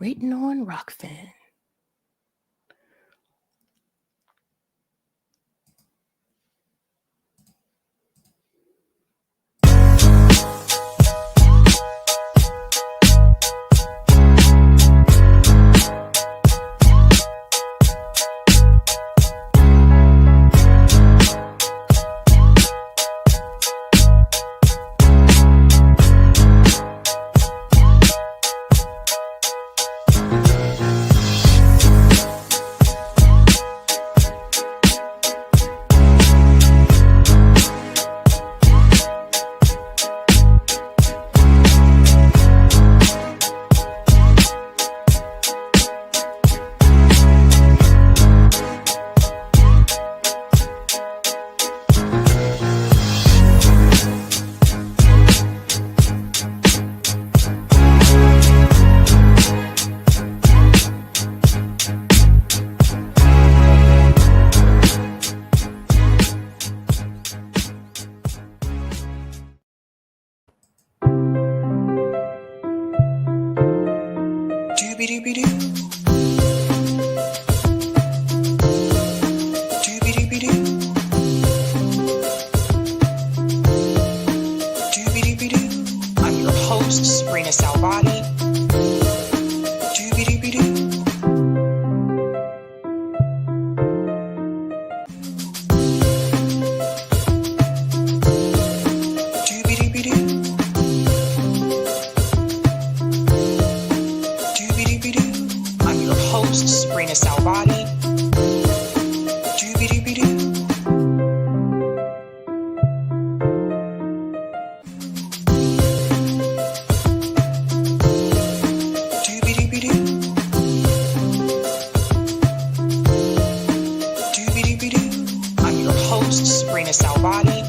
written on Rockfin. I'm your host, sabrinasalvati. I'm your host, sabrinasalvati.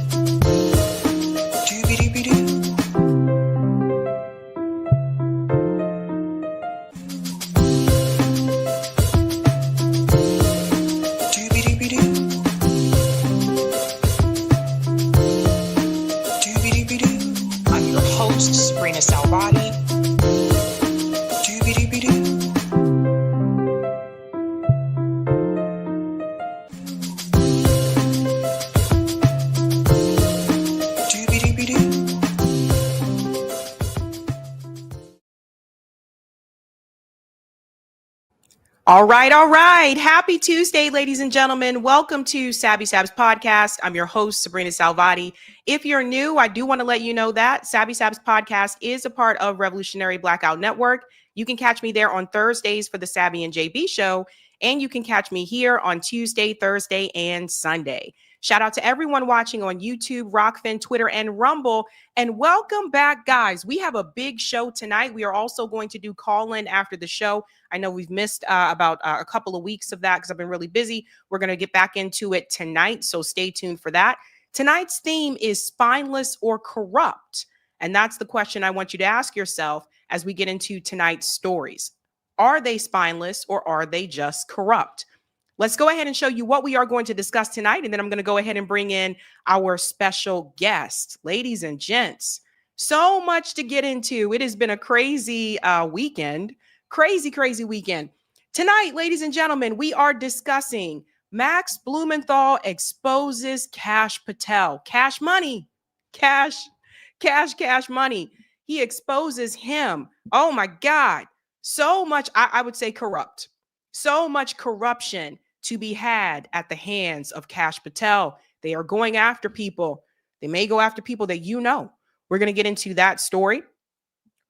I'm your host, sabrinasalvati. I'm your host, sabrinasalvati. All right. Happy Tuesday, ladies and gentlemen. Welcome to Sab's podcast. I'm your host, Sabrina Salvati. If you're new, I do want to let you know that Sab's podcast is a part of Revolutionary Blackout Network. You can catch me there on Thursdays for the Sabby and JB show, and you can catch me here on Tuesday, Thursday, and Sunday. Shout out to everyone watching on YouTube, Rockfin, Twitter, and Rumble. And welcome back, guys. We have a big show tonight. We are also going to do call-in after the show. I know we've missed about a couple of weeks of that because I've been really busy. We're going to get back into it tonight, so stay tuned for that. Tonight's theme is spineless or corrupt. And that's the question I want you to ask yourself as we get into tonight's stories. Are they spineless or are they just corrupt? Let's go ahead and show you what we are going to discuss tonight. And then I'm going to go ahead and bring in our special guest. Ladies and gents, so much to get into. It has been a crazy weekend. Crazy weekend. Tonight, ladies and gentlemen, we are discussing Max Blumenthal exposes Kash Patel. Cash money. Cash money. He exposes him. Oh my God. So much, I would say corrupt. So much corruption to be had at the hands of Kash Patel. They are going after people. They may go after people that you know. We're going to get into that story.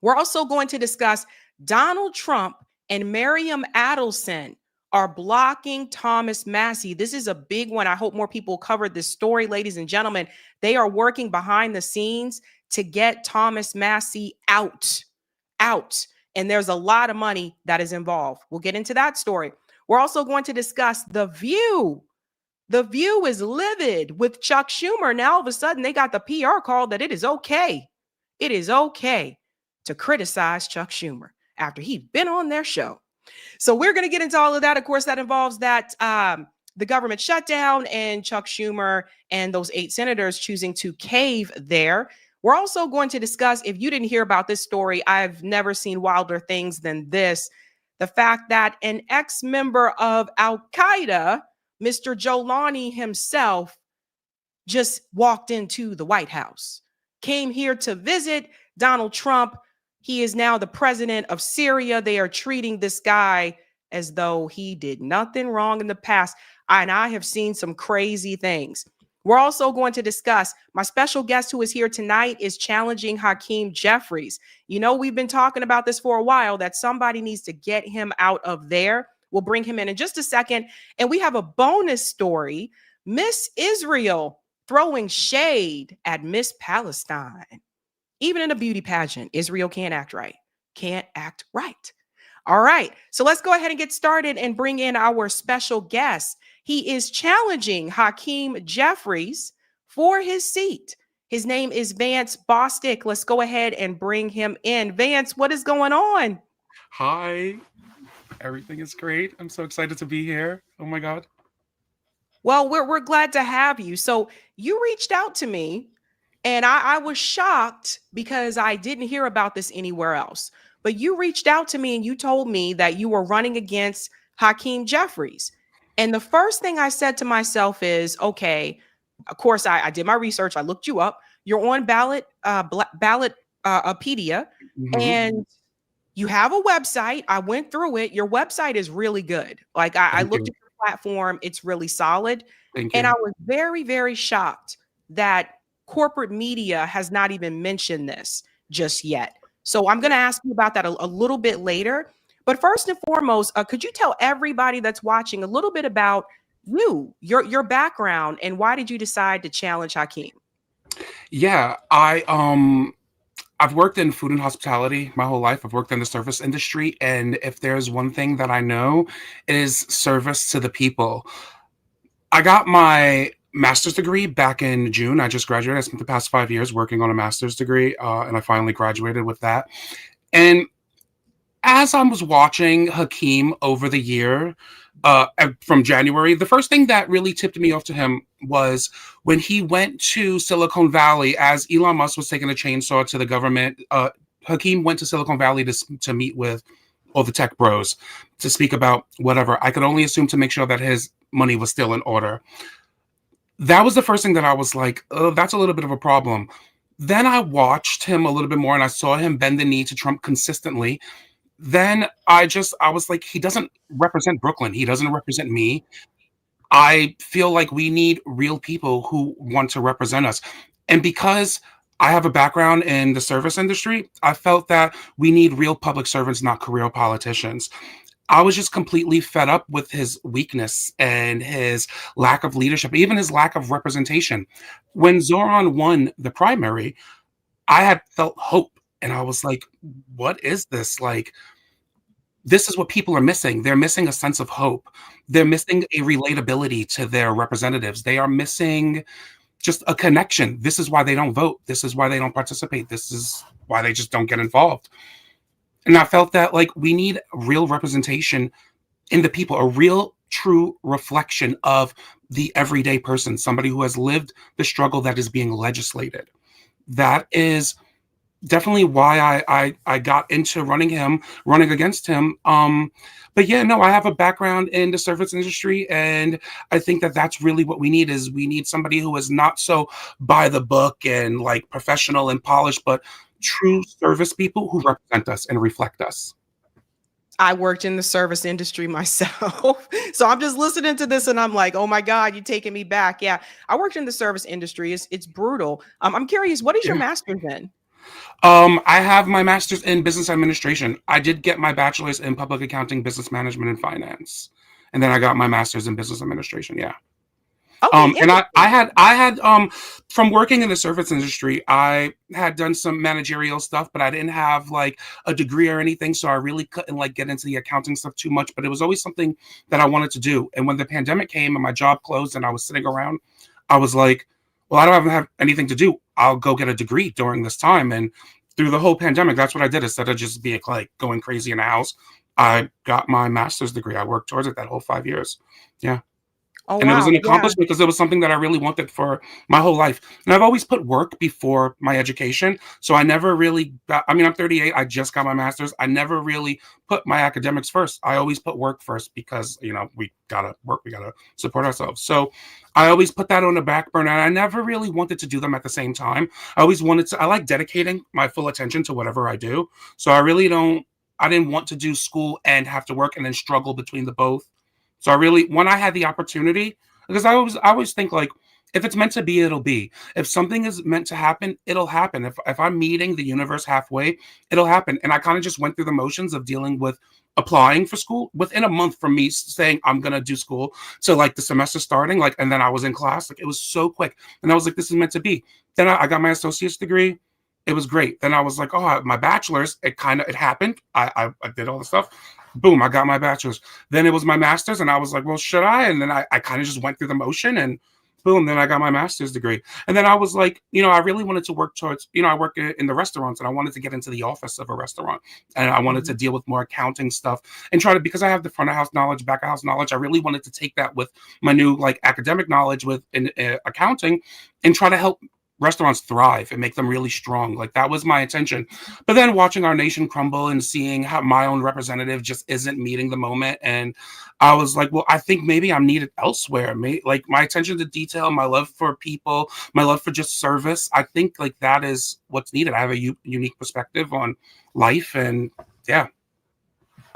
We're also going to discuss Donald Trump and Miriam Adelson are blocking Thomas Massie. This is a big one. I hope more people cover this story, ladies and gentlemen. They are working behind the scenes to get Thomas Massie out. And there's a lot of money that is involved. We'll get into that story. We're also going to discuss The View. The View is livid with Chuck Schumer. Now, all of a sudden, they got the PR call that it is okay. It is okay to criticize Chuck Schumer after he'd been on their show. So we're going to get into all of that. Of course, that involves that the government shutdown and Chuck Schumer and those 8 senators choosing to cave there. We're also going to discuss, if you didn't hear about this story, I've never seen wilder things than this. the fact that an ex-member of Al-Qaeda, Mr. Jolani himself, just walked into the White House, came here to visit Donald Trump. He is now the president of Syria. They are treating this guy as though he did nothing wrong in the past. And I have seen some crazy things. We're also going to discuss my special guest who is here tonight is challenging Hakeem Jeffries. You know, we've been talking about this for a while, that somebody needs to get him out of there. We'll bring him in just a second. And we have a bonus story. Miss Israel throwing shade at Miss Palestine. Even in a beauty pageant, Israel can't act right. Can't act right. All right. So let's go ahead and get started and bring in our special guest. He is challenging Hakeem Jeffries for his seat. His name is Vance Bostic. Let's go ahead and bring him in. Vance, what is going on? Hi. Everything is great. I'm so excited to be here. Oh my God. Well, we're glad to have you. So you reached out to me, and I was shocked because I didn't hear about this anywhere else. But you reached out to me and you told me that you were running against Hakeem Jeffries. And the first thing I said to myself is, okay, of course, I did my research. I looked you up. You're on Ballotpedia, and you have a website. I went through it. Your website is really good. Like I looked at your platform. It's really solid. And I was very, very shocked that corporate media has not even mentioned this just yet. So I'm going to ask you about that a little bit later. But first and foremost, could you tell everybody that's watching a little bit about your background, and why did you decide to challenge Hakeem? Yeah, I've worked in food and hospitality my whole life. I've worked in the service industry, and if there's one thing that I know, it is service to the people. I got my master's degree back in June. I just graduated. I spent the past 5 years working on a master's degree, and I finally graduated with that. And as I was watching Hakeem over the year, from January, the first thing that really tipped me off to him was when he went to Silicon Valley, as Elon Musk was taking a chainsaw to the government. Hakeem went to Silicon Valley to meet with all the tech bros to speak about whatever. I could only assume to make sure that his money was still in order. That was the first thing that I was like, oh, that's a little bit of a problem. Then I watched him a little bit more and I saw him bend the knee to Trump consistently. Then I was like, he doesn't represent Brooklyn. He doesn't represent me. I feel like we need real people who want to represent us. And because I have a background in the service industry, I felt that we need real public servants, not career politicians. I was just completely fed up with his weakness and his lack of leadership, even his lack of representation. When Zoran won the primary, I had felt hope. And I was like, what is this? Like, this is what people are missing. They're missing a sense of hope. They're missing a relatability to their representatives. They are missing just a connection. This is why they don't vote. This is why they don't participate. This is why they just don't get involved. And I felt that like we need real representation in the people, a real true reflection of the everyday person, somebody who has lived the struggle that is being legislated. That is definitely why I got into running against him. But yeah, no, I have a background in the service industry, and I think that that's really what we need somebody who is not so by the book and like professional and polished, but true service people who represent us and reflect us. I worked in the service industry myself. So I'm just listening to this and I'm like, oh my God, you're taking me back. Yeah, I worked in the service industry. It's brutal. I'm curious, what is your master's in? I have my master's in business administration. I did get my bachelor's in public accounting, business management, and finance. And then I got my master's in business administration. Yeah. Okay, and I had from working in the service industry, I had done some managerial stuff, but I didn't have like a degree or anything. So I really couldn't like get into the accounting stuff too much, but it was always something that I wanted to do. And when the pandemic came and my job closed and I was sitting around, I was like, well, I don't have anything to do. I'll go get a degree during this time. And through the whole pandemic, that's what I did. Instead of just being like going crazy in the house, I got my master's degree. I worked towards it that whole 5 years. Yeah. Oh, And it was an wow. Yeah. accomplishment because it was something that I really wanted for my whole life. And I've always put work before my education. So I never really I'm 38. I just got my master's. I never really put my academics first. I always put work first because, we got to work. We got to support ourselves. So I always put that on the back burner. And I never really wanted to do them at the same time. I like dedicating my full attention to whatever I do. So I didn't want to do school and have to work and then struggle between the both. So when I had the opportunity, because I always think like, if it's meant to be, it'll be. If something is meant to happen, it'll happen. If I'm meeting the universe halfway, it'll happen. And I kind of just went through the motions of dealing with applying for school within a month from me saying I'm gonna do school to like the semester starting, like, and then I was in class. Like it was so quick, and I was like, this is meant to be. Then I got my associate's degree. It was great. Then I was like, oh, my bachelor's. It happened. I did all the stuff. Boom, I got my bachelor's. Then it was my master's, and I was like, well, should I? And then I kind of just went through the motion, and boom, then I got my master's degree. And then I was like, I really wanted to work towards, I work in the restaurants, and I wanted to get into the office of a restaurant, and I wanted to deal with more accounting stuff and because I have the front of house knowledge, back of house knowledge, I really wanted to take that with my new like academic knowledge with in accounting and try to help restaurants thrive and make them really strong. Like that was my intention. But then watching our nation crumble and seeing how my own representative just isn't meeting the moment, and I was like, well, I think maybe I'm needed elsewhere. Like my attention to detail, my love for people, my love for just service, I think like that is what's needed. I have a unique perspective on life, and yeah.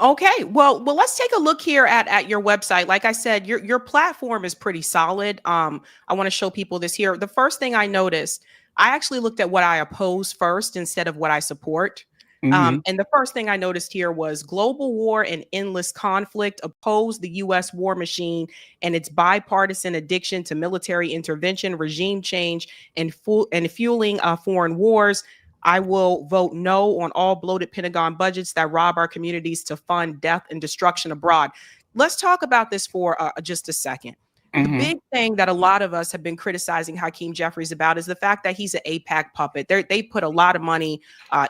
Okay, well, let's take a look here at your website. Like I said, your platform is pretty solid. I want to show people this here. The first thing I noticed, I actually looked at what I oppose first instead of what I support. Hmm. And the first thing I noticed here was global war and endless conflict oppose the U.S. war machine and its bipartisan addiction to military intervention, regime change, and fueling foreign wars. I will vote no on all bloated Pentagon budgets that rob our communities to fund death and destruction abroad. Let's talk about this for just a second. The Hmm. big thing that a lot of us have been criticizing Hakeem Jeffries about is the fact that he's an AIPAC puppet. They put a lot of money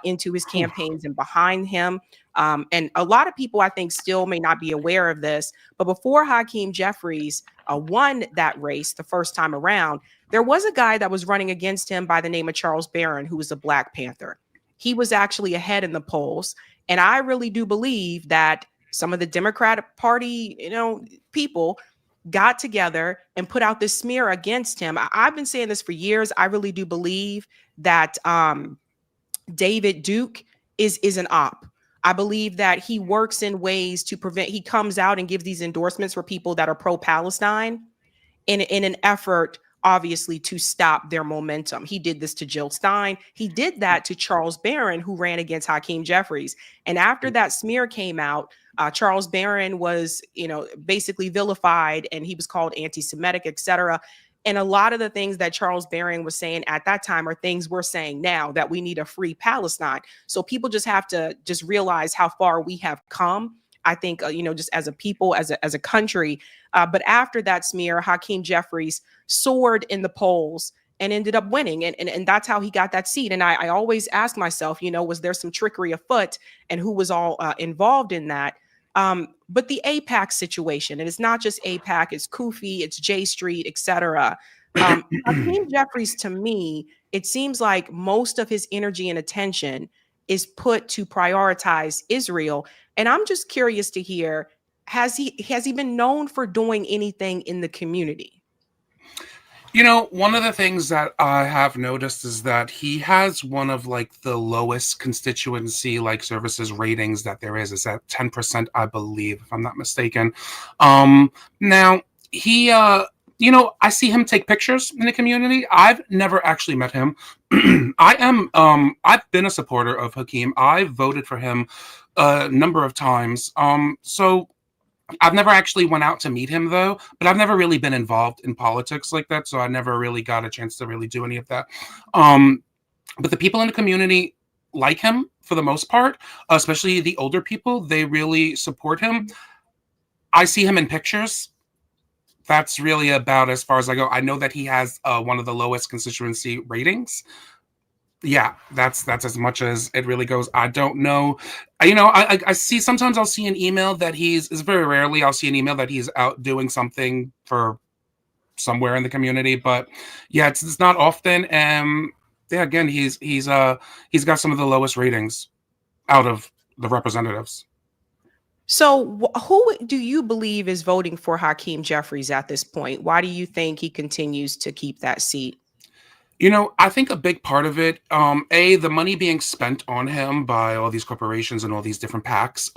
into his campaigns and behind him. And a lot of people, I think, still may not be aware of this. But before Hakeem Jeffries won that race the first time around, there was a guy that was running against him by the name of Charles Barron, who was a Black Panther. He was actually ahead in the polls. And I really do believe that some of the Democratic Party, people got together and put out this smear against him. I've been saying this for years. I really do believe that David Duke is an op. I believe that he works in ways to prevent, he comes out and gives these endorsements for people that are pro-Palestine in an effort, obviously, to stop their momentum. He did this to Jill Stein. He did that to Charles Barron, who ran against Hakeem Jeffries. And after that smear came out, Charles Barron was, basically vilified, and he was called anti-Semitic, etc. And a lot of the things that Charles Barron was saying at that time are things we're saying now, that we need a free Palestine. So people just have to just realize how far we have come. I think, just as a people, as a country. But after that smear, Hakeem Jeffries soared in the polls and ended up winning. And that's how he got that seat. And I always ask myself, was there some trickery afoot, and who was all involved in that? But the AIPAC situation, and it's not just AIPAC, it's Kufi, it's J Street, etc. Hakeem Jeffries, to me, it seems like most of his energy and attention is put to prioritize Israel. And I'm just curious to hear, has he been known for doing anything in the community? One of the things that I have noticed is that he has one of like the lowest constituency like services ratings that there is. It's at 10%, I believe, if I'm not mistaken. Now he I see him take pictures in the community. I've never actually met him. I've been a supporter of Hakeem. I voted for him a number of times. So I've never actually went out to meet him though, but I've never really been involved in politics like that, so I never really got a chance to really do any of that. But the people in the community like him for the most part, especially the older people. They really support him. I see him in pictures. That's really about as far as I go. I know that he has one of the lowest constituency ratings. Yeah, that's as much as it really goes. I don't know. I see sometimes I'll see an email that it's very rarely I'll see an email that he's out doing something for somewhere in the community. But yeah, it's not often. Yeah, again, he's got some of the lowest ratings out of the representatives. So, who do you believe is voting for Hakeem Jeffries at this point? Why do you think he continues to keep that seat? I think a big part of it, the money being spent on him by all these corporations and all these different PACs.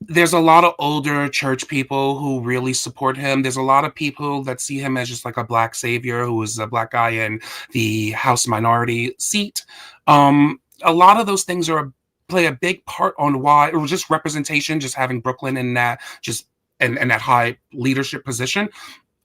There's a lot of older church people who really support him. There's a lot of people that see him as just like a black savior who is a black guy in the House minority seat. A lot of those things play a big part on why, or just representation, just having Brooklyn in that in that high leadership position.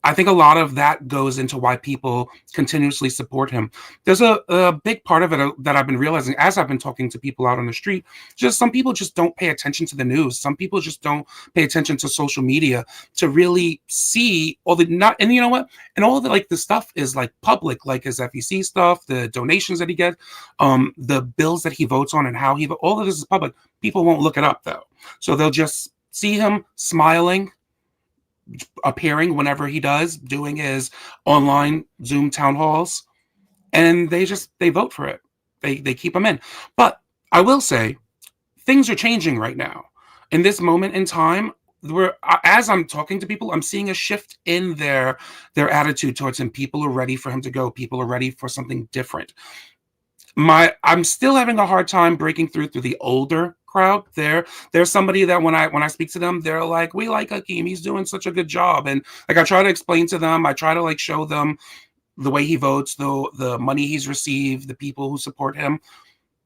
I think a lot of that goes into why people continuously support him. There's a big part of it that I've been realizing as I've been talking to people out on the street. Just some people just don't pay attention to the news. Some people just don't pay attention to social media to really see all the not. And you know what? And all the the stuff is like public, like his FEC stuff, the donations that he gets, the bills that he votes on, and how all of this is public. People won't look it up though, so they'll just see him smiling, appearing whenever he does, doing his online Zoom town halls, and they vote for it. They keep him in. But I will say things are changing right now. In this moment in time, as I'm talking to people, I'm seeing a shift in their attitude towards him. People are ready for him to go. People are ready for something different. I'm still having a hard time breaking through the older crowd. There's somebody that when I speak to them, they're like, we like Hakeem, he's doing such a good job. And like I try to explain to them, I try to show them the way he votes, the money he's received, the people who support him.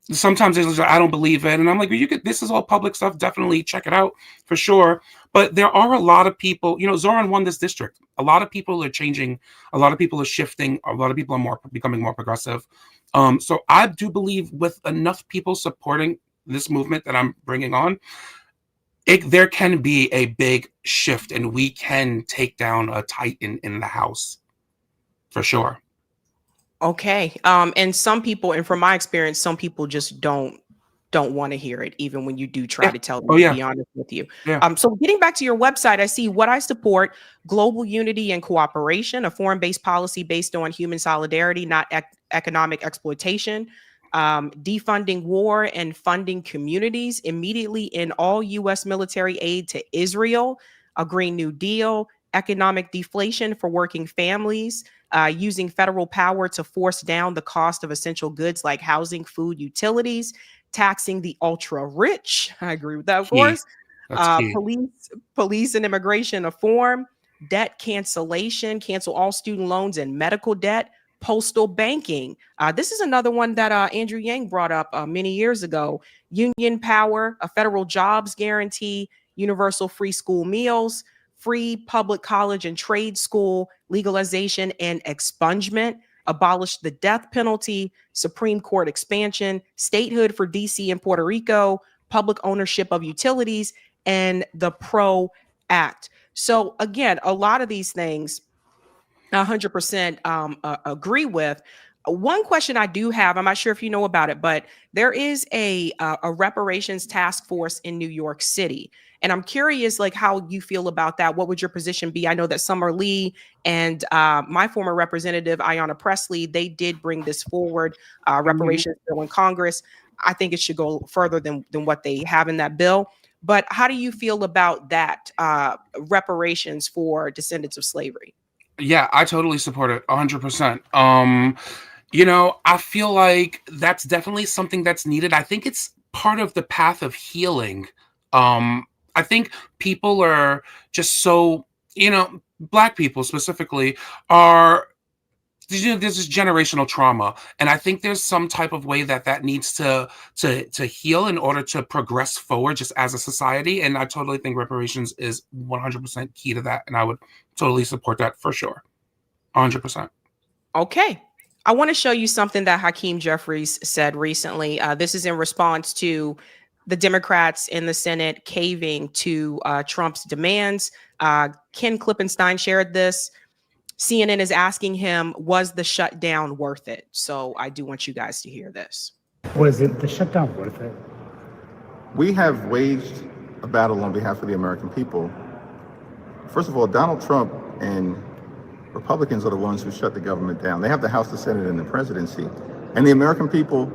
Sometimes they're like, I don't believe it. And I'm like, well, this is all public stuff. Definitely check it out for sure. But there are a lot of people, Zoran won this district. A lot of people are changing. A lot of people are shifting. A lot of people are becoming more progressive. So I do believe with enough people supporting this movement that I'm bringing on, there can be a big shift and we can take down a titan in the House for sure. Okay. And some people, and from my experience, some people just don't want to hear it, even when you do try to tell them, to be honest with you. Yeah. So getting back to your website, I see what I support: global unity and cooperation, a foreign-based policy based on human solidarity, not economic exploitation, defunding war and funding communities immediately in all U.S. military aid to Israel, a Green New Deal, economic deflation for working families, using federal power to force down the cost of essential goods like housing, food, utilities, taxing the ultra rich. I agree with that, of course. Police and immigration reform, debt cancellation, cancel all student loans and medical debt, postal banking. This is another one that Andrew Yang brought up many years ago. Union power, a federal jobs guarantee, universal free school meals, free public college and trade school, legalization and expungement, abolish the death penalty, Supreme Court expansion, statehood for DC and Puerto Rico, public ownership of utilities, and the PRO Act. So again, a lot of these things 100% agree with. One question I do have, I'm not sure if you know about it, but there is a reparations task force in New York City. And I'm curious, how you feel about that. What would your position be? I know that Summer Lee and my former representative, Ayanna Pressley, they did bring this forward, reparations bill in Congress. I think it should go further than what they have in that bill. But how do you feel about that, reparations for descendants of slavery? Yeah, I totally support it 100%. I feel like that's definitely something that's needed. I think it's part of the path of healing. I think people are just so, Black people specifically are, there's this generational trauma. And I think there's some type of way that needs to heal in order to progress forward just as a society. And I totally think reparations is 100% key to that. And I would totally support that for sure. 100%. Okay. I want to show you something that Hakeem Jeffries said recently. This is in response to the Democrats in the Senate caving to Trump's demands. Ken Klippenstein shared this. CNN is asking him, was the shutdown worth it? So I do want you guys to hear this. Was the shutdown worth it? We have waged a battle on behalf of the American people. First of all, Donald Trump and Republicans are the ones who shut the government down. They have the House, the Senate, and the presidency. And the American people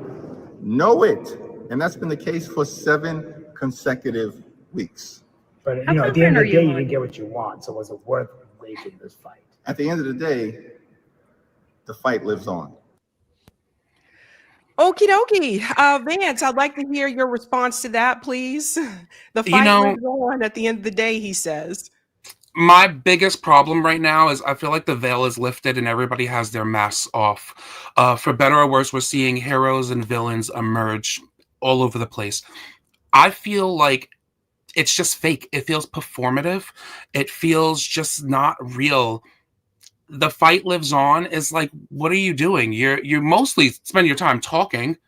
know it. And that's been the case for 7 consecutive weeks. But, at the end of the day, you didn't get what you want. So was it worth waging this fight? At the end of the day, the fight lives on. Okie dokie. Vance, I'd like to hear your response to that, please. The fight lives on at the end of the day, he says. My biggest problem right now is I feel like the veil is lifted and everybody has their masks off. For better or worse, we're seeing heroes and villains emerge all over the place. I feel like it's just fake. It feels performative. It feels just not real. The fight lives on is like, what are you doing? You mostly spend your time talking.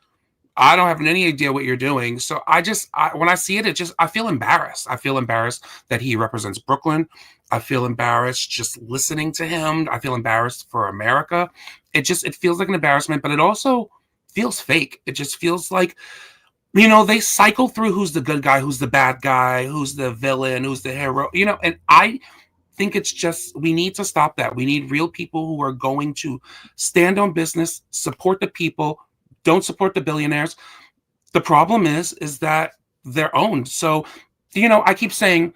I don't have any idea what you're doing. So when I see it, I feel embarrassed. I feel embarrassed that he represents Brooklyn. I feel embarrassed just listening to him. I feel embarrassed for America. It feels like an embarrassment, but it also feels fake. It just feels like, they cycle through who's the good guy, who's the bad guy, who's the villain, who's the hero, and I think it's just, we need to stop that. We need real people who are going to stand on business, support the people, don't support the billionaires. The problem is that they're owned. So, I keep saying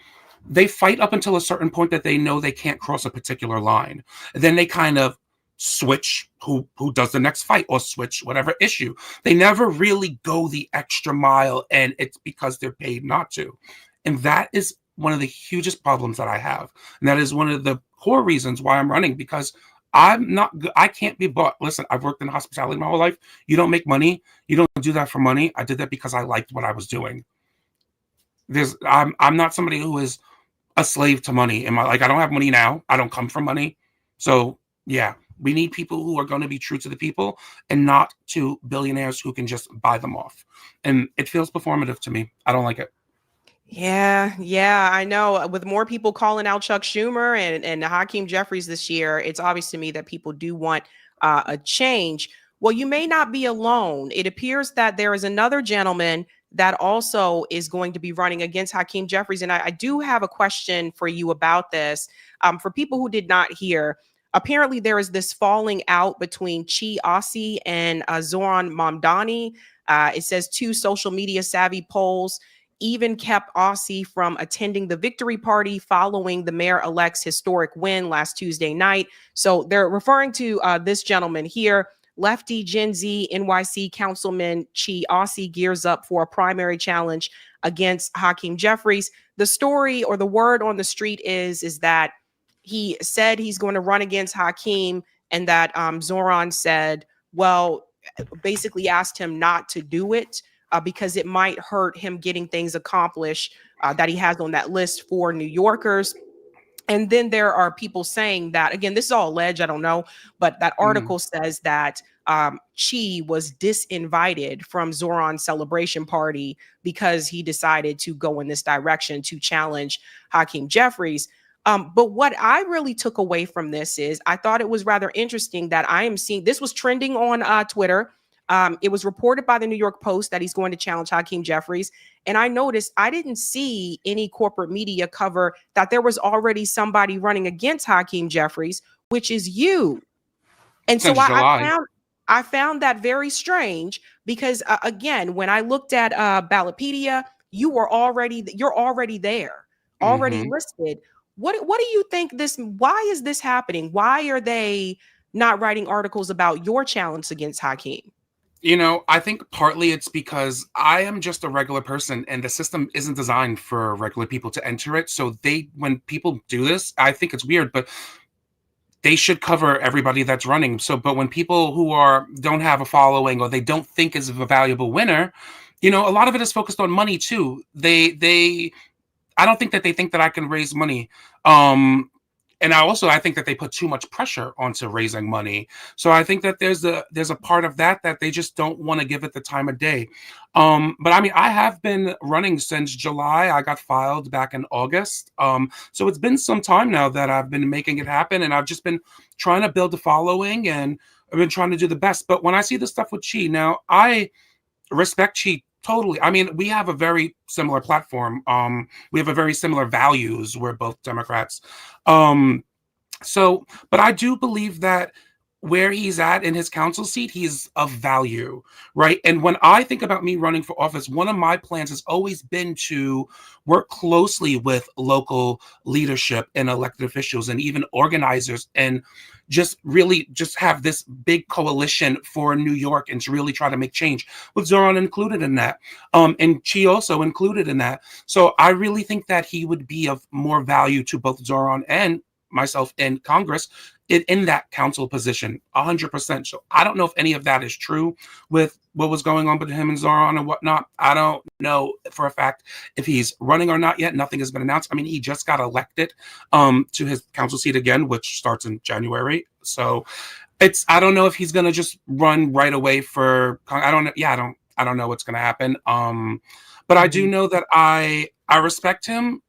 they fight up until a certain point that they know they can't cross a particular line. Then they kind of switch who does the next fight or switch whatever issue. They never really go the extra mile, and it's because they're paid not to. And that is one of the hugest problems that I have. And that is one of the core reasons why I'm running, because I can't be bought. Listen, I've worked in hospitality my whole life. You don't make money. You don't do that for money. I did that because I liked what I was doing. I'm not somebody who is a slave to money. I don't have money now. I don't come from money. So yeah, we need people who are going to be true to the people and not to billionaires who can just buy them off. And it feels performative to me. I don't like it. Yeah, I know. With more people calling out Chuck Schumer and Hakeem Jeffries this year, it's obvious to me that people do want a change. Well, you may not be alone. It appears that there is another gentleman that also is going to be running against Hakeem Jeffries. And I do have a question for you about this. For people who did not hear, apparently there is this falling out between Chi Ossie and Zoran Mamdani. It says 2 social media savvy polls even kept Ossie from attending the victory party following the mayor-elect's historic win last Tuesday night. So they're referring to this gentleman here. Lefty Gen Z NYC Councilman Chi Ossie gears up for a primary challenge against Hakeem Jeffries. The story or the word on the street is that he said he's going to run against Hakeem, and that Zoran said, basically asked him not to do it. Because it might hurt him getting things accomplished that he has on that list for New Yorkers. And then there are people saying that, again, this is all alleged, I don't know, but that article says that Chi was disinvited from Zoran's celebration party because he decided to go in this direction to challenge Hakeem Jeffries. But what I really took away from this is I thought it was rather interesting that I am seeing, this was trending on Twitter. It was reported by the New York Post that he's going to challenge Hakeem Jeffries. And I noticed I didn't see any corporate media cover that there was already somebody running against Hakeem Jeffries, which is you. And so I found that very strange because, again, when I looked at Ballotpedia, you're already there, already listed. What do you think why is this happening? Why are they not writing articles about your challenge against Hakeem? I think partly it's because I am just a regular person and the system isn't designed for regular people to enter it. So when people do this, I think it's weird, but they should cover everybody that's running. But when people who don't have a following or they don't think is a valuable winner, a lot of it is focused on money too. I don't think that they think that I can raise money. And I think that they put too much pressure onto raising money. So I think that there's a part of that they just don't want to give it the time of day. But I mean, I have been running since July. I got filed back in August. So it's been some time now that I've been making it happen, and I've just been trying to build a following, and I've been trying to do the best. But when I see the stuff with Chi, now I respect Chi totally. I mean, we have a very similar platform. We have a very similar values. We're both Democrats. So, but I do believe that where he's at in his council seat, he's of value, right? And when I think about me running for office, one of my plans has always been to work closely with local leadership and elected officials and even organizers, and just really just have this big coalition for New York and to really try to make change, with Zoran included in that, and Chi also included in that. So I really think that he would be of more value to both Zoran and myself in Congress in that council position, 100%. So I don't know if any of that is true with what was going on with him and Zoran and whatnot. I don't know for a fact if he's running or not yet. Nothing has been announced. I mean, he just got elected to his council seat again, which starts in January. So I don't know if he's gonna just run right away for. I don't know. Yeah, I don't know what's gonna happen. But I do know that I respect him.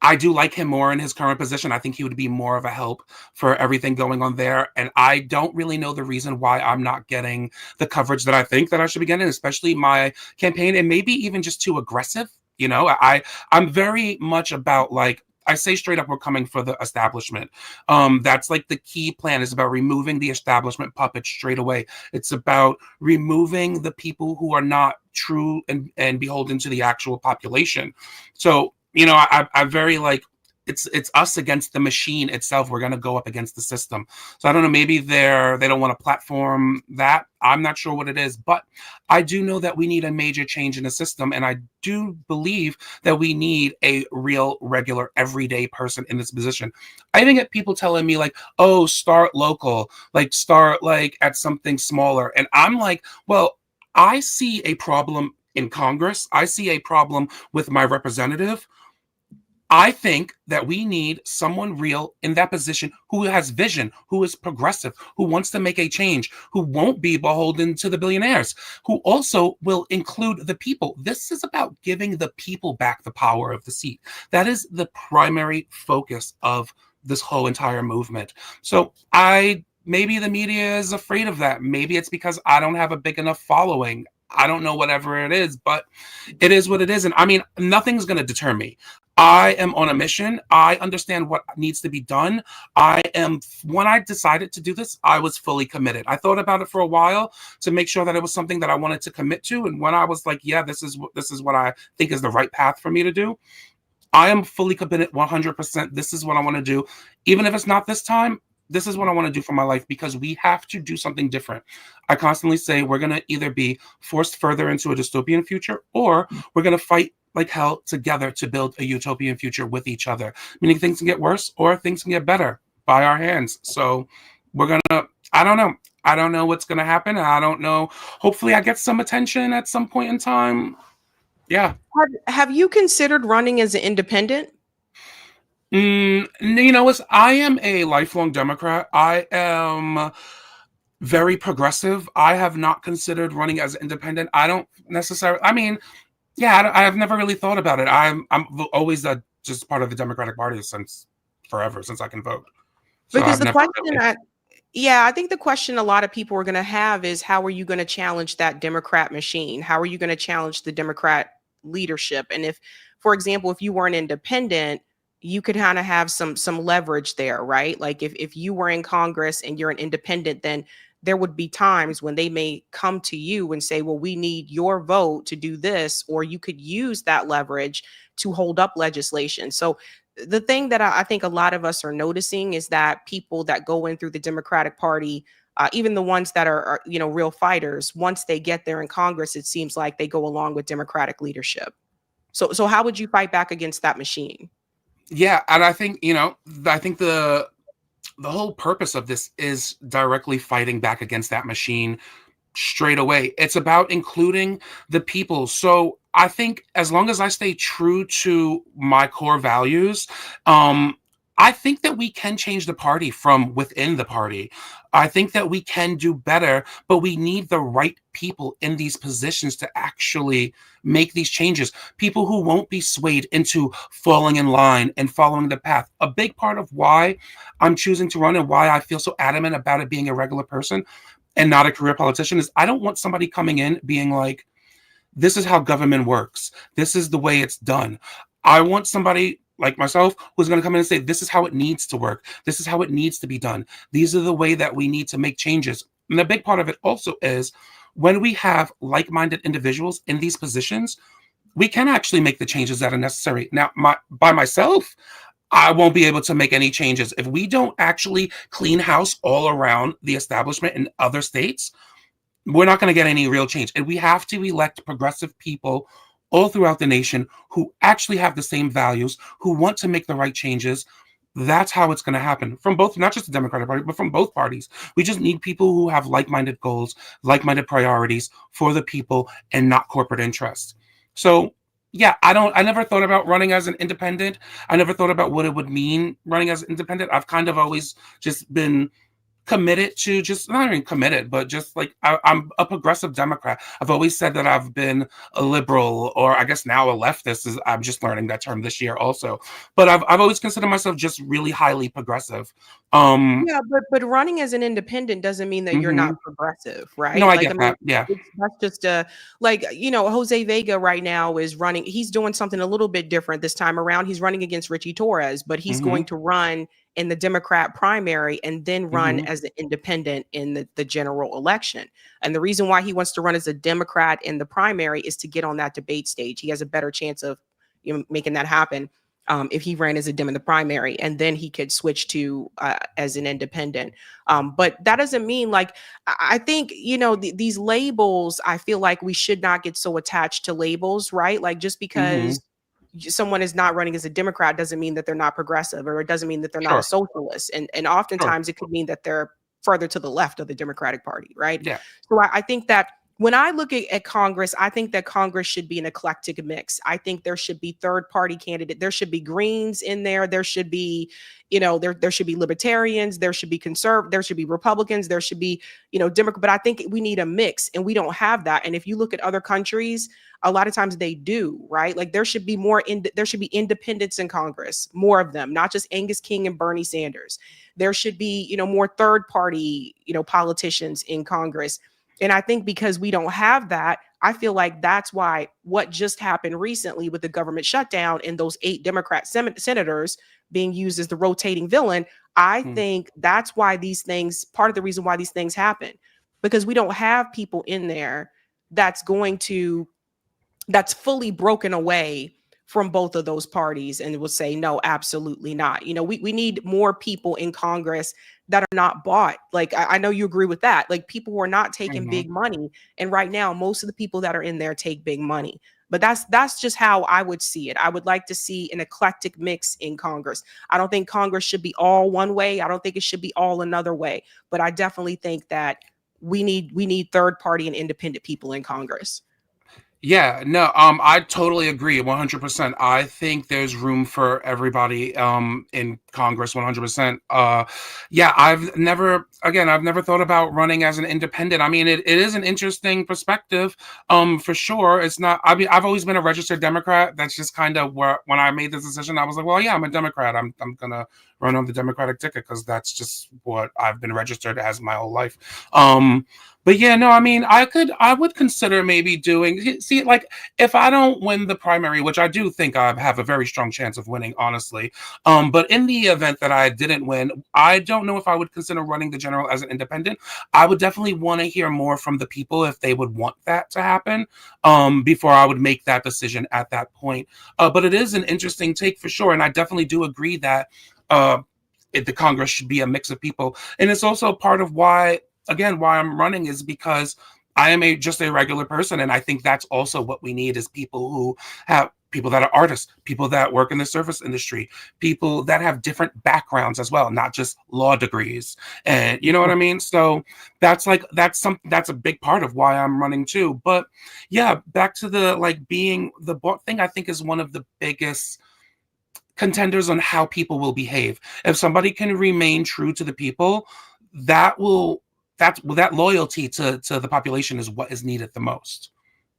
I do like him more in his current position. I think he would be more of a help for everything going on there. And I don't really know the reason why I'm not getting the coverage that I think that I should be getting, especially my campaign, and maybe even just too aggressive. You know, I'm very much about, like, I say straight up, we're coming for the establishment. That's like the key plan is about removing the establishment puppet straight away. It's about removing the people who are not true and beholden to the actual population. So, you know, I very like it's us against the machine itself. We're going to go up against the system. So I don't know, maybe they don't want to platform that. I'm not sure what it is, but I do know that we need a major change in the system. And I do believe that we need a real, regular, everyday person in this position. I even get people telling me like, oh, start local, like start like at something smaller. And I'm like, well, I see a problem in Congress. I see a problem with my representative. I think that we need someone real in that position who has vision, who is progressive, who wants to make a change, who won't be beholden to the billionaires, who also will include the people. This is about giving the people back the power of the seat. That is the primary focus of this whole entire movement. So maybe the media is afraid of that. Maybe it's because I don't have a big enough following. I don't know, whatever it is, but it is what it is. And I mean, nothing's going to deter me. I am on a mission. I understand what needs to be done. When I decided to do this, I was fully committed. I thought about it for a while to make sure that it was something that I wanted to commit to. And when I was like, yeah, this is what I think is the right path for me to do, I am fully committed 100%. This is what I want to do. Even if it's not this time, this is what I want to do for my life, because we have to do something different. I constantly say we're going to either be forced further into a dystopian future, or we're going to fight like hell together to build a utopian future with each other. Meaning things can get worse or things can get better by our hands. So I don't know. I don't know what's going to happen. I don't know. Hopefully I get some attention at some point in time. Yeah. Have you considered running as an independent? You know, I am a lifelong Democrat. I am very progressive. I have not considered running as an independent. I don't necessarily, I mean, yeah, I've never really thought about it. I'm always just part of the Democratic Party since forever, since I can vote. So Because I've the never question, really, I think the question a lot of people are going to have is, how are you going to challenge that Democrat machine? How are you going to challenge the Democrat leadership? And if, for example, if you were an independent, you could kind of have some leverage there, right? Like if you were in Congress and you're an independent, then there would be times when they may come to you and say, well, we need your vote to do this, or you could use that leverage to hold up legislation. So the thing that I think a lot of us are noticing is that people that go in through the Democratic Party, even the ones that are, you know, real fighters, once they get there in Congress, it seems like they go along with Democratic leadership. So how would you fight back against that machine? yeah. And I think, you know, I think the whole purpose of this is directly fighting back against that machine straight away. It's about including the people. So I think as long as I stay true to my core values, I think that we can change the party from within the party. I think that we can do better, but we need the right people in these positions to actually make these changes. People who won't be swayed into falling in line and following the path. A big part of why I'm choosing to run and why I feel so adamant about it being a regular person and not a career politician is I don't want somebody coming in being like, this is how government works. This is the way it's done. I want somebody like myself who's going to come in and say, this is how it needs to work. This is how it needs to be done. These are the way that we need to make changes. And the big part of it also is when we have like-minded individuals in these positions, we can actually make the changes that are necessary. Now, by myself, I won't be able to make any changes. If we don't actually clean house all around the establishment in other states, we're not going to get any real change. And we have to elect progressive people all throughout the nation who actually have the same values, who want to make the right changes. That's how it's going to happen from both, not just the Democratic Party, but from both parties. We just need people who have like-minded goals, like-minded priorities for the people and not corporate interests. So yeah, I never thought about running as an independent. I never thought about what it would mean running as an independent. I've kind of always just been committed to, just not even committed, but just like I'm a progressive Democrat. I've always said that I've been a liberal, or I guess now a leftist. I'm just learning that term this year also. But I've always considered myself just really highly progressive. Yeah, but running as an independent doesn't mean that you're not progressive, No, right? I Like, I get mean, that. Yeah. that's just like, Jose Vega right now is running. He's doing something a little bit different this time around. He's running against Richie Torres, but he's going to run in the Democrat primary and then run as an independent in the general election. And the reason why he wants to run as a Democrat in the primary is to get on that debate stage. He has a better chance of making that happen. If he ran as a Dem in the primary, and then he could switch to as an independent. But that doesn't mean, like, I think, these labels, I feel like we should not get so attached to labels, right? Like, just because someone is not running as a Democrat doesn't mean that they're not progressive, or it doesn't mean that they're not a Sure. socialist. And Sure. oftentimes it could mean that they're further to the left of the Democratic Party, right? Yeah. So I think that when I look at Congress, I think that Congress should be an eclectic mix. I think there should be third party candidate. There should be Greens in there. There should be, there should be libertarians. There should be there should be Republicans. There should be, Democrat. But I think we need a mix, and we don't have that. And if you look at other countries, a lot of times they do, right? Like, there should be there should be independents in Congress, more of them, not just Angus King and Bernie Sanders. There should be, more third party, politicians in Congress. And I think because we don't have that, I feel like that's why what just happened recently with the government shutdown and those 8 Democrat senators being used as the rotating villain, I think that's why part of the reason why these things happen, because we don't have people in there that's fully broken away from both of those parties and will say, no, absolutely not. We need more people in Congress that are not bought. Like, I know you agree with that. Like, people who are not taking big money. And right now, most of the people that are in there take big money. But that's just how I would see it. I would like to see an eclectic mix in Congress. I don't think Congress should be all one way. I don't think it should be all another way. But I definitely think that we need third party and independent people in Congress. Yeah, no, I totally agree 100%. I think there's room for everybody in Congress 100%. Yeah, I've never thought about running as an independent. I mean, it is an interesting perspective, for sure. It's not, I mean, I've always been a registered Democrat. That's just kind of where, when I made this decision, I was like, well, yeah, I'm a Democrat. I'm gonna run on the Democratic ticket because that's just what I've been registered as my whole life. But yeah, no, I mean, I would consider maybe doing, see, like, if I don't win the primary, which I do think I have a very strong chance of winning, honestly. But in the event that I didn't win, I don't know if I would consider running the general as an independent. I would definitely want to hear more from the people if they would want that to happen, before I would make that decision at that point. But it is an interesting take for sure. And I definitely do agree that the Congress should be a mix of people. And it's also part of why I'm running, is because I am just a regular person. And I think that's also what we need, is people that are artists, people that work in the service industry, people that have different backgrounds as well, not just law degrees. And you know what I mean? So that's a big part of why I'm running too. But yeah, back to the being the bought thing, I think is one of the biggest contenders on how people will behave. If somebody can remain true to the people, that loyalty to the population is what is needed the most.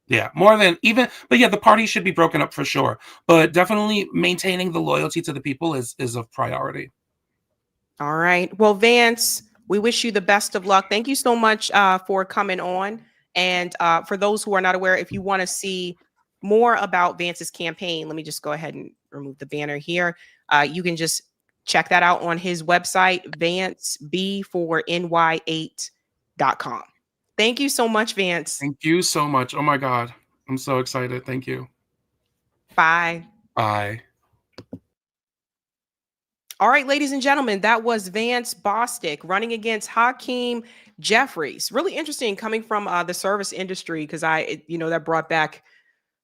Yeah, more than even, but yeah, the party should be broken up for sure. But definitely maintaining the loyalty to the people is of priority. All right. Well, Vance, we wish you the best of luck. Thank you so much for coming on. And for those who are not aware, if you want to see more about Vance's campaign, let me just go ahead and remove the banner here. You can just check that out on his website, vanceb4ny8.com. Thank you so much, Vance. Thank you so much. Oh my God. I'm so excited. Thank you. Bye. Bye. All right, ladies and gentlemen, that was Vance Bostic running against Hakeem Jeffries. Really interesting coming from the service industry, because that brought back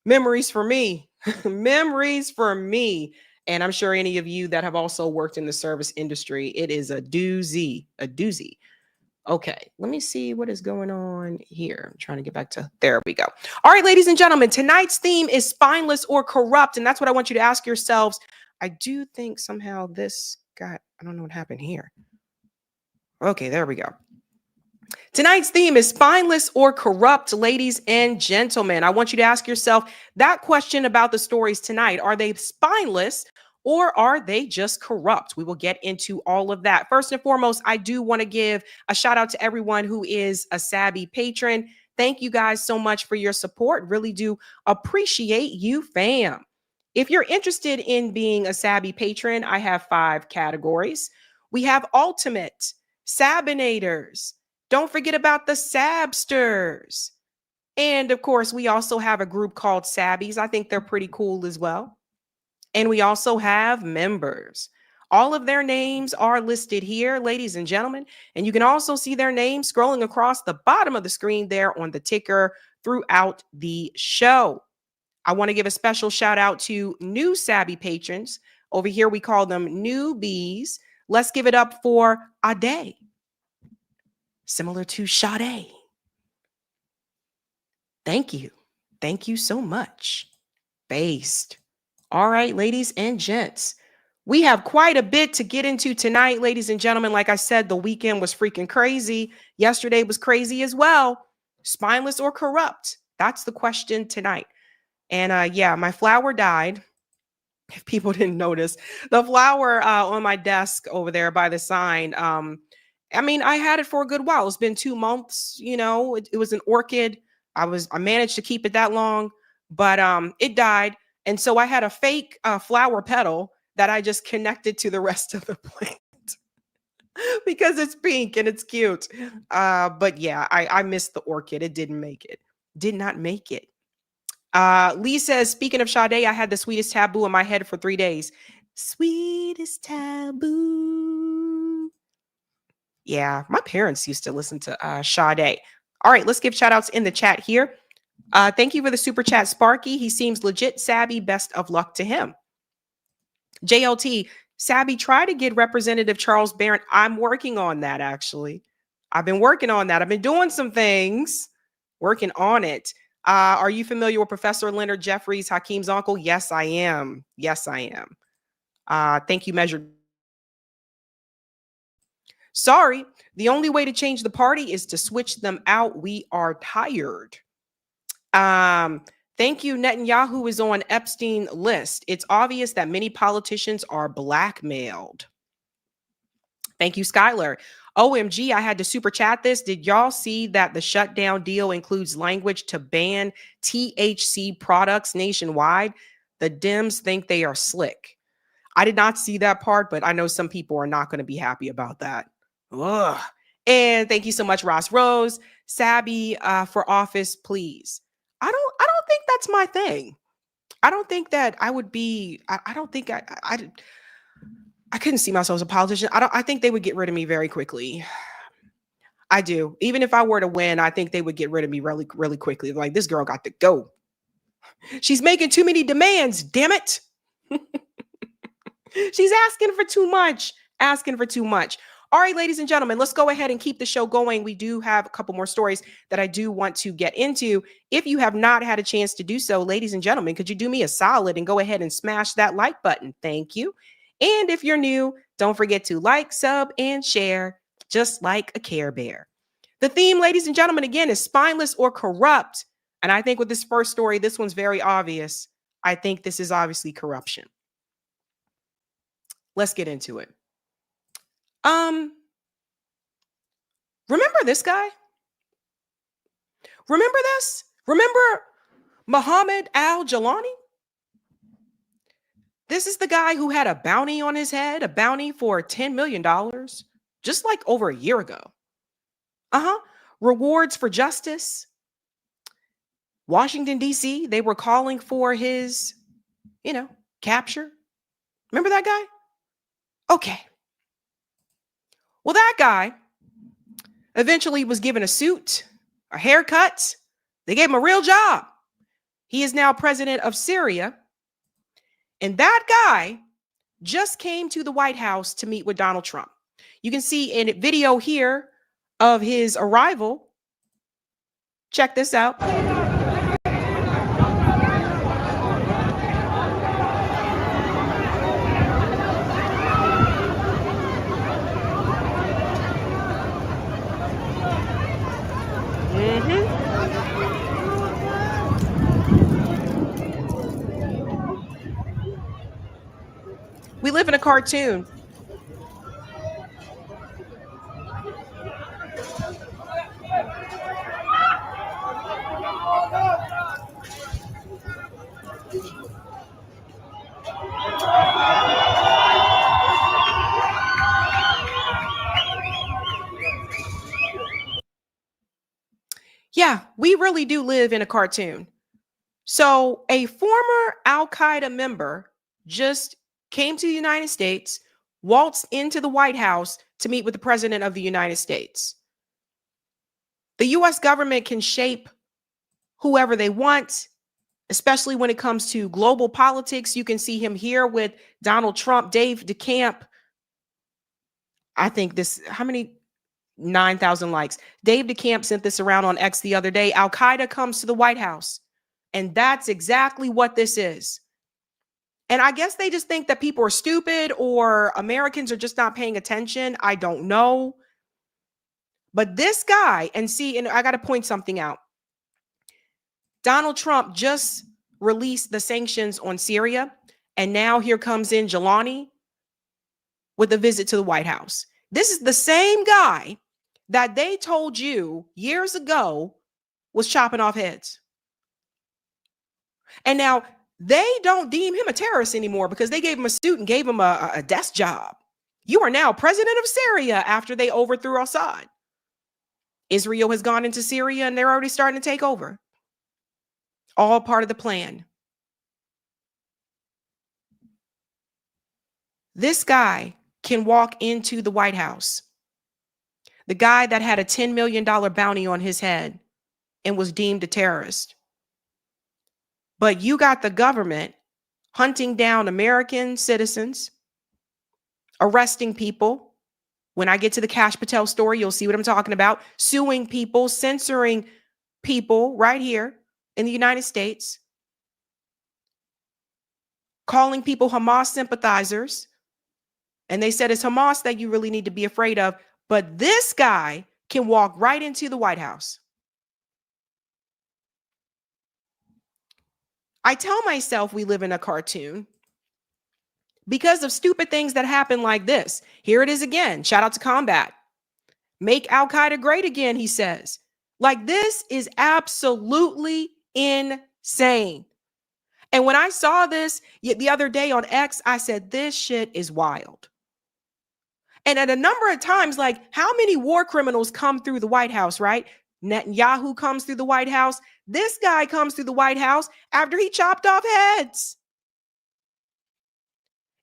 memories for me, memories for me. And I'm sure any of you that have also worked in the service industry, it is a doozy, a doozy. Okay, let me see what is going on here. I'm trying to get back to, there we go. All right, ladies and gentlemen, tonight's theme is spineless or corrupt. And that's what I want you to ask yourselves. I do think somehow this got, I don't know what happened here. Okay, there we go. Tonight's theme is spineless or corrupt, ladies and gentlemen. I want you to ask yourself that question about the stories tonight. Are they spineless or are they just corrupt? We will get into all of that. First and foremost, I do want to give a shout out to everyone who is a Sabby patron. Thank you guys so much for your support. Really do appreciate you, fam. If you're interested in being a Sabby patron, I have 5 categories. We have ultimate, Sabinators. Don't forget about the Sabsters. And of course, we also have a group called Sabbies. I think they're pretty cool as well. And we also have members. All of their names are listed here, ladies and gentlemen. And you can also see their names scrolling across the bottom of the screen there on the ticker throughout the show. I want to give a special shout out to new Sabby patrons. Over here, we call them newbies. Let's give it up for Ade. Similar to Sade. Thank you. Thank you so much. Based. All right, ladies and gents. We have quite a bit to get into tonight, ladies and gentlemen. Like I said, the weekend was freaking crazy. Yesterday was crazy as well. Spineless or corrupt? That's the question tonight. And yeah, my flower died. If people didn't notice, the flower on my desk over there by the sign, I mean, I had it for a good while. It's been 2 months, it was an orchid. I managed to keep it that long, but it died. And so I had a fake flower petal that I just connected to the rest of the plant because it's pink and it's cute. But yeah, I missed the orchid. It didn't make it. Did not make it. Lee says, speaking of Sade, I had the sweetest taboo in my head for 3 days. Sweetest taboo. Yeah, my parents used to listen to Sade. All right, let's give shout outs in the chat here. Thank you for the super chat, Sparky. He seems legit Sabby. Best of luck to him. JLT, Sabby, try to get Representative Charles Barron. I'm working on that, actually. I've been working on that. I've been doing some things, working on it. Are you familiar with Professor Leonard Jeffries, Hakeem's uncle? Yes, I am. Yes, I am. Thank you, Measured. Sorry, the only way to change the party is to switch them out. We are tired. Thank you, Netanyahu is on Epstein list. It's obvious that many politicians are blackmailed. Thank you, Skylar. OMG, I had to super chat this. Did y'all see that the shutdown deal includes language to ban THC products nationwide? The Dems think they are slick. I did not see that part, but I know some people are not going to be happy about that. Ugh. And thank you so much, Ross Rose. Sabby for office, please. I don't think that's my thing. I don't think that I would be. I don't think I couldn't see myself as a politician. I think they would get rid of me very quickly. I do. Even if I were to win, I think they would get rid of me really, really quickly. Like, this girl got to go. She's making too many demands. Damn it. She's asking for too much. Asking for too much. All right, ladies and gentlemen, let's go ahead and keep the show going. We do have a couple more stories that I do want to get into. If you have not had a chance to do so, ladies and gentlemen, could you do me a solid and go ahead and smash that like button? Thank you. And if you're new, don't forget to like, sub, and share, just like a Care Bear. The theme, ladies and gentlemen, again, is spineless or corrupt. And I think with this first story, this one's very obvious. I think this is obviously corruption. Let's get into it. Remember this guy? Remember this? Remember Mohammed al-Jolani. This is the guy who had a bounty on his head, a bounty for $10 million, just like over a year ago. Rewards for justice. Washington, D.C., they were calling for his, capture. Remember that guy? Okay. Well, that guy eventually was given a suit, a haircut. They gave him a real job. He is now president of Syria. And that guy just came to the White House to meet with Donald Trump. You can see in a video here of his arrival. Check this out. We live in a cartoon. Yeah, we really do live in a cartoon. So a former Al-Qaeda member just came to the United States, waltzed into the White House to meet with the president of the United States. The US government can shape whoever they want, especially when it comes to global politics. You can see him here with Donald Trump, Dave DeCamp. I think how many? 9,000 likes. Dave DeCamp sent this around on X the other day. Al-Qaeda comes to the White House. And that's exactly what this is. And I guess they just think that people are stupid or Americans are just not paying attention. I don't know. But this guy, and I got to point something out. Donald Trump just released the sanctions on Syria. And now here comes in Jolani with a visit to the White House. This is the same guy that they told you years ago was chopping off heads. And now they don't deem him a terrorist anymore because they gave him a suit and gave him a desk job. You are now president of Syria after they overthrew Assad. Israel has gone into Syria and they're already starting to take over. All part of the plan. This guy can walk into the White House. The guy that had a $10 million bounty on his head and was deemed a terrorist. But you got the government hunting down American citizens, arresting people. When I get to the Kash Patel story, you'll see what I'm talking about. Suing people, censoring people right here in the United States. Calling people Hamas sympathizers. And they said it's Hamas that you really need to be afraid of. But this guy can walk right into the White House. I tell myself we live in a cartoon because of stupid things that happen like this. Here it is again. Shout out to Combat. Make Al-Qaeda great again, he says. Like, this is absolutely insane. And when I saw this the other day on X, I said, this shit is wild. And at a number of times, like, how many war criminals come through the White House, right? Netanyahu comes through the White House. This guy comes through the White House after he chopped off heads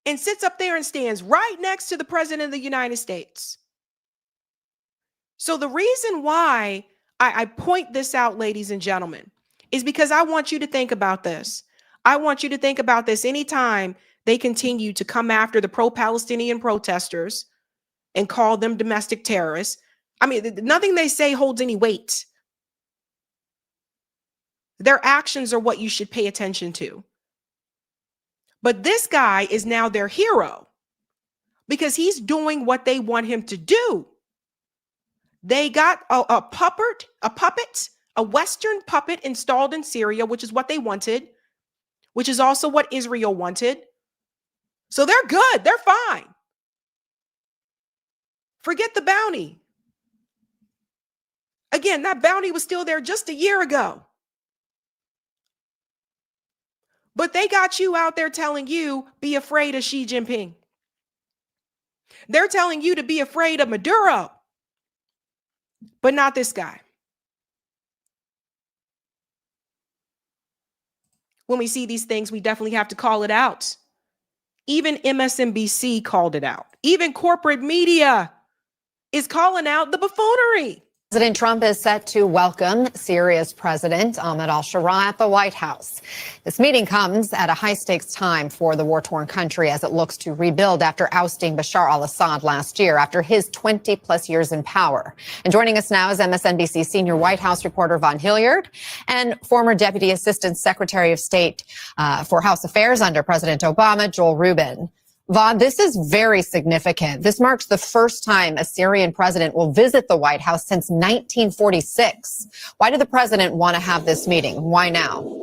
and sits up there and stands right next to the president of the United States. So the reason why I point this out, ladies and gentlemen, is because I want you to think about this. I want you to think about this anytime they continue to come after the pro-Palestinian protesters and call them domestic terrorists. I mean, nothing they say holds any weight. Their actions are what you should pay attention to. But this guy is now their hero because he's doing what they want him to do. They got a puppet, a Western puppet installed in Syria, which is what they wanted, which is also what Israel wanted. So they're good. They're fine. Forget the bounty. Again, that bounty was still there just a year ago. But they got you out there telling you, be afraid of Xi Jinping. They're telling you to be afraid of Maduro, but not this guy. When we see these things, we definitely have to call it out. Even MSNBC called it out. Even corporate media is calling out the buffoonery. President Trump is set to welcome Syria's President Ahmed al-Shara at the White House. This meeting comes at a high-stakes time for the war-torn country as it looks to rebuild after ousting Bashar al-Assad last year after his 20-plus years in power. And joining us now is MSNBC senior White House reporter Vaughn Hilliard and former Deputy Assistant Secretary of State for House Affairs under President Obama, Joel Rubin. Vaughn, this is very significant. This marks the first time a Syrian president will visit the White House since 1946. Why did the president want to have this meeting? Why now?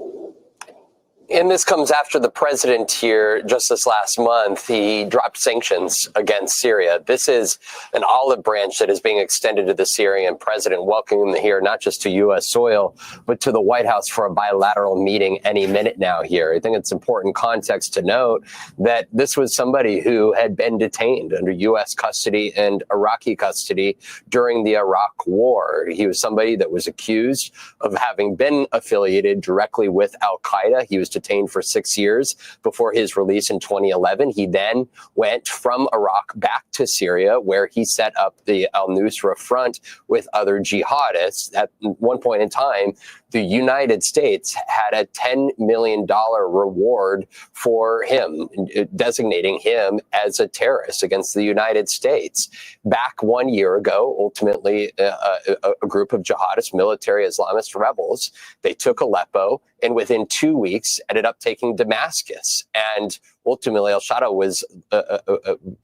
And this comes after the president here just this last month, he dropped sanctions against Syria. This is an olive branch that is being extended to the Syrian president, welcoming him here, not just to U.S. soil, but to the White House for a bilateral meeting any minute now here. I think it's important context to note that this was somebody who had been detained under U.S. custody and Iraqi custody during the Iraq War. He was somebody that was accused of having been affiliated directly with al-Qaeda. He was detained for 6 years before his release in 2011. He then went from Iraq back to Syria, where he set up the al-Nusra Front with other jihadists. At one point in time, the United States had a $10 million reward for him, designating him as a terrorist against the United States. Back 1 year ago, ultimately, a group of jihadist military Islamist rebels, they took Aleppo and within 2 weeks ended up taking Damascus. And ultimately, al-Shara was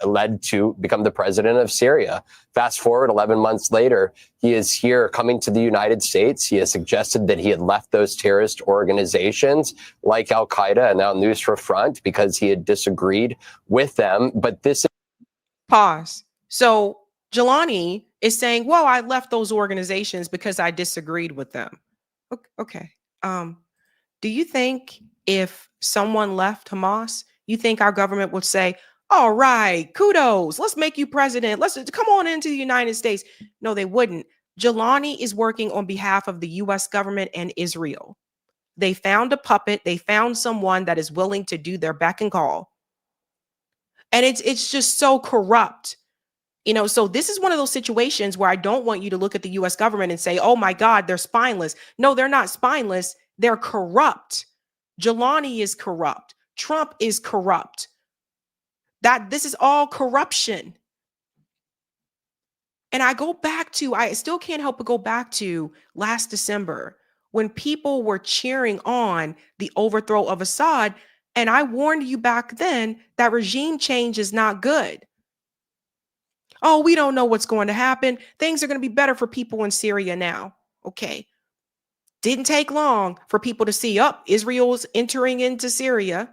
led to become the president of Syria. Fast forward 11 months later, he is here coming to the United States. He has suggested that he had left those terrorist organizations like al-Qaeda and al-Nusra Front because he had disagreed with them. But this Pause. So Jolani is saying, well, I left those organizations because I disagreed with them. Okay. Do you think if someone left Hamas, you think our government would say, all right, kudos, let's make you president. Let's come on into the United States. No, they wouldn't. Jolani is working on behalf of the U.S. government and Israel. They found a puppet. They found someone that is willing to do their beck and call. And it's just so corrupt. You know, so this is one of those situations where I don't want you to look at the U.S. government and say, oh, my God, they're spineless. No, they're not spineless. They're corrupt. Jolani is corrupt. Trump is corrupt. This is all corruption. And I still can't help but go back to last December when people were cheering on the overthrow of Assad. And I warned you back then that regime change is not good. Oh, we don't know what's going to happen. Things are going to be better for people in Syria now. Okay. Didn't take long for people to see, Israel's entering into Syria.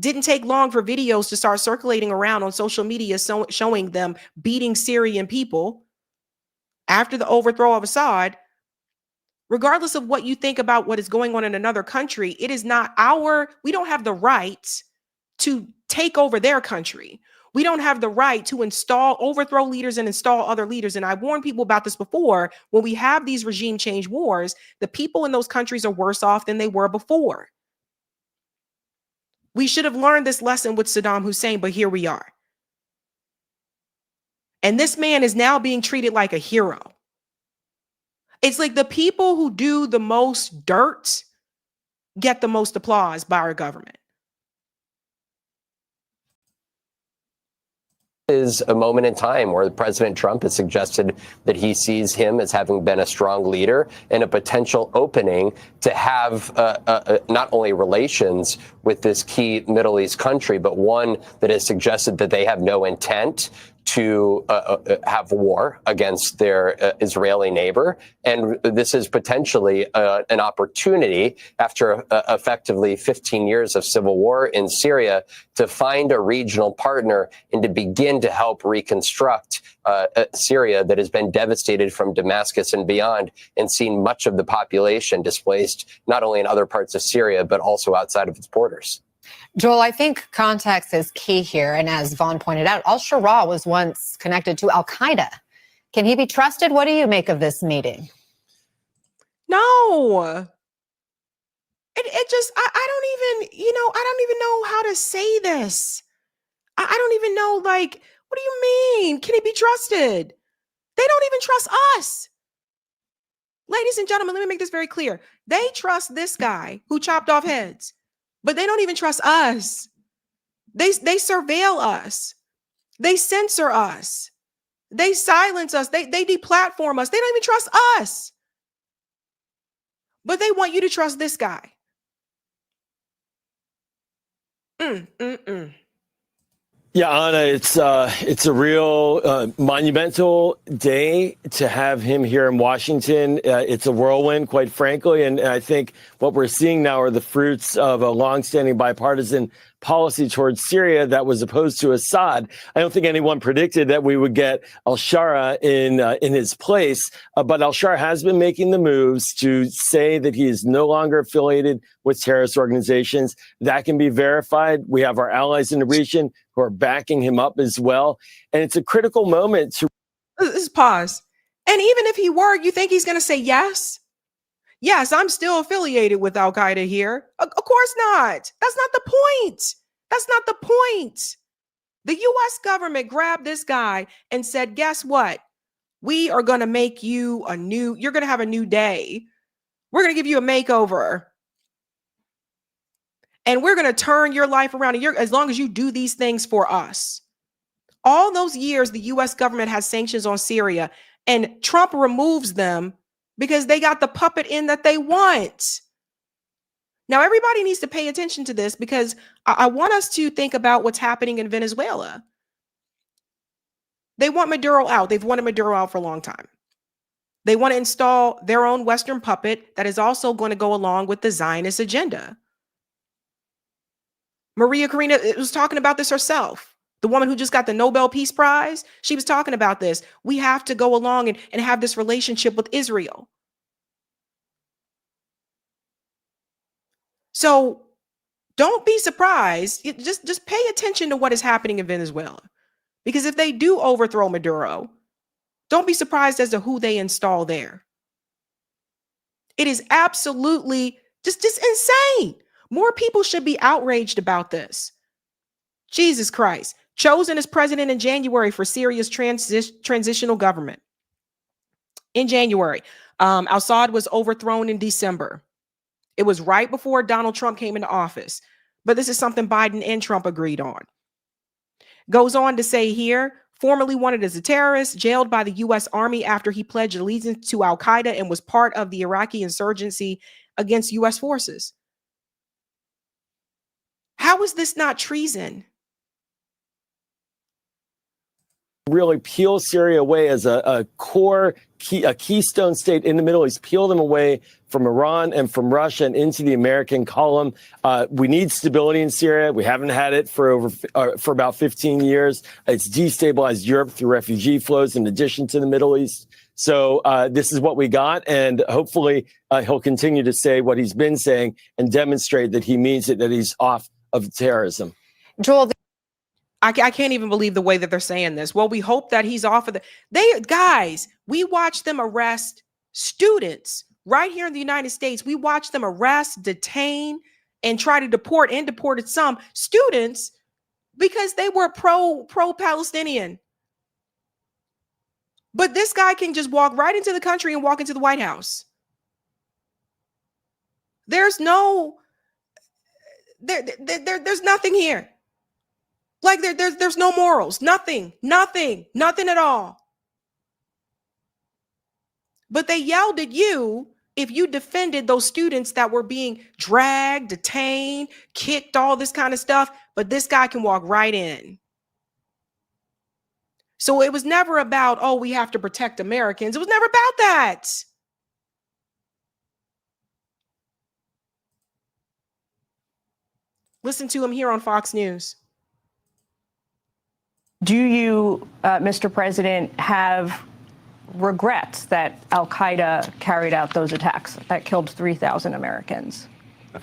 Didn't take long for videos to start circulating around on social media showing them beating Syrian people after the overthrow of Assad. Regardless of what you think about what is going on in another country, it is not we don't have the right to take over their country. We don't have the right to overthrow leaders and install other leaders. And I warned people about this before. When we have these regime change wars, the people in those countries are worse off than they were before. We should have learned this lesson with Saddam Hussein, but here we are. And this man is now being treated like a hero. It's like the people who do the most dirt get the most applause by our government. Is a moment in time where President Trump has suggested that he sees him as having been a strong leader and a potential opening to have not only relations with this key Middle East country, but one that has suggested that they have no intent to have war against their Israeli neighbor. And this is potentially an opportunity after effectively 15 years of civil war in Syria to find a regional partner and to begin to help reconstruct Syria that has been devastated from Damascus and beyond, and seen much of the population displaced, not only in other parts of Syria, but also outside of its borders. Joel, I think context is key here. And as Vaughn pointed out, al-Shara was once connected to al-Qaeda. Can he be trusted? What do you make of this meeting? No. It just, I don't even, I don't even know how to say this. I don't even know, like, what do you mean? Can he be trusted? They don't even trust us. Ladies and gentlemen, let me make this very clear. They trust this guy who chopped off heads, but they don't even trust us. They surveil us. They censor us. They silence us. They deplatform us. They don't even trust us. But they want you to trust this guy. Yeah, Anna, it's a real monumental day to have him here in Washington. It's a whirlwind, quite frankly, and I think what we're seeing now are the fruits of a longstanding bipartisan policy towards Syria that was opposed to Assad. I don't think anyone predicted that we would get al-Shara in his place, but al-Shara has been making the moves to say that he is no longer affiliated with terrorist organizations. That can be verified. We have our allies in the region who are backing him up as well. And it's a critical moment to... Let's pause. And even if he were, you think he's going to say yes? Yes, I'm still affiliated with Al-Qaeda here. Of course not. That's not the point. That's not the point. The U.S. government grabbed this guy and said, guess what? We are going to make you you're going to have a new day. We're going to give you a makeover. And we're going to turn your life around as long as you do these things for us. All those years, the U.S. government has sanctions on Syria, and Trump removes them because they got the puppet in that they want. Now, everybody needs to pay attention to this because I want us to think about what's happening in Venezuela. They want Maduro out. They've wanted Maduro out for a long time. They want to install their own Western puppet that is also going to go along with the Zionist agenda. Maria Corina was talking about this herself. The woman who just got the Nobel Peace Prize, she was talking about this. We have to go along and have this relationship with Israel. So don't be surprised. Just pay attention to what is happening in Venezuela. Because if they do overthrow Maduro, don't be surprised as to who they install there. It is absolutely just insane. More people should be outraged about this. Jesus Christ. Chosen as president in January for Syria's transitional government. In January, Assad was overthrown in December. It was right before Donald Trump came into office. But this is something Biden and Trump agreed on. Goes on to say here, formerly wanted as a terrorist, jailed by the U.S. Army after he pledged allegiance to Al-Qaeda and was part of the Iraqi insurgency against U.S. forces. How is this not treason? Really peel Syria away as a keystone state in the Middle East, peel them away from Iran and from Russia and into the American column. We need stability in Syria. We haven't had it for about 15 years. It's destabilized Europe through refugee flows in addition to the Middle East. So this is what we got. And hopefully he'll continue to say what he's been saying and demonstrate that he means it, that he's off of terrorism. Joel, I can't even believe the way that they're saying this. Well, we hope that he's off of guys, we watched them arrest students right here in the United States. We watched them arrest, detain, and try to deport and deported some students because they were pro-Palestinian. But this guy can just walk right into the country and walk into the White House. There's no, there's nothing here. Like there's no morals, nothing at all. But they yelled at you if you defended those students that were being dragged, detained, kicked, all this kind of stuff. But this guy can walk right in. So it was never about, oh, we have to protect Americans. It was never about that. Listen to him here on Fox News. Do you, Mr. President, have regrets that al-Qaeda carried out those attacks that killed 3,000 Americans?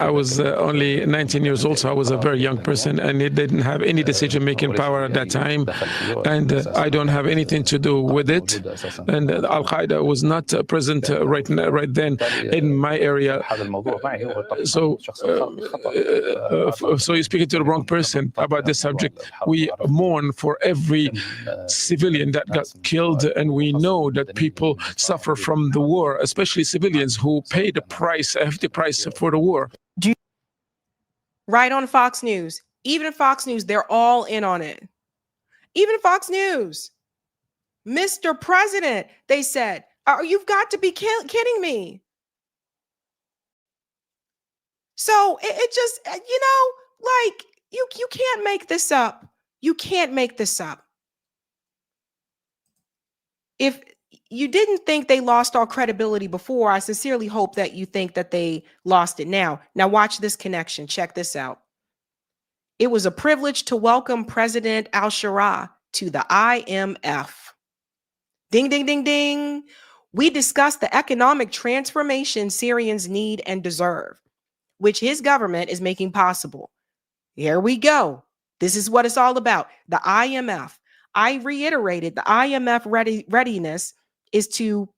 I was only 19 years old, so I was a very young person, and it didn't have any decision-making power at that time. And I don't have anything to do with it. And Al-Qaeda was not present right then in my area. So you're speaking to the wrong person about this subject. We mourn for every civilian that got killed, and we know that people suffer from the war, especially civilians who pay the price, a hefty price for the war. Right on Fox News. Even Fox News, they're all in on it. Even Fox News. Mr. President, they said, you've got to be kidding me. So it just, like, you can't make this up. You can't make this up. If you didn't think they lost all credibility before, I sincerely hope that you think that they lost it now. Now watch this connection. Check this out. It was a privilege to welcome President al-Shara to the IMF. Ding, ding, ding, ding. We discussed the economic transformation Syrians need and deserve, which his government is making possible. Here we go. This is what it's all about. The IMF. I reiterated the IMF readiness is to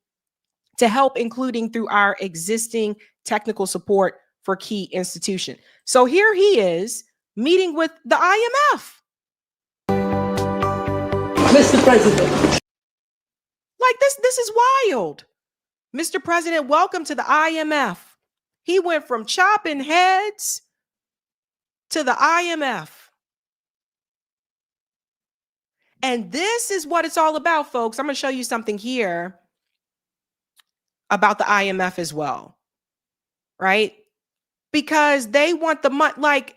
help, including through our existing technical support for key institutions. So here he is meeting with the IMF. Mr. President. Like this is wild. Mr. President, welcome to the IMF. He went from chopping heads to the IMF. And this is what it's all about, folks. I'm going to show you something here about the IMF as well, right? Because they want the money, like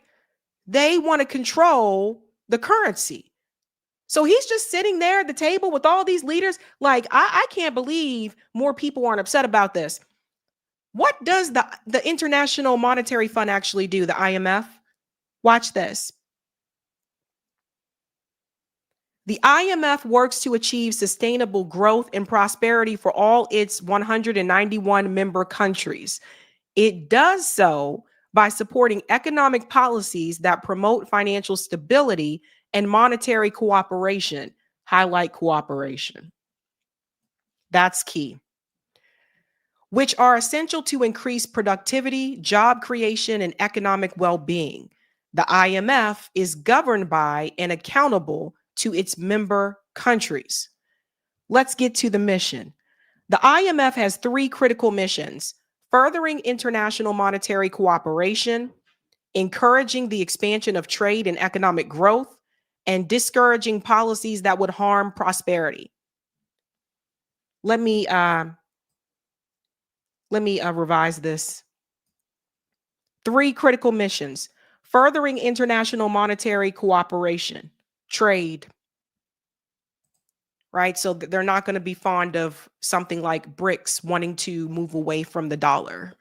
they want to control the currency. So he's just sitting there at the table with all these leaders. Like, I can't believe more people aren't upset about this. What does the International Monetary Fund actually do, the IMF? Watch this. The IMF works to achieve sustainable growth and prosperity for all its 191 member countries. It does so by supporting economic policies that promote financial stability and monetary cooperation. Highlight cooperation. That's key. Which are essential to increase productivity, job creation, and economic well-being. The IMF is governed by and accountable to its member countries. Let's get to the mission. The IMF has three critical missions: furthering international monetary cooperation, encouraging the expansion of trade and economic growth, and discouraging policies that would harm prosperity. Let me revise this. Three critical missions: furthering international monetary cooperation, trade, right? So they're not going to be fond of something like BRICS wanting to move away from the dollar.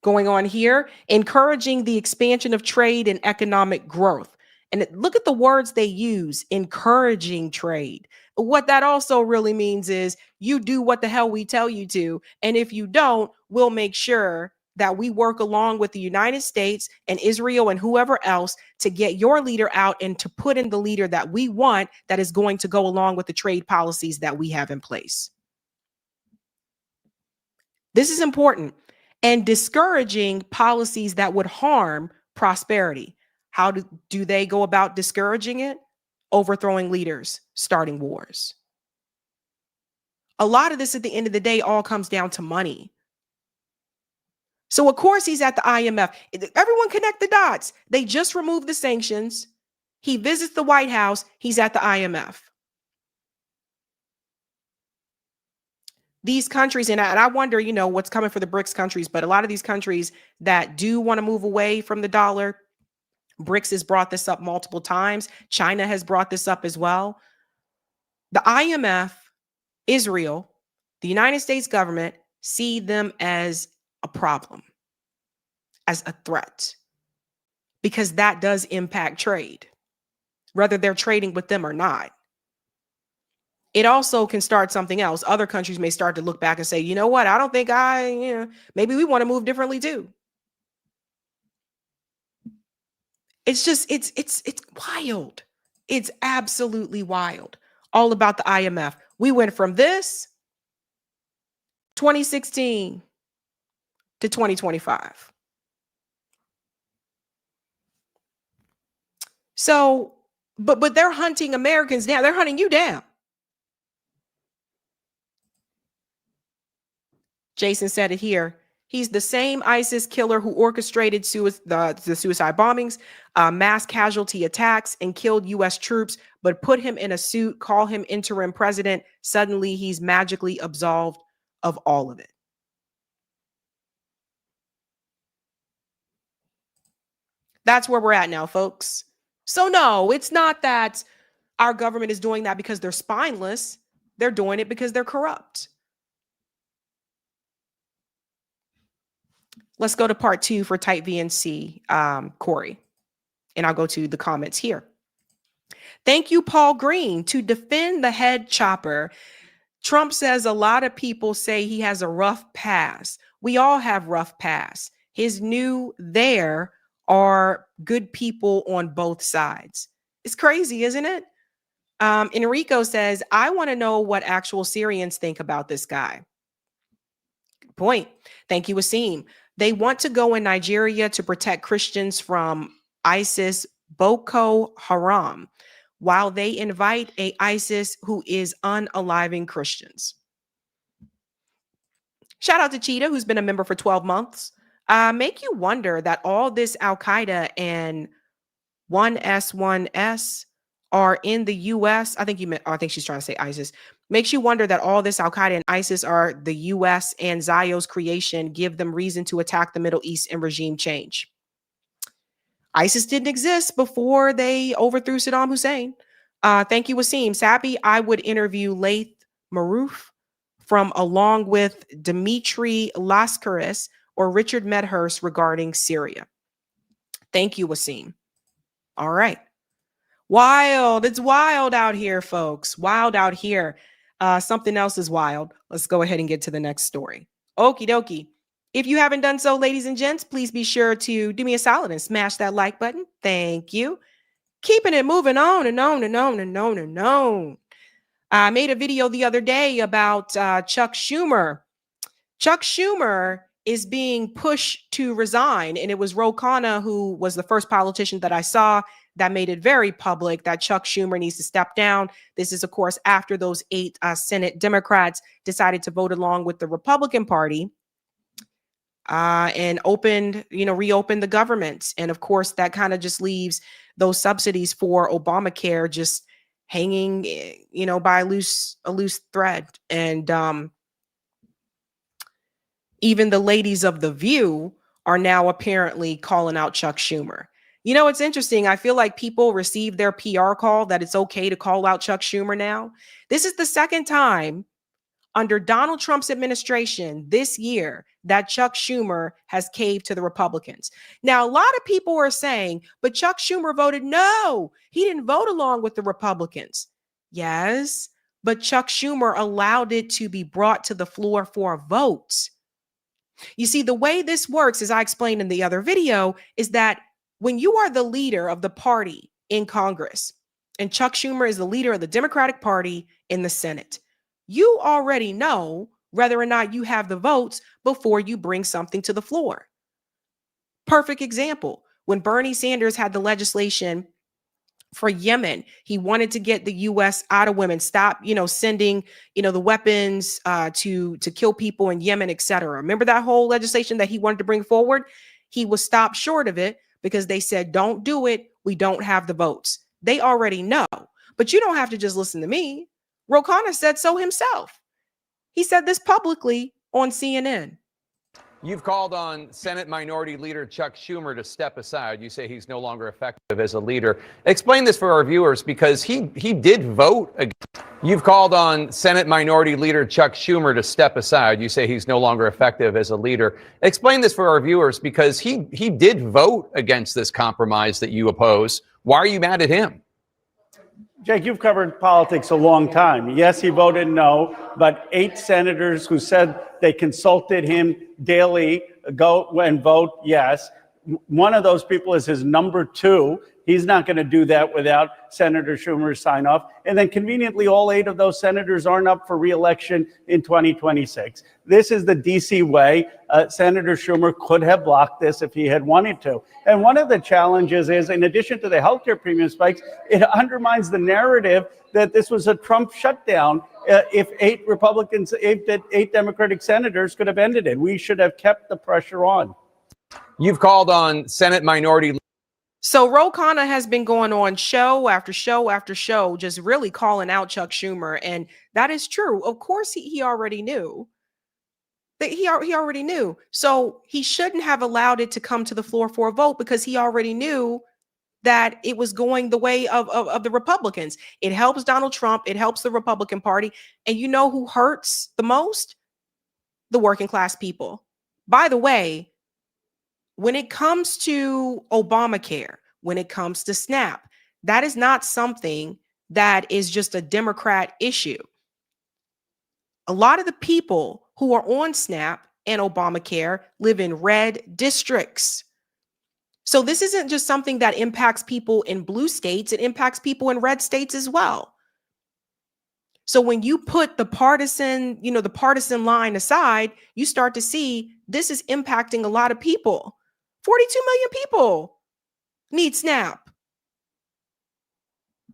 Going on here, encouraging the expansion of trade and economic growth. And look at the words they use: encouraging trade. What that also really means is you do what the hell we tell you to. And if you don't, we'll make sure that we work along with the United States and Israel and whoever else to get your leader out and to put in the leader that we want, that is going to go along with the trade policies that we have in place. This is important. And discouraging policies that would harm prosperity. How do they go about discouraging it? Overthrowing leaders, starting wars. A lot of this at the end of the day all comes down to money. So of course he's at the IMF. Everyone connect the dots. They just removed the sanctions. He visits the White House. He's at the IMF. These countries, and I wonder, what's coming for the BRICS countries, but a lot of these countries that do want to move away from the dollar, BRICS has brought this up multiple times. China has brought this up as well. The IMF, Israel, the United States government see them as a problem, as a threat, because that does impact trade, whether they're trading with them or not. It also can start something else. Other countries may start to look back and say, you know what, I don't think maybe we want to move differently too. It's just, it's wild. It's absolutely wild. All about the IMF. We went from this 2016 to 2025. So, but they're hunting Americans down. They're hunting you down. Jason said it here. He's the same ISIS killer who orchestrated the suicide bombings, mass casualty attacks, and killed U.S. troops, but put him in a suit, call him interim president. Suddenly, he's magically absolved of all of it. That's where we're at now, folks. So no, it's not that our government is doing that because they're spineless. They're doing it because they're corrupt. Let's go to part 2 for Type VNC, Corey. And I'll go to the comments here. Thank you, Paul Green, to defend the head chopper. Trump says a lot of people say he has a rough past. We all have rough past. His new there are good people on both sides. It's crazy, isn't it? Enrico says, I want to know what actual Syrians think about this guy. Good point. Thank you, Wasim. They want to go in Nigeria to protect Christians from ISIS Boko Haram, while they invite a ISIS who is unaliving Christians. Shout out to Cheetah, who's been a member for 12 months. Make you wonder that all this Al-Qaeda and 1S1S are in the U.S. I think she's trying to say ISIS. Makes you wonder that all this Al-Qaeda and ISIS are the U.S. and Zio's creation, give them reason to attack the Middle East and regime change. ISIS didn't exist before they overthrew Saddam Hussein. Thank you, Wasim. Sabby, I would interview Laith Marouf along with Dmitry Laskaris or Richard Medhurst regarding Syria. Thank you, Wasim. All right. Wild. It's wild out here, folks. Wild out here. Something else is wild. Let's go ahead and get to the next story. Okie dokie. If you haven't done so, ladies and gents, please be sure to do me a solid and smash that like button. Thank you. Keeping it moving on and on and on and on and on. I made a video the other day about Chuck Schumer. Chuck Schumer is being pushed to resign. And it was Ro Khanna who was the first politician that I saw that made it very public that Chuck Schumer needs to step down. This is, of course, after those 8 Senate Democrats decided to vote along with the Republican Party and reopened the government. And of course, that kind of just leaves those subsidies for Obamacare just hanging, by a loose thread. And even the ladies of The View are now apparently calling out Chuck Schumer. It's interesting. I feel like people receive their PR call that it's okay to call out Chuck Schumer now. This is the second time under Donald Trump's administration this year that Chuck Schumer has caved to the Republicans. Now, a lot of people are saying, but Chuck Schumer voted no. He didn't vote along with the Republicans. Yes, but Chuck Schumer allowed it to be brought to the floor for a vote. You see, the way this works, as I explained in the other video, is that when you are the leader of the party in Congress, and Chuck Schumer is the leader of the Democratic Party in the Senate, you already know whether or not you have the votes before you bring something to the floor. Perfect example. When Bernie Sanders had the legislation for Yemen, he wanted to get the U.S. out of Yemen, stop, sending, the weapons to kill people in Yemen, etc. Remember that whole legislation that he wanted to bring forward? He was stopped short of it because they said, don't do it. We don't have the votes. They already know, but you don't have to just listen to me. Ro Khanna said so himself. He said this publicly on CNN. You've called on Senate Minority Leader Chuck Schumer to step aside. You say he's no longer effective as a leader. Explain this for our viewers, because he did vote. You've called on Senate Minority Leader Chuck Schumer to step aside. You say he's no longer effective as a leader. Explain this for our viewers, because he did vote against this compromise that you oppose. Why are you mad at him? Jake, you've covered politics a long time. Yes, he voted no, but 8 senators who said they consulted him daily go and vote yes. One of those people is his number 2. He's not going to do that without Senator Schumer's sign off. And then conveniently, all 8 of those senators aren't up for re-election in 2026. This is the D.C. way. Senator Schumer could have blocked this if he had wanted to. And one of the challenges is, in addition to the healthcare premium spikes, it undermines the narrative that this was a Trump shutdown. If 8 Democratic senators could have ended it, we should have kept the pressure on. You've called on Senate Minority. So Ro Khanna has been going on show after show after show, just really calling out Chuck Schumer. And that is true. Of course, he already knew. That he already knew. So he shouldn't have allowed it to come to the floor for a vote, because he already knew that it was going the way of the Republicans. It helps Donald Trump. It helps the Republican Party. And you know who hurts the most? The working class people. By the way, when it comes to Obamacare, when it comes to SNAP, that is not something that is just a Democrat issue. A lot of the people who are on SNAP and Obamacare live in red districts. So this isn't just something that impacts people in blue states, it impacts people in red states as well. So when you put the partisan line aside, you start to see this is impacting a lot of people. 42 million people need SNAP.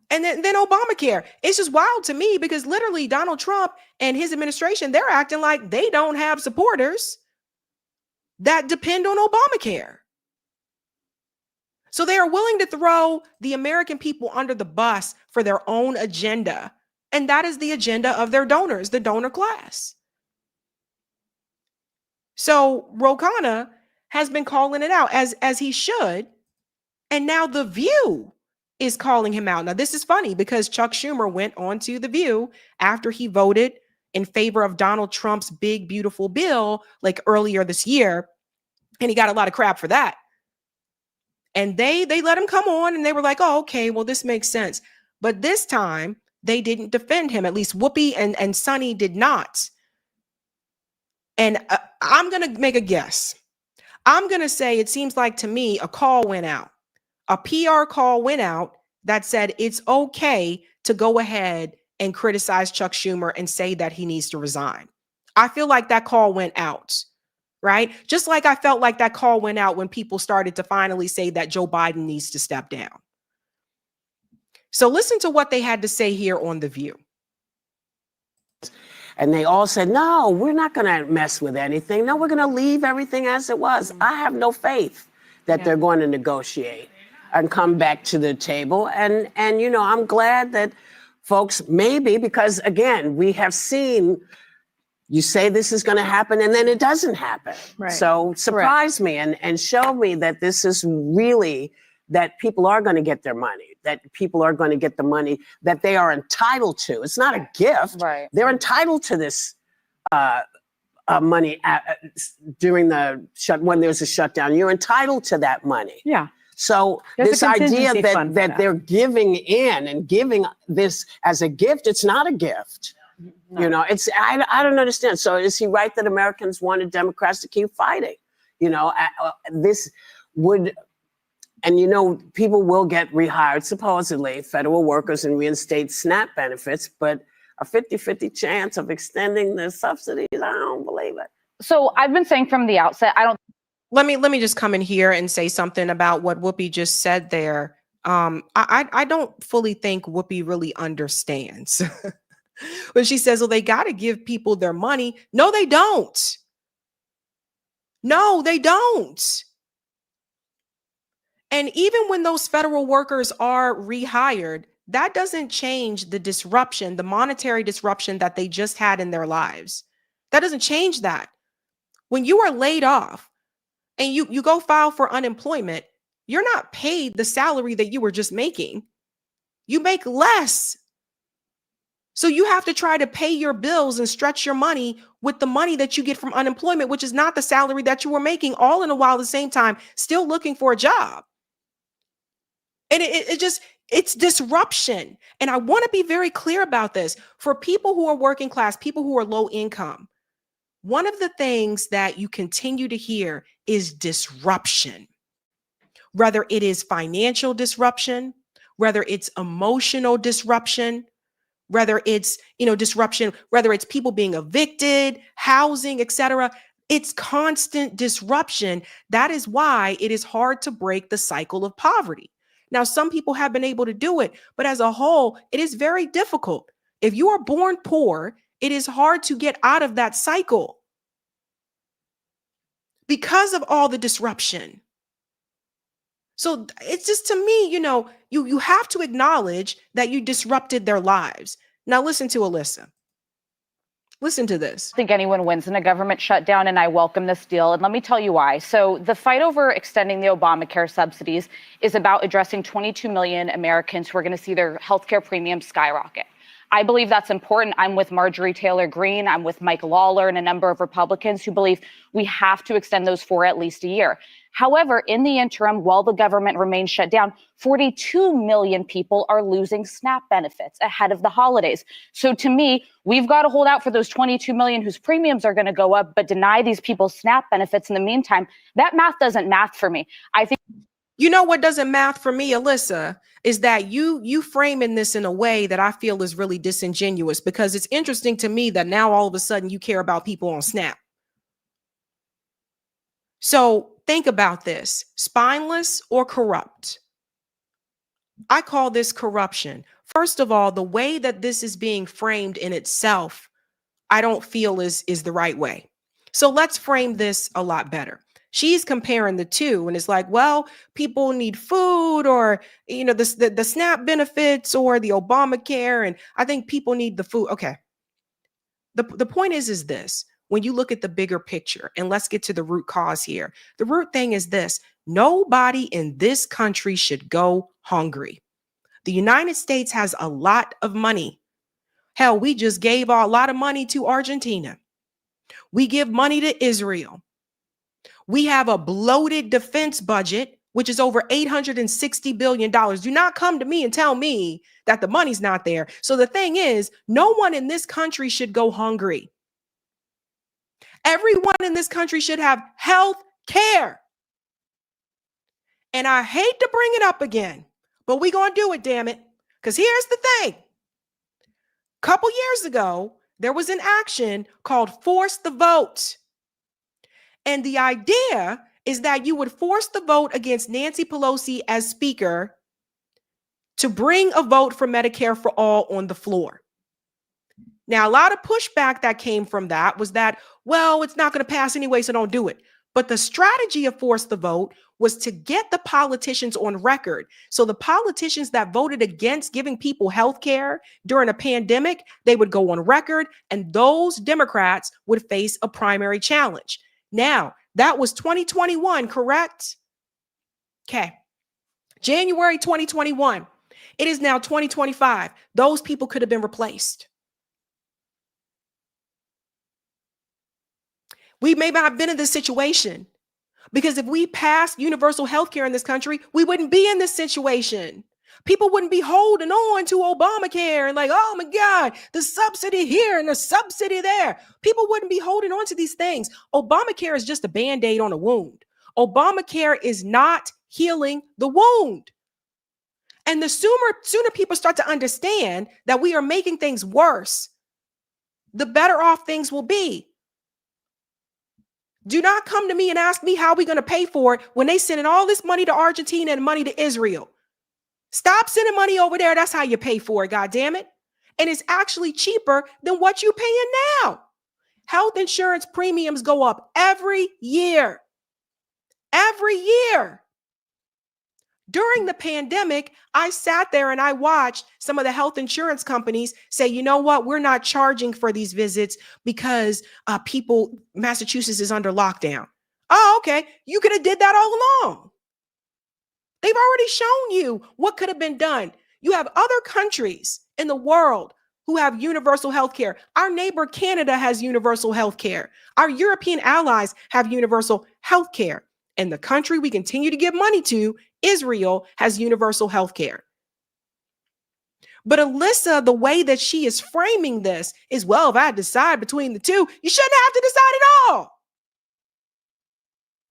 And then Obamacare. It's just wild to me, because literally Donald Trump and his administration, they're acting like they don't have supporters that depend on Obamacare. So they are willing to throw the American people under the bus for their own agenda. And that is the agenda of their donors, the donor class. So Ro Khanna has been calling it out, as he should. And now The View is calling him out. Now, this is funny, because Chuck Schumer went on to The View after he voted in favor of Donald Trump's big, beautiful bill like earlier this year. And he got a lot of crap for that. And they let him come on, and they were like, oh, okay, well, this makes sense. But this time they didn't defend him. At least Whoopi and Sonny did not. And I'm going to make a guess. I'm going to say it seems like to me a call went out. A PR call went out that said it's okay to go ahead and criticize Chuck Schumer and say that he needs to resign. I feel like that call went out, right? Just like I felt like that call went out when people started to finally say that Joe Biden needs to step down. So listen to what they had to say here on The View. And they all said, no, we're not going to mess with anything. No, we're going to leave everything as it was. I have no faith that they're going to negotiate and come back to the table. And I'm glad that folks, maybe, because again, we have seen, you say this is going to happen and then it doesn't happen. Right. So surprise me and show me that this is really, that people are going to get their money, that people are going to get the money that they are entitled to. It's not a gift. Right. They're entitled to this money during when there's a shutdown. You're entitled to that money. Yeah. So There's this a idea contingency fund for that they're giving in and giving this as a gift, it's not a gift. No. You know, I don't understand. So is he right that Americans wanted Democrats to keep fighting? You know, this would, and people will get rehired, supposedly, federal workers, and reinstate SNAP benefits, but a 50-50 chance of extending the subsidies, I don't believe it. So I've been saying from the outset, Let me just come in here and say something about what Whoopi just said there. I don't fully think Whoopi really understands. When she says, well, they got to give people their money. No, they don't. No, they don't. And even when those federal workers are rehired, that doesn't change the disruption, the monetary disruption that they just had in their lives. That doesn't change that. When you are laid off and you go file for unemployment, you're not paid the salary that you were just making. You make less. So you have to try to pay your bills and stretch your money with the money that you get from unemployment, which is not the salary that you were making, all in a while at the same time, still looking for a job. And it's disruption. And I want to be very clear about this. For people who are working class, people who are low income, one of the things that you continue to hear is disruption. Whether it is financial disruption, whether it's emotional disruption, whether it's, disruption, whether it's people being evicted, housing, etc. It's constant disruption. That is why it is hard to break the cycle of poverty. Now, some people have been able to do it, but as a whole, it is very difficult. If you are born poor, it is hard to get out of that cycle because of all the disruption. So it's just, to me, you have to acknowledge that you disrupted their lives. Now listen to Alyssa. Listen to this. I think anyone wins in a government shutdown, and I welcome this deal. And let me tell you why. So the fight over extending the Obamacare subsidies is about addressing 22 million Americans who are going to see their healthcare premiums skyrocket. I believe that's important. I'm with Marjorie Taylor Greene. I'm with Mike Lawler and a number of Republicans who believe we have to extend those for at least a year. However, in the interim, while the government remains shut down, 42 million people are losing SNAP benefits ahead of the holidays. So to me, we've got to hold out for those 22 million whose premiums are going to go up, but deny these people SNAP benefits in the meantime. That math doesn't math for me. I think. You know what doesn't math for me, Alyssa, is that you framing this in a way that I feel is really disingenuous, because it's interesting to me that now all of a sudden you care about people on SNAP. So think about this: spineless or corrupt? I call this corruption. First of all, the way that this is being framed in itself, I don't feel is the right way. So let's frame this a lot better. She's comparing the two, and it's like, well, people need food, or the SNAP benefits, or the Obamacare, and I think people need the food. Okay. The point is this: when you look at the bigger picture, and let's get to the root cause here. The root thing is this: nobody in this country should go hungry. The United States has a lot of money. Hell, we just gave a lot of money to Argentina. We give money to Israel. We have a bloated defense budget, which is over $860 billion. Do not come to me and tell me that the money's not there. So the thing is, no one in this country should go hungry. Everyone in this country should have health care. And I hate to bring it up again, but we're going to do it, damn it. Because here's the thing. A couple years ago, there was an action called Force the Vote. And the idea is that you would force the vote against Nancy Pelosi as Speaker to bring a vote for Medicare for all on the floor. Now, a lot of pushback that came from that was that, well, it's not going to pass anyway, so don't do it. But the strategy of Force the Vote was to get the politicians on record. So the politicians that voted against giving people health care during a pandemic, they would go on record, and those Democrats would face a primary challenge. Now, that was 2021, correct? Okay. January 2021. It is now 2025. Those people could have been replaced. We may not have been in this situation, because if we passed universal health care in this country, we wouldn't be in this situation. People wouldn't be holding on to Obamacare and like, oh my God, the subsidy here and the subsidy there. People wouldn't be holding on to these things. Obamacare is just a Band-Aid on a wound. Obamacare is not healing the wound. And the sooner people start to understand that we are making things worse, the better off things will be. Do not come to me and ask me how we're going to pay for it when they sending all this money to Argentina and money to Israel. Stop sending money over there. That's how you pay for it, God damn it. And it's actually cheaper than what you're paying now. Health insurance premiums go up every year. Every year. During the pandemic, I sat there and I watched some of the health insurance companies say, you know what, we're not charging for these visits because Massachusetts is under lockdown. Oh, okay. You could have did that all along. They've already shown you what could have been done. You have other countries in the world who have universal health care. Our neighbor Canada has universal health care. Our European allies have universal health care. And the country we continue to give money to, Israel, has universal health care. But Alyssa, the way that she is framing this is, well, if I decide between the two, you shouldn't have to decide at all.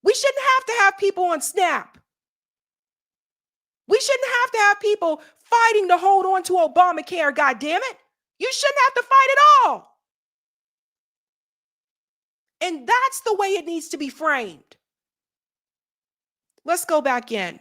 We shouldn't have to have people on SNAP. We shouldn't have to have people fighting to hold on to Obamacare, goddammit. You shouldn't have to fight at all. And that's the way it needs to be framed. Let's go back in.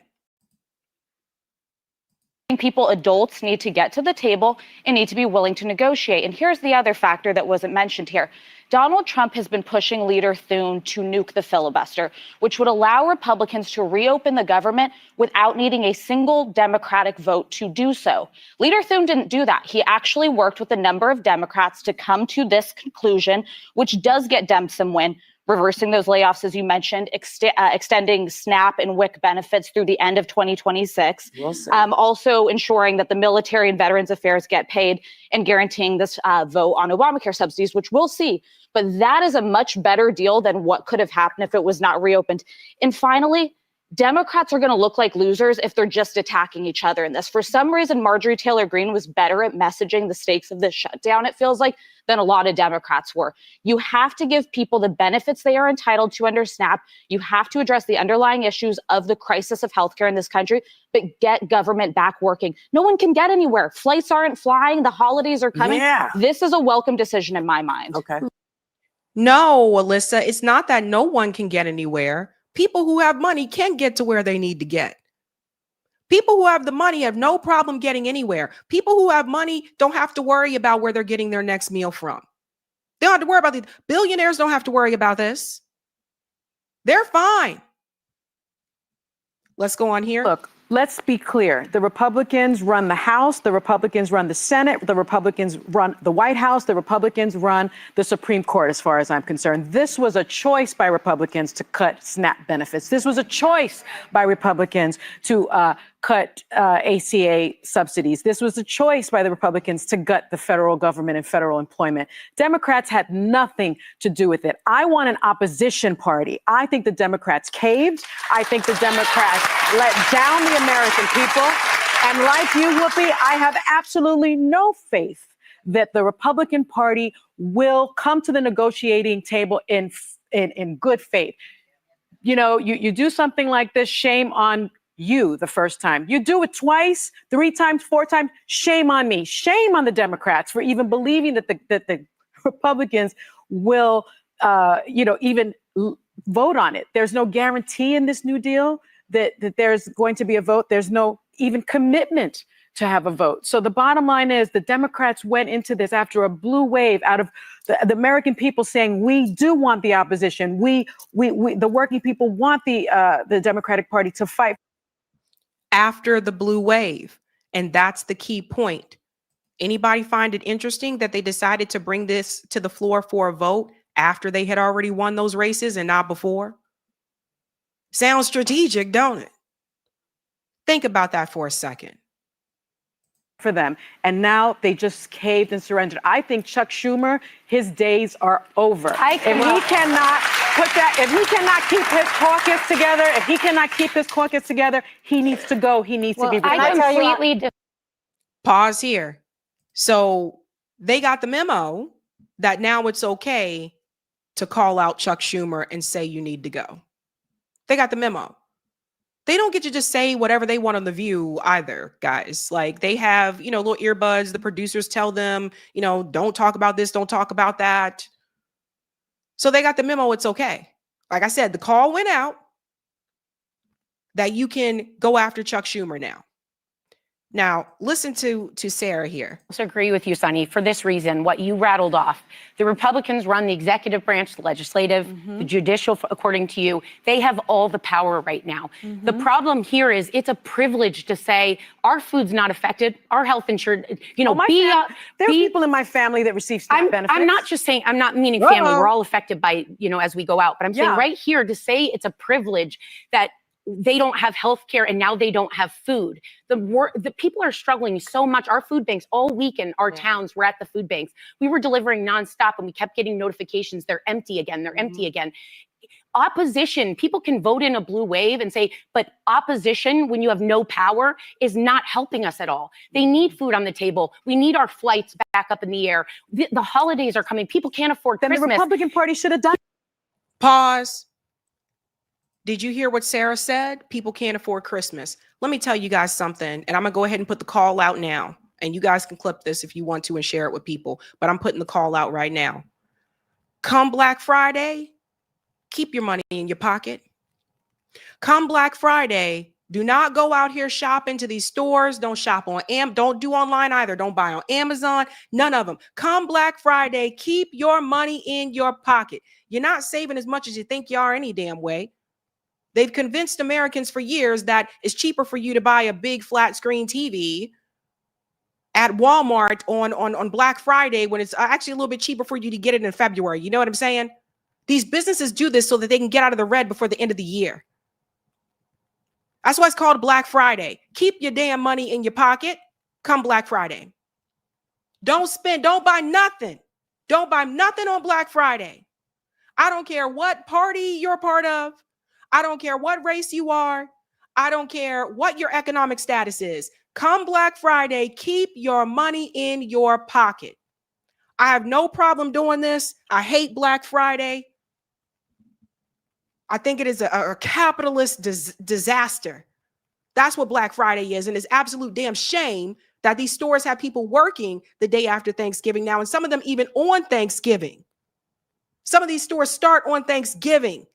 People, adults, need to get to the table and need to be willing to negotiate. And here's the other factor that wasn't mentioned here. Donald Trump has been pushing Leader Thune to nuke the filibuster, which would allow Republicans to reopen the government without needing a single Democratic vote to do so. Leader Thune didn't do that. He actually worked with a number of Democrats to come to this conclusion, which does get Dems some win, reversing those layoffs, as you mentioned, extending SNAP and WIC benefits through the end of 2026, also ensuring that the military and Veterans Affairs get paid, and guaranteeing this vote on Obamacare subsidies, which we'll see. But that is a much better deal than what could have happened if it was not reopened. And finally, Democrats are going to look like losers if they're just attacking each other in this. For some reason, Marjorie Taylor Greene was better at messaging the stakes of this shutdown, it feels like, than a lot of Democrats were. You have to give people the benefits they are entitled to under SNAP. You have to address the underlying issues of the crisis of healthcare in this country, but get government back working. No one can get anywhere. Flights aren't flying. The holidays are coming. Yeah. This is a welcome decision in my mind. Okay. No, Alyssa, it's not that no one can get anywhere. People who have money can get to where they need to get. People who have the money have no problem getting anywhere. People who have money don't have to worry about where they're getting their next meal from. They don't have to worry about billionaires don't have to worry about this. They're fine. Let's go on here. Look, let's be clear. The Republicans run the House. The Republicans run the Senate. The Republicans run the White House. The Republicans run the Supreme Court, as far as I'm concerned. This was a choice by Republicans to cut SNAP benefits. This was a choice by Republicans to cut ACA subsidies. This was a choice by the Republicans to gut the federal government and federal employment. Democrats had nothing to do with it. I want an opposition party. I think the Democrats caved. I think the Democrats let down the American people. And like you, Whoopi, I have absolutely no faith that the Republican Party will come to the negotiating table in good faith. You know, you do something like this, shame on you the first time. You do it twice, 3 times, 4 times, shame on me. Shame on the Democrats for even believing that the Republicans will, even vote on it. There's no guarantee in this New Deal that there's going to be a vote. There's no even commitment to have a vote. So the bottom line is the Democrats went into this after a blue wave out of the American people saying, we do want the opposition. We the working people want the Democratic Party to fight. After the blue wave. And that's the key point. Anybody find it interesting that they decided to bring this to the floor for a vote after they had already won those races and not before? Sounds strategic, don't it? Think about that for a second. For them. And now they just caved and surrendered. I think Chuck Schumer, his days are over. If he cannot keep his caucus together, he needs to go. He needs to be replaced. Pause here. So they got the memo that now it's okay to call out Chuck Schumer and say you need to go. They got the memo. They don't get to just say whatever they want on The View either, guys. Like they have, little earbuds. The producers tell them, don't talk about this, don't talk about that. So they got the memo. It's okay. Like I said, the call went out that you can go after Chuck Schumer now. Now, listen to Sarah here. I agree with you, Sonny, for this reason, what you rattled off. The Republicans run the executive branch, the legislative, the judicial, according to you. They have all the power right now. The problem here is it's a privilege to say our food's not affected, our health insured, there are people in my family that receive SNAP benefits. I'm not just saying, I'm not meaning family. We're all affected by, as we go out. But I'm saying right here to say it's a privilege that they don't have health care and now they don't have food. The people are struggling so much. Our food banks all week in our towns, we're at the food banks. We were delivering nonstop and we kept getting notifications. They're empty again. They're empty again. Opposition, people can vote in a blue wave and say, but opposition, when you have no power, is not helping us at all. They need food on the table. We need our flights back up in the air. The holidays are coming. People can't afford Christmas. The Republican Party should have done. Pause. Did you hear what Sarah said? People can't afford Christmas. Let me tell you guys something, and I'm going to go ahead and put the call out now. And you guys can clip this if you want to and share it with people. But I'm putting the call out right now. Come Black Friday, keep your money in your pocket. Come Black Friday, do not go out here shopping to these stores. Don't shop on don't do online either. Don't buy on Amazon. None of them. Come Black Friday, keep your money in your pocket. You're not saving as much as you think you are any damn way. They've convinced Americans for years that it's cheaper for you to buy a big flat screen TV at Walmart on Black Friday when it's actually a little bit cheaper for you to get it in February. You know what I'm saying? These businesses do this so that they can get out of the red before the end of the year. That's why it's called Black Friday. Keep your damn money in your pocket. Come Black Friday. Don't buy nothing. Don't buy nothing on Black Friday. I don't care what party you're a part of. I don't care what race you are. I don't care what your economic status is. Come Black Friday, keep your money in your pocket. I have no problem doing this. I hate Black Friday. I think it is a capitalist disaster. That's what Black Friday is. And it's absolute damn shame that these stores have people working the day after Thanksgiving now. And some of them even on Thanksgiving. Some of these stores start on Thanksgiving.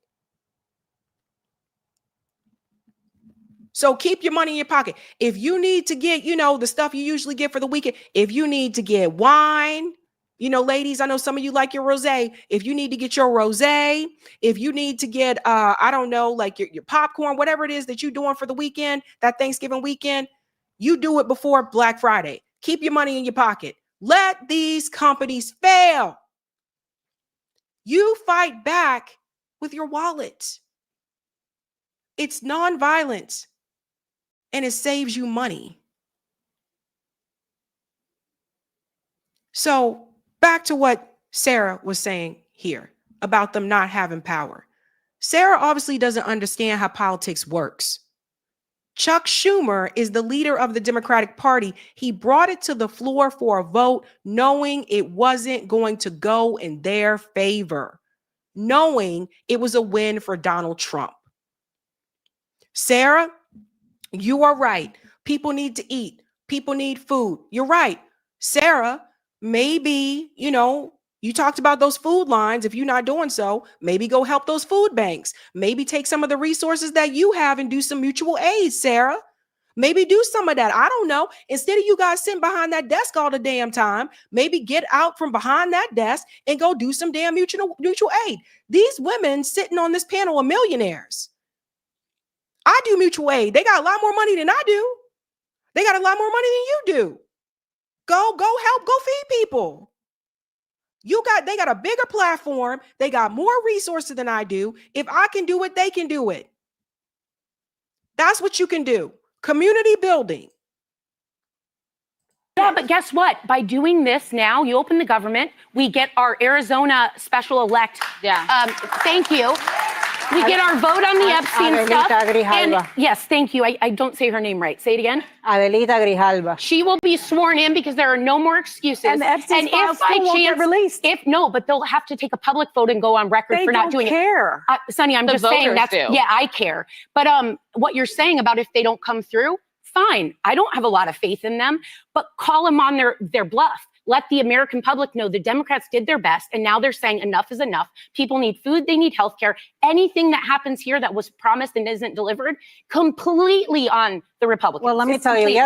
So keep your money in your pocket. If you need to get, the stuff you usually get for the weekend, if you need to get wine, ladies, I know some of you like your rosé. If you need to get your rosé, if you need to get, like your popcorn, whatever it is that you're doing for the weekend, that Thanksgiving weekend, you do it before Black Friday. Keep your money in your pocket. Let these companies fail. You fight back with your wallet. It's nonviolent. And it saves you money. So back to what Sarah was saying here about them not having power. Sarah obviously doesn't understand how politics works. Chuck Schumer is the leader of the Democratic Party. He brought it to the floor for a vote, knowing it wasn't going to go in their favor, knowing it was a win for Donald Trump. Sarah, you are right. People need to eat. People need food. You're right. Sarah, maybe, you talked about those food lines. If you're not doing so, maybe go help those food banks. Maybe take some of the resources that you have and do some mutual aid, Sarah. Maybe do some of that. I don't know. Instead of you guys sitting behind that desk all the damn time, maybe get out from behind that desk and go do some damn mutual aid. These women sitting on this panel are millionaires. I do mutual aid. They got a lot more money than I do. They got a lot more money than you do. Go help, go feed people. They got a bigger platform. They got more resources than I do. If I can do it, they can do it. That's what you can do. Community building. Yeah, but guess what? By doing this now, you open the government, we get our Arizona special elect. Yeah. Thank you. We get our vote on the Epstein stuff. And yes, thank you. I don't say her name right. Say it again. Adelita Grijalva. She will be sworn in because there are no more excuses. And the Epstein files won't get released. But they'll have to take a public vote and go on record for not doing it. They don't care. Sonny, I'm just saying that's, yeah, I care. But what you're saying about if they don't come through, fine. I don't have a lot of faith in them, but call them on their bluff. let the American public know the Democrats did their best, and now they're saying enough is enough. People need food, they need health care. Anything that happens here that was promised and isn't delivered, completely on the Republicans. Well, let me tell you,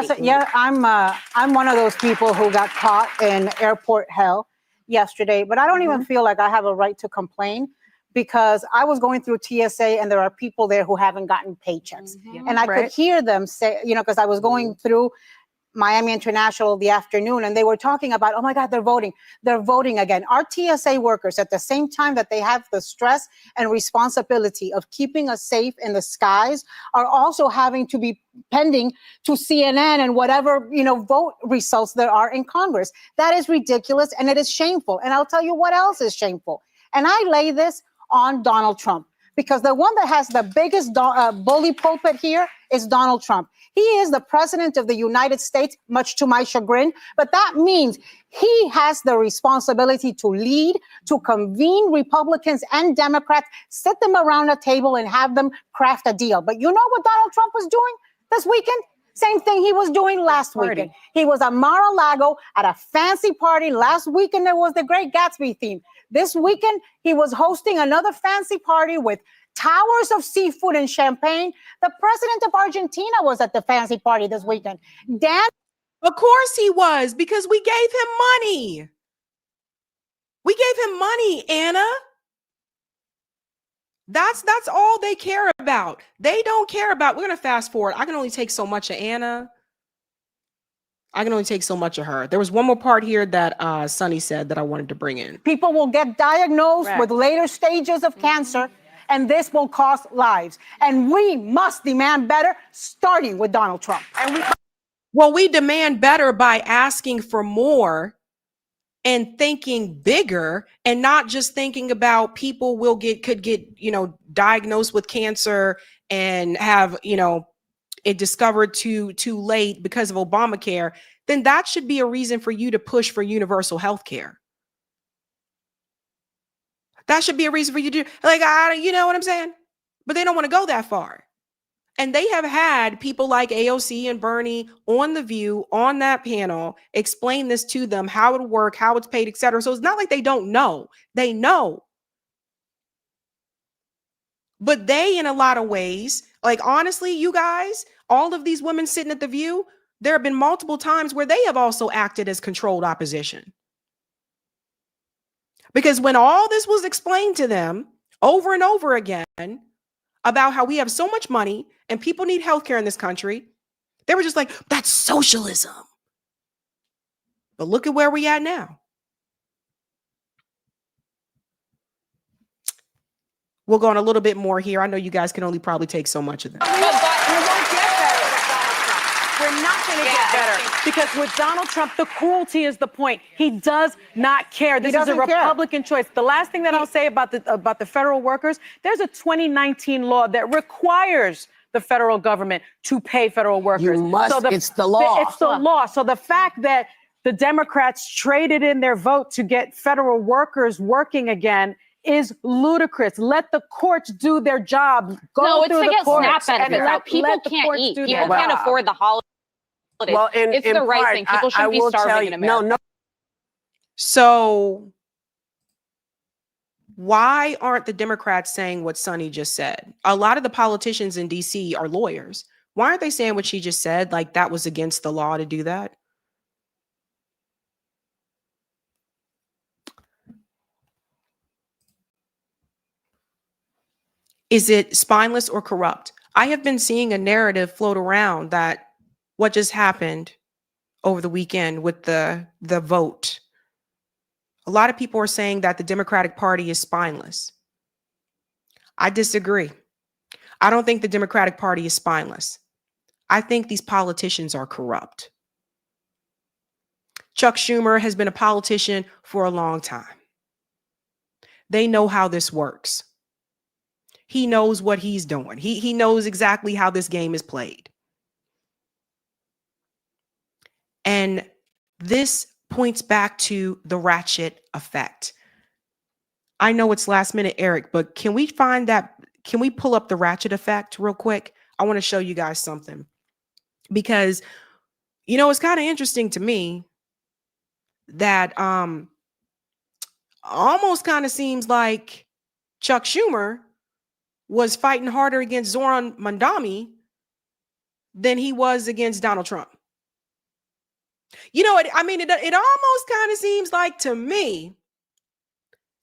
I'm one of those people who got caught in airport hell yesterday, but I don't even feel like I have a right to complain, because I was going through TSA and there are people there who haven't gotten paychecks. And I could hear them say, because I was going through Miami International the afternoon, and they were talking about, oh my God, they're voting again. Our TSA workers, at the same time that they have the stress and responsibility of keeping us safe in the skies, are also having to be pending to CNN and whatever, vote results there are in Congress. That is ridiculous, and it is shameful. And I'll tell you what else is shameful. And I lay this on Donald Trump, because the one that has the biggest bully pulpit here is Donald Trump. He is the president of the United States, much to my chagrin, but that means he has the responsibility to lead, to convene Republicans and Democrats, sit them around a table and have them craft a deal. But you know what Donald Trump was doing this weekend? Same thing he was doing last weekend. He was at Mar-a-Lago at a fancy party. Last weekend, there was the Great Gatsby theme. This weekend, he was hosting another fancy party with towers of seafood and champagne. The president of Argentina was at the fancy party this weekend. Of course he was, because we gave him money. We gave him money, Anna. That's all they care about. They don't care about, we're going to fast forward. I can only take so much of Anna. I can only take so much of her. There was one more part here that Sunny said that I wanted to bring in. People will get diagnosed with later stages of cancer, and this will cost lives. And we must demand better, starting with Donald Trump. We demand better by asking for more and thinking bigger, and not just thinking about people could get diagnosed with cancer and have it discovered too late because of Obamacare. Then that should be a reason for you to push for universal health care. That should be a reason for you to do, you know what I'm saying? But they don't want to go that far. And they have had people like AOC and Bernie on The View, on that panel, explain this to them, how it work, how it's paid, etc. So it's not like they don't know. They know. But they, in a lot of ways, honestly, you guys, all of these women sitting at The View, there have been multiple times where they have also acted as controlled opposition. Because when all this was explained to them over and over again about how we have so much money and people need healthcare in this country, they were just like, that's socialism. But look at where we're at now. We'll go on a little bit more here. I know you guys can only probably take so much of that. We're not going to get better, because with Donald Trump, the cruelty is the point. He does not care. This is a Republican choice. The last thing that I'll say about the federal workers, there's a 2019 law that requires the federal government to pay federal workers. You must. It's the law. It's the law. So the fact that the Democrats traded in their vote to get federal workers working again is ludicrous. Let the courts do their job. No, it's to get SNAP benefits out. People can't eat. People can't afford the holidays. Well, it's the right thing. People shouldn't be starving in America. So why aren't the Democrats saying what Sunny just said? A lot of the politicians in DC are lawyers. Why aren't they saying what she just said? Like that was against the law to do that? Is it spineless or corrupt? I have been seeing a narrative float around that what just happened over the weekend with the vote. A lot of people are saying that the Democratic Party is spineless. I disagree. I don't think the Democratic Party is spineless. I think these politicians are corrupt. Chuck Schumer has been a politician for a long time. They know how this works. He knows what he's doing. He knows exactly how this game is played. And this points back to the ratchet effect. I know it's last minute, Eric, but can we find that? Can we pull up the ratchet effect real quick? I want to show you guys something, because, it's kind of interesting to me that almost kind of seems like Chuck Schumer was fighting harder against Zoran Mandami than he was against Donald Trump. You know, it almost kind of seems like to me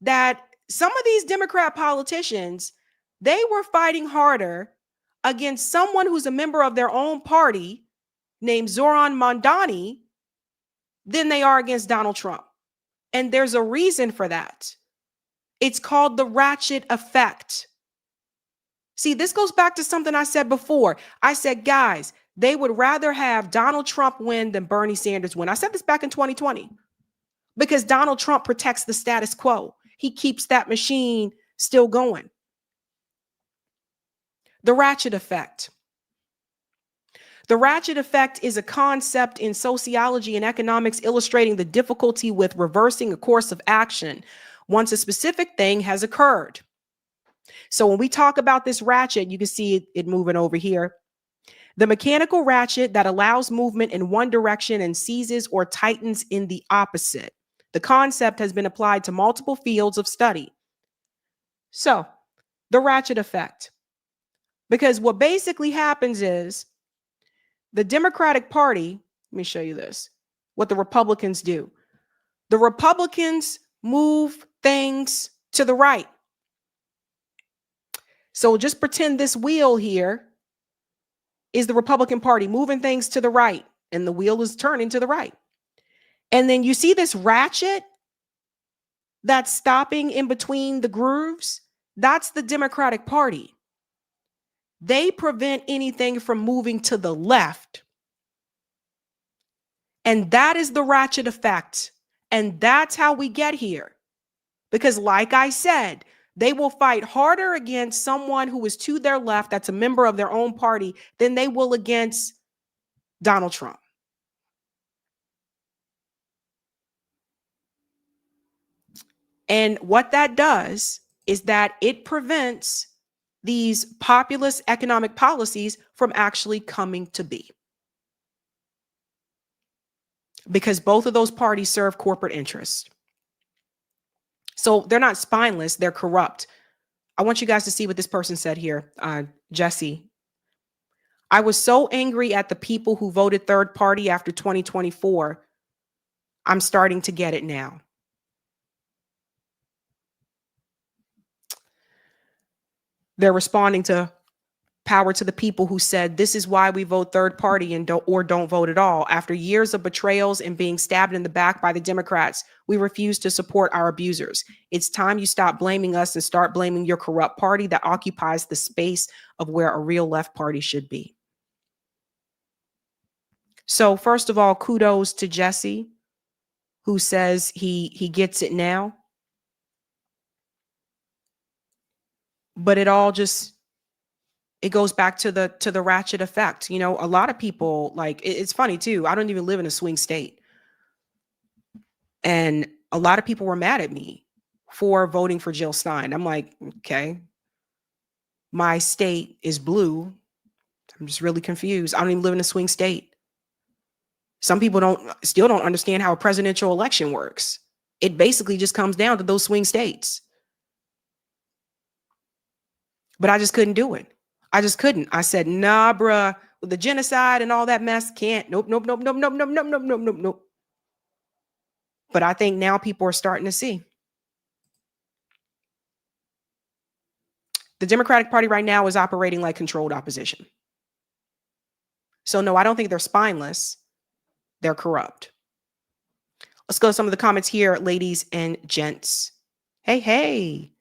that some of these Democrat politicians, they were fighting harder against someone who's a member of their own party named Zoran Mandani than they are against Donald Trump. And there's a reason for that. It's called the ratchet effect. See, this goes back to something I said before. I said, guys, they would rather have Donald Trump win than Bernie Sanders win. I said this back in 2020 because Donald Trump protects the status quo. He keeps that machine still going. The ratchet effect. The ratchet effect is a concept in sociology and economics illustrating the difficulty with reversing a course of action once a specific thing has occurred. So when we talk about this ratchet, you can see it moving over here. The mechanical ratchet that allows movement in one direction and seizes or tightens in the opposite. The concept has been applied to multiple fields of study. So, the ratchet effect. Because what basically happens is the Democratic Party, let me show you this, what the Republicans do. The Republicans move things to the right. So just pretend this wheel here is the Republican Party moving things to the right, and the wheel is turning to the right. And then you see this ratchet that's stopping in between the grooves. That's the Democratic Party. They prevent anything from moving to the left. And that is the ratchet effect. And that's how we get here. Because like I said, they will fight harder against someone who is to their left, that's a member of their own party, than they will against Donald Trump. And what that does is that it prevents these populist economic policies from actually coming to be. Because both of those parties serve corporate interests. So they're not spineless, they're corrupt. I want you guys to see what this person said here, Jesse. I was so angry at the people who voted third party after 2024. I'm starting to get it now. They're responding to power to the people who said, this is why we vote third party and don't vote at all. After years of betrayals and being stabbed in the back by the Democrats, we refuse to support our abusers. It's time you stop blaming us and start blaming your corrupt party that occupies the space of where a real left party should be. So first of all, kudos to Jesse, who says he gets it now. But it all just, it goes back to the ratchet effect. You know, a lot of people, like, it's funny too. I don't even live in a swing state. And a lot of people were mad at me for voting for Jill Stein. I'm like, okay, my state is blue. I'm just really confused. I don't even live in a swing state. Some people still don't understand how a presidential election works. It basically just comes down to those swing states. But I just couldn't do it. I just couldn't. I said, nah, bruh, with the genocide and all that mess, can't. Nope. But I think now people are starting to see. The Democratic Party right now is operating like controlled opposition. So no, I don't think they're spineless. They're corrupt. Let's go to some of the comments here, ladies and gents. Hey.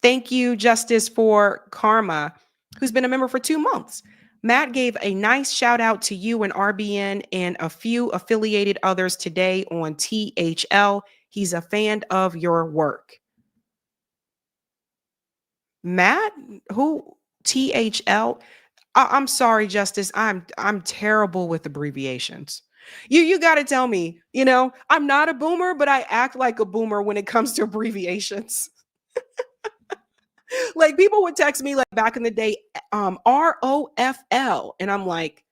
Thank you, Justice for Karma, who's been a member for 2 months. Matt gave a nice shout out to you and RBN and a few affiliated others today on THL. He's a fan of your work. Matt, who? THL? I'm sorry, Justice. I'm terrible with abbreviations. You got to tell me, you know, I'm not a boomer, but I act like a boomer when it comes to abbreviations. Like people would text me like back in the day, ROFL. And I'm like,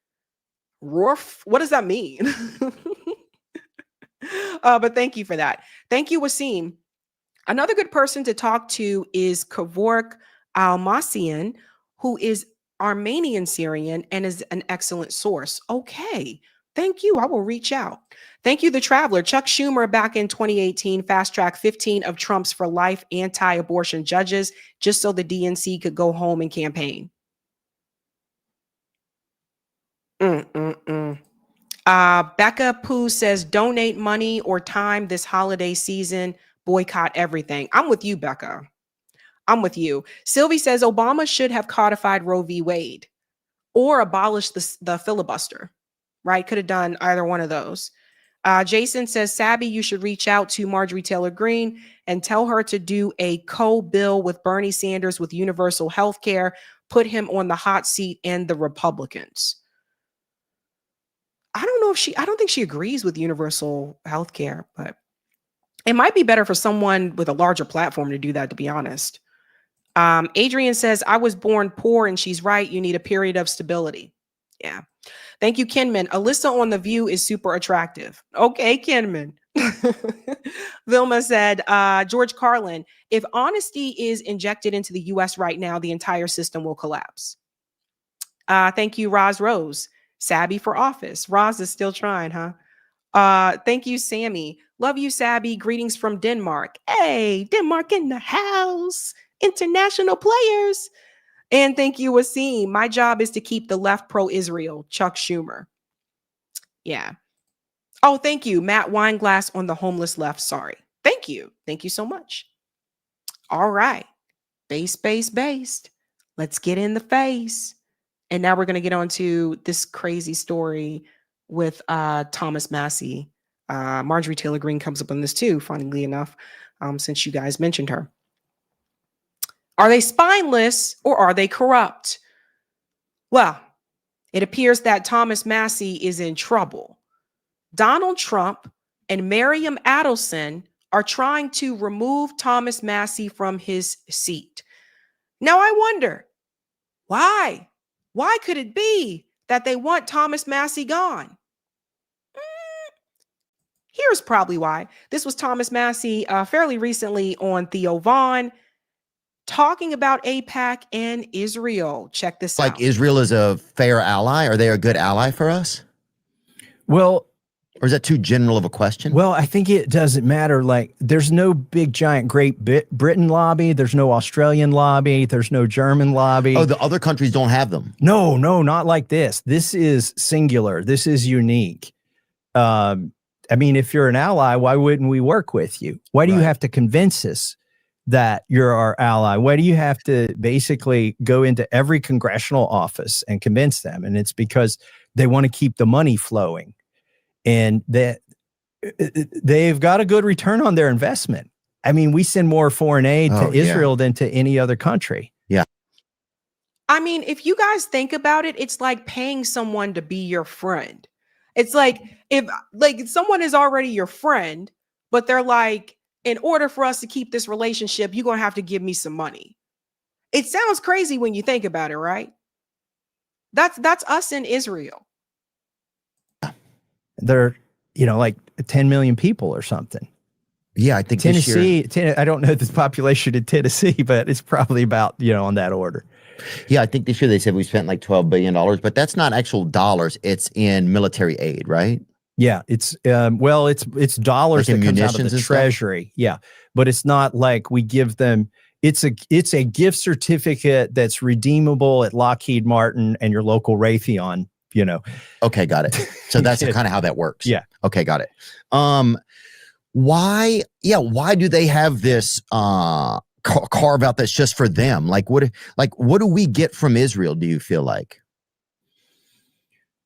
ROF? What does that mean? But thank you for that. Thank you, Wasim. Another good person to talk to is Kevork Almasian, who is Armenian Syrian and is an excellent source. Okay. Thank you. I will reach out. Thank you, The Traveler. Chuck Schumer back in 2018 fast-tracked 15 of Trump's for life anti-abortion judges just so the DNC could go home and campaign. Becca Pooh says, donate money or time this holiday season, boycott everything. I'm with you, Becca. I'm with you. Sylvie says Obama should have codified Roe v. Wade or abolished the filibuster, right? Could have done either one of those. Jason says, Sabby, you should reach out to Marjorie Taylor Greene and tell her to do a co-bill with Bernie Sanders with universal health care, put him on the hot seat and the Republicans. I don't think she agrees with universal health care, but it might be better for someone with a larger platform to do that, to be honest. Adrian says, I was born poor, and she's right. You need a period of stability. Yeah. Thank you, Kinman. Alyssa on The View is super attractive. Okay, Kinman. Vilma said, George Carlin, if honesty is injected into the U.S. right now, the entire system will collapse. Thank you, Roz Rose. Sabby for office. Roz is still trying, huh? Thank you, Sammy. Love you, Sabby. Greetings from Denmark. Hey, Denmark in the house. International players. And thank you, Wasim. My job is to keep the left pro-Israel. Chuck Schumer. Yeah. Oh, thank you, Matt Weinglass on the homeless left. Sorry. Thank you. Thank you so much. All right. Based. Let's get in the face. And now we're going to get on to this crazy story with Thomas Massie. Marjorie Taylor Greene comes up on this too, funnily enough, since you guys mentioned her. Are they spineless or are they corrupt? Well, it appears that Thomas Massie is in trouble. Donald Trump and Miriam Adelson are trying to remove Thomas Massie from his seat. Now I wonder, why? Why could it be that they want Thomas Massie gone? Here's probably why. This was Thomas Massie fairly recently on Theo Vaughn talking about AIPAC and Israel. Check this out. Like Israel is a fair ally? Are they a good ally for us? Well, or is that too general of a question? Well, I think it doesn't matter. Like, there's no big, giant, Great Britain lobby. There's no Australian lobby. There's no German lobby. Oh, the other countries don't have them. No, not like this. This is singular. This is unique. I mean, if you're an ally, why wouldn't we work with you? Why do you have to convince us that you're our ally? Why do you have to basically go into every congressional office and convince them? And it's because they want to keep the money flowing. And that they've got a good return on their investment. I mean, we send more foreign aid to Israel than to any other country. Yeah. I mean, if you guys think about it, it's like paying someone to be your friend. It's like if someone is already your friend, but they're like, in order for us to keep this relationship, you're going to have to give me some money. It sounds crazy when you think about it, right? That's us in Israel. They're, like 10 million people or something. Yeah, I think Tennessee, I don't know the population in Tennessee, but it's probably about, on that order. Yeah, I think this year they said we spent like $12 billion, but that's not actual dollars. It's in military aid, right? Yeah, it's it's dollars that comes out of the treasury. Yeah, but it's not like we give them. It's a gift certificate that's redeemable at Lockheed Martin and your local Raytheon. Okay, got it. So that's kind of how that works. Yeah. Okay, got it. Why do they have this carve out that's just for them? Like what do we get from Israel, do you feel like?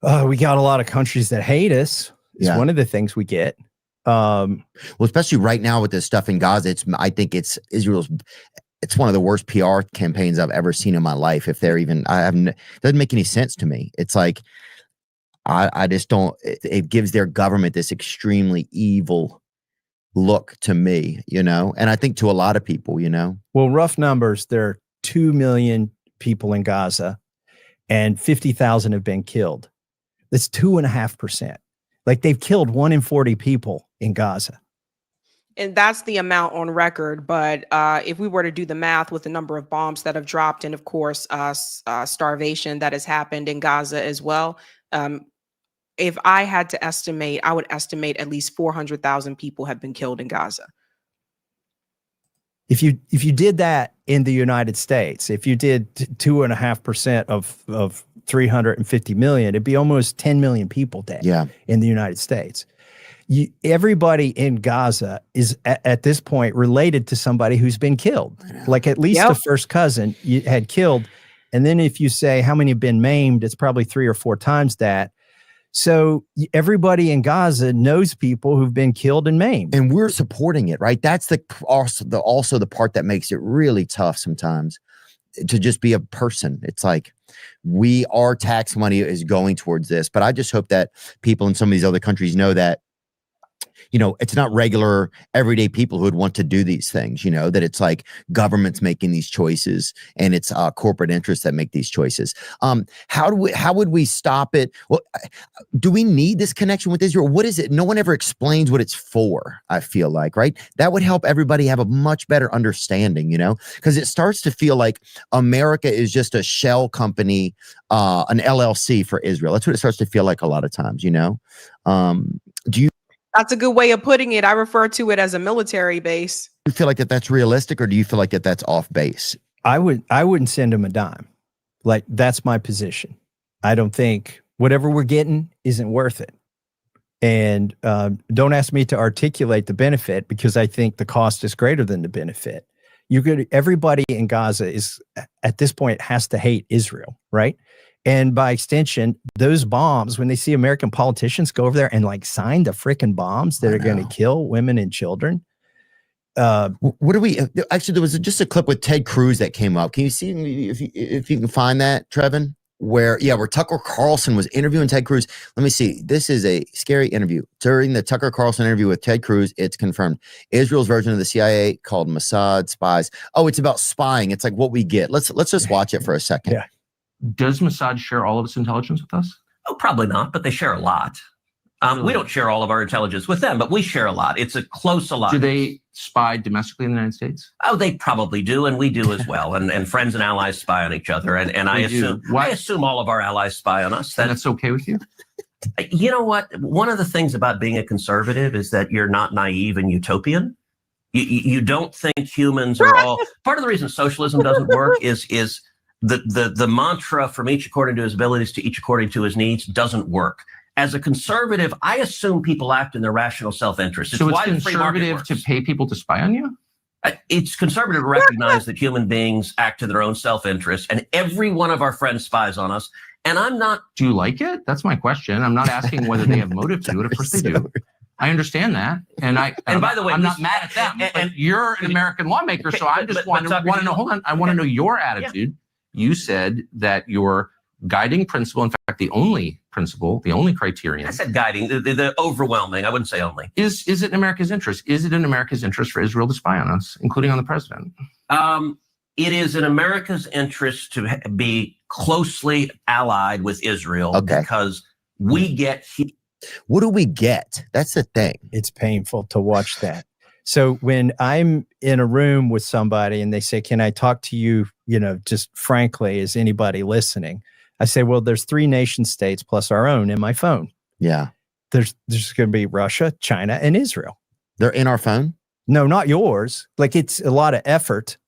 We got a lot of countries that hate us. It's one of the things we get. Well, especially right now with this stuff in Gaza, I think it's one of the worst PR campaigns I've ever seen in my life. If they're even, it doesn't make any sense to me. It's like, I just don't, it gives their government this extremely evil look to me, and I think to a lot of people, Well, rough numbers, there are 2 million people in Gaza and 50,000 have been killed. That's 2.5%. Like they've killed 1 in 40 people in Gaza. And that's the amount on record. But if we were to do the math with the number of bombs that have dropped, and of course, starvation that has happened in Gaza as well, if I had to estimate, I would estimate at least 400,000 people have been killed in Gaza. If you did that in the United States, if you did 2.5% of 350 million, it'd be almost 10 million people dead in the United States. Everybody in Gaza is at this point related to somebody who's been killed, like at least a first cousin you had killed. And then if you say how many have been maimed, it's probably 3 or 4 times that. So everybody in Gaza knows people who've been killed and maimed, and we're supporting it, right? That's also the part that makes it really tough sometimes to just be a person. It's like our tax money is going towards this, but I just hope that people in some of these other countries know that, you know, it's not regular everyday people who would want to do these things, you know, that it's like governments making these choices and it's corporate interests that make these choices. How would we stop it? Well, do we need this connection with Israel? What is it? No one ever explains what it's for, I feel like, right? That would help everybody have a much better understanding, you know, because it starts to feel like America is just a shell company, an LLC for Israel. That's what it starts to feel like a lot of times, you know? That's a good way of putting it. I refer to it as a military base. Do you feel like that's realistic, or do you feel like that's off base? I wouldn't send him a dime. Like, that's my position. I don't think whatever we're getting isn't worth it. And don't ask me to articulate the benefit, because I think the cost is greater than the benefit. Everybody in Gaza is at this point has to hate Israel, right? And by extension, those bombs, when they see American politicians go over there and like sign the freaking bombs that are going to kill women and children. What do we actually? There was just a clip with Ted Cruz that came up. Can you see if you can find that, Trevin? Where Tucker Carlson was interviewing Ted Cruz. Let me see. This is a scary interview. During the Tucker Carlson interview with Ted Cruz, it's confirmed Israel's version of the CIA called Mossad spies. Oh, it's about spying. It's like what we get. Let's just watch it for a second. Yeah. Does Mossad share all of its intelligence with us? Oh, probably not, but they share a lot. We don't share all of our intelligence with them, but we share a lot. It's a close alliance. Do they spy domestically in the United States? Oh, they probably do, and we do as well. And friends and allies spy on each other. And I assume all of our allies spy on us. That's okay with you? You know what? One of the things about being a conservative is that you're not naive and utopian. You don't think humans are all... Part of the reason socialism doesn't work is the mantra from each according to his abilities to each according to his needs doesn't work. As a conservative, I assume people act in their rational self-interest. So it's conservative to pay people to spy on you? It's conservative to recognize that human beings act to their own self-interest, and every one of our friends spies on us. And I'm not... Do you like it? That's my question. I'm not asking whether they have motive to do it. Of course they do. I understand that. And by the way, I'm not mad at them. And you're an American lawmaker, so I just want to know, hold on, I want to know your attitude. Yeah. You said that your guiding principle, in fact, the only principle, the only criterion. I said guiding, the overwhelming, I wouldn't say only. Is it in America's interest? Is it in America's interest for Israel to spy on us, including on the president? It is in America's interest to be closely allied with Israel because we get... What do we get? That's the thing. It's painful to watch that. So when I'm in a room with somebody and they say, can I talk to you, just frankly, is anybody listening? I say, well, there's 3 nation states plus our own in my phone. Yeah. There's going to be Russia, China, and Israel. They're in our phone? No, not yours. Like, it's a lot of effort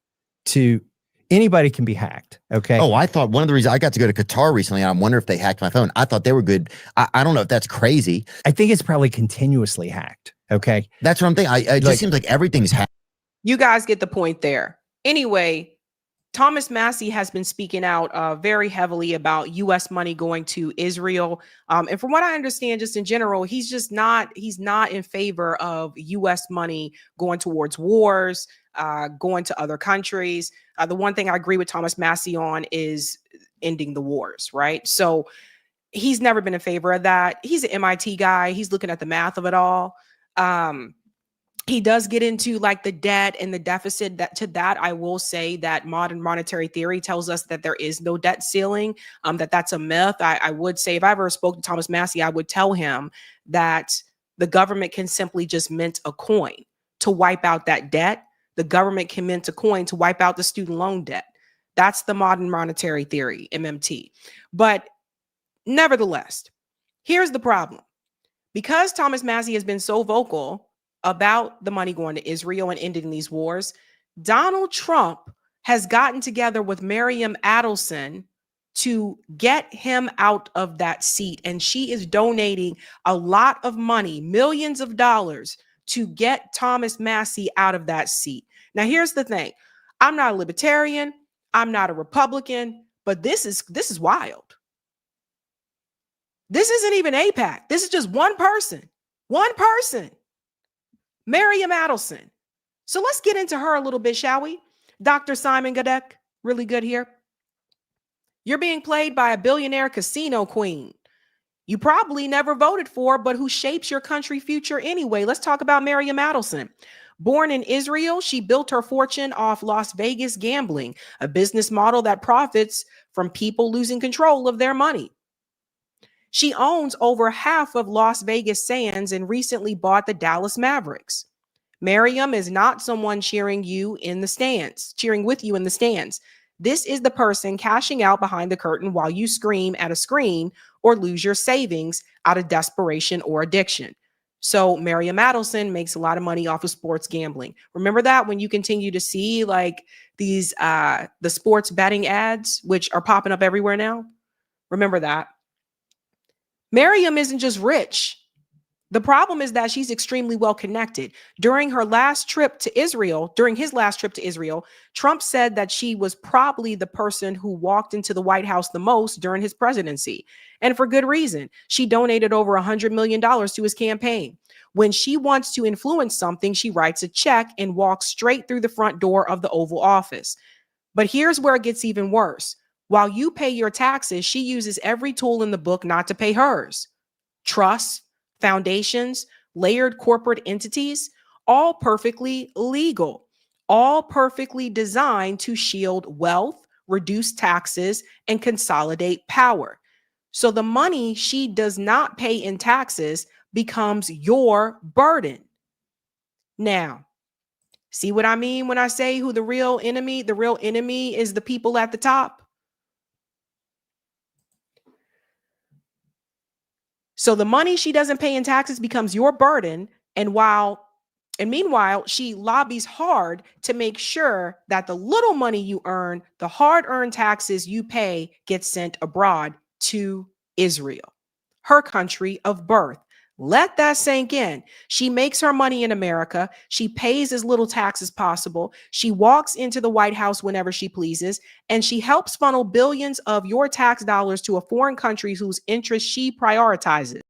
anybody can be hacked. Okay. Oh, I thought one of the reasons I got to go to Qatar recently, and I wonder if they hacked my phone. I thought they were good. I don't know if that's crazy. I think it's probably continuously hacked. Okay. That's what I'm thinking. It just seems like everything's hacked. You guys get the point there. Anyway, Thomas Massie has been speaking out very heavily about U.S. money going to Israel. And from what I understand, just in general, he's not in favor of U.S. money going towards wars, going to other countries. The one thing I agree with Thomas Massie on is ending the wars, right? So he's never been in favor of that. He's an MIT guy. He's looking at the math of it all. He does get into like the debt and the deficit. That I will say that modern monetary theory tells us that there is no debt ceiling, that's a myth. I would say if I ever spoke to Thomas Massie, I would tell him that The government can simply just mint a coin to wipe out that debt. The government can mint a coin to wipe out the student loan debt. That's the modern monetary theory, MMT. But nevertheless, here's the problem. Because Thomas Massie has been so vocal about the money going to Israel and ending these wars, Donald Trump has gotten together with Miriam Adelson to get him out of that seat. And she is donating a lot of money, millions of dollars, to get Thomas Massie out of that seat. Now, here's the thing. I'm not a libertarian. I'm not a Republican, but this is wild. This isn't even AIPAC. This is just one person, Miriam Adelson. So let's get into her a little bit, shall we? Dr. Simon Gadek, really good here. You're being played by a billionaire casino queen you probably never voted for, but who shapes your country future anyway. Let's talk about Miriam Adelson. Born in Israel, she built her fortune off Las Vegas gambling, a business model that profits from people losing control of their money. She owns over half of Las Vegas Sands and recently bought the Dallas Mavericks. Miriam is not someone cheering with you in the stands. This is the person cashing out behind the curtain while you scream at a screen or lose your savings out of desperation or addiction. So Miriam Adelson makes a lot of money off of sports gambling. Remember that when you continue to see like these the sports betting ads, which are popping up everywhere now? Remember that. Miriam isn't just rich. The problem is that she's extremely well connected. During his last trip to Israel, Trump said that she was probably the person who walked into the White House the most during his presidency. And for good reason. She donated over $100 million to his campaign. When she wants to influence something, she writes a check and walks straight through the front door of the Oval Office. But here's where it gets even worse. While you pay your taxes, she uses every tool in the book not to pay hers. Trusts, foundations, layered corporate entities, all perfectly legal, all perfectly designed to shield wealth, reduce taxes, and consolidate power. So the money she does not pay in taxes becomes your burden. Now, see what I mean when I say who the real enemy? The real enemy is the people at the top. So the money she doesn't pay in taxes becomes your burden. And meanwhile, she lobbies hard to make sure that the little money you earn, the hard-earned taxes you pay, gets sent abroad to Israel, her country of birth. Let that sink in. She makes her money in America. She pays as little tax as possible. She walks into the White House whenever she pleases, and she helps funnel billions of your tax dollars to a foreign country whose interests she prioritizes.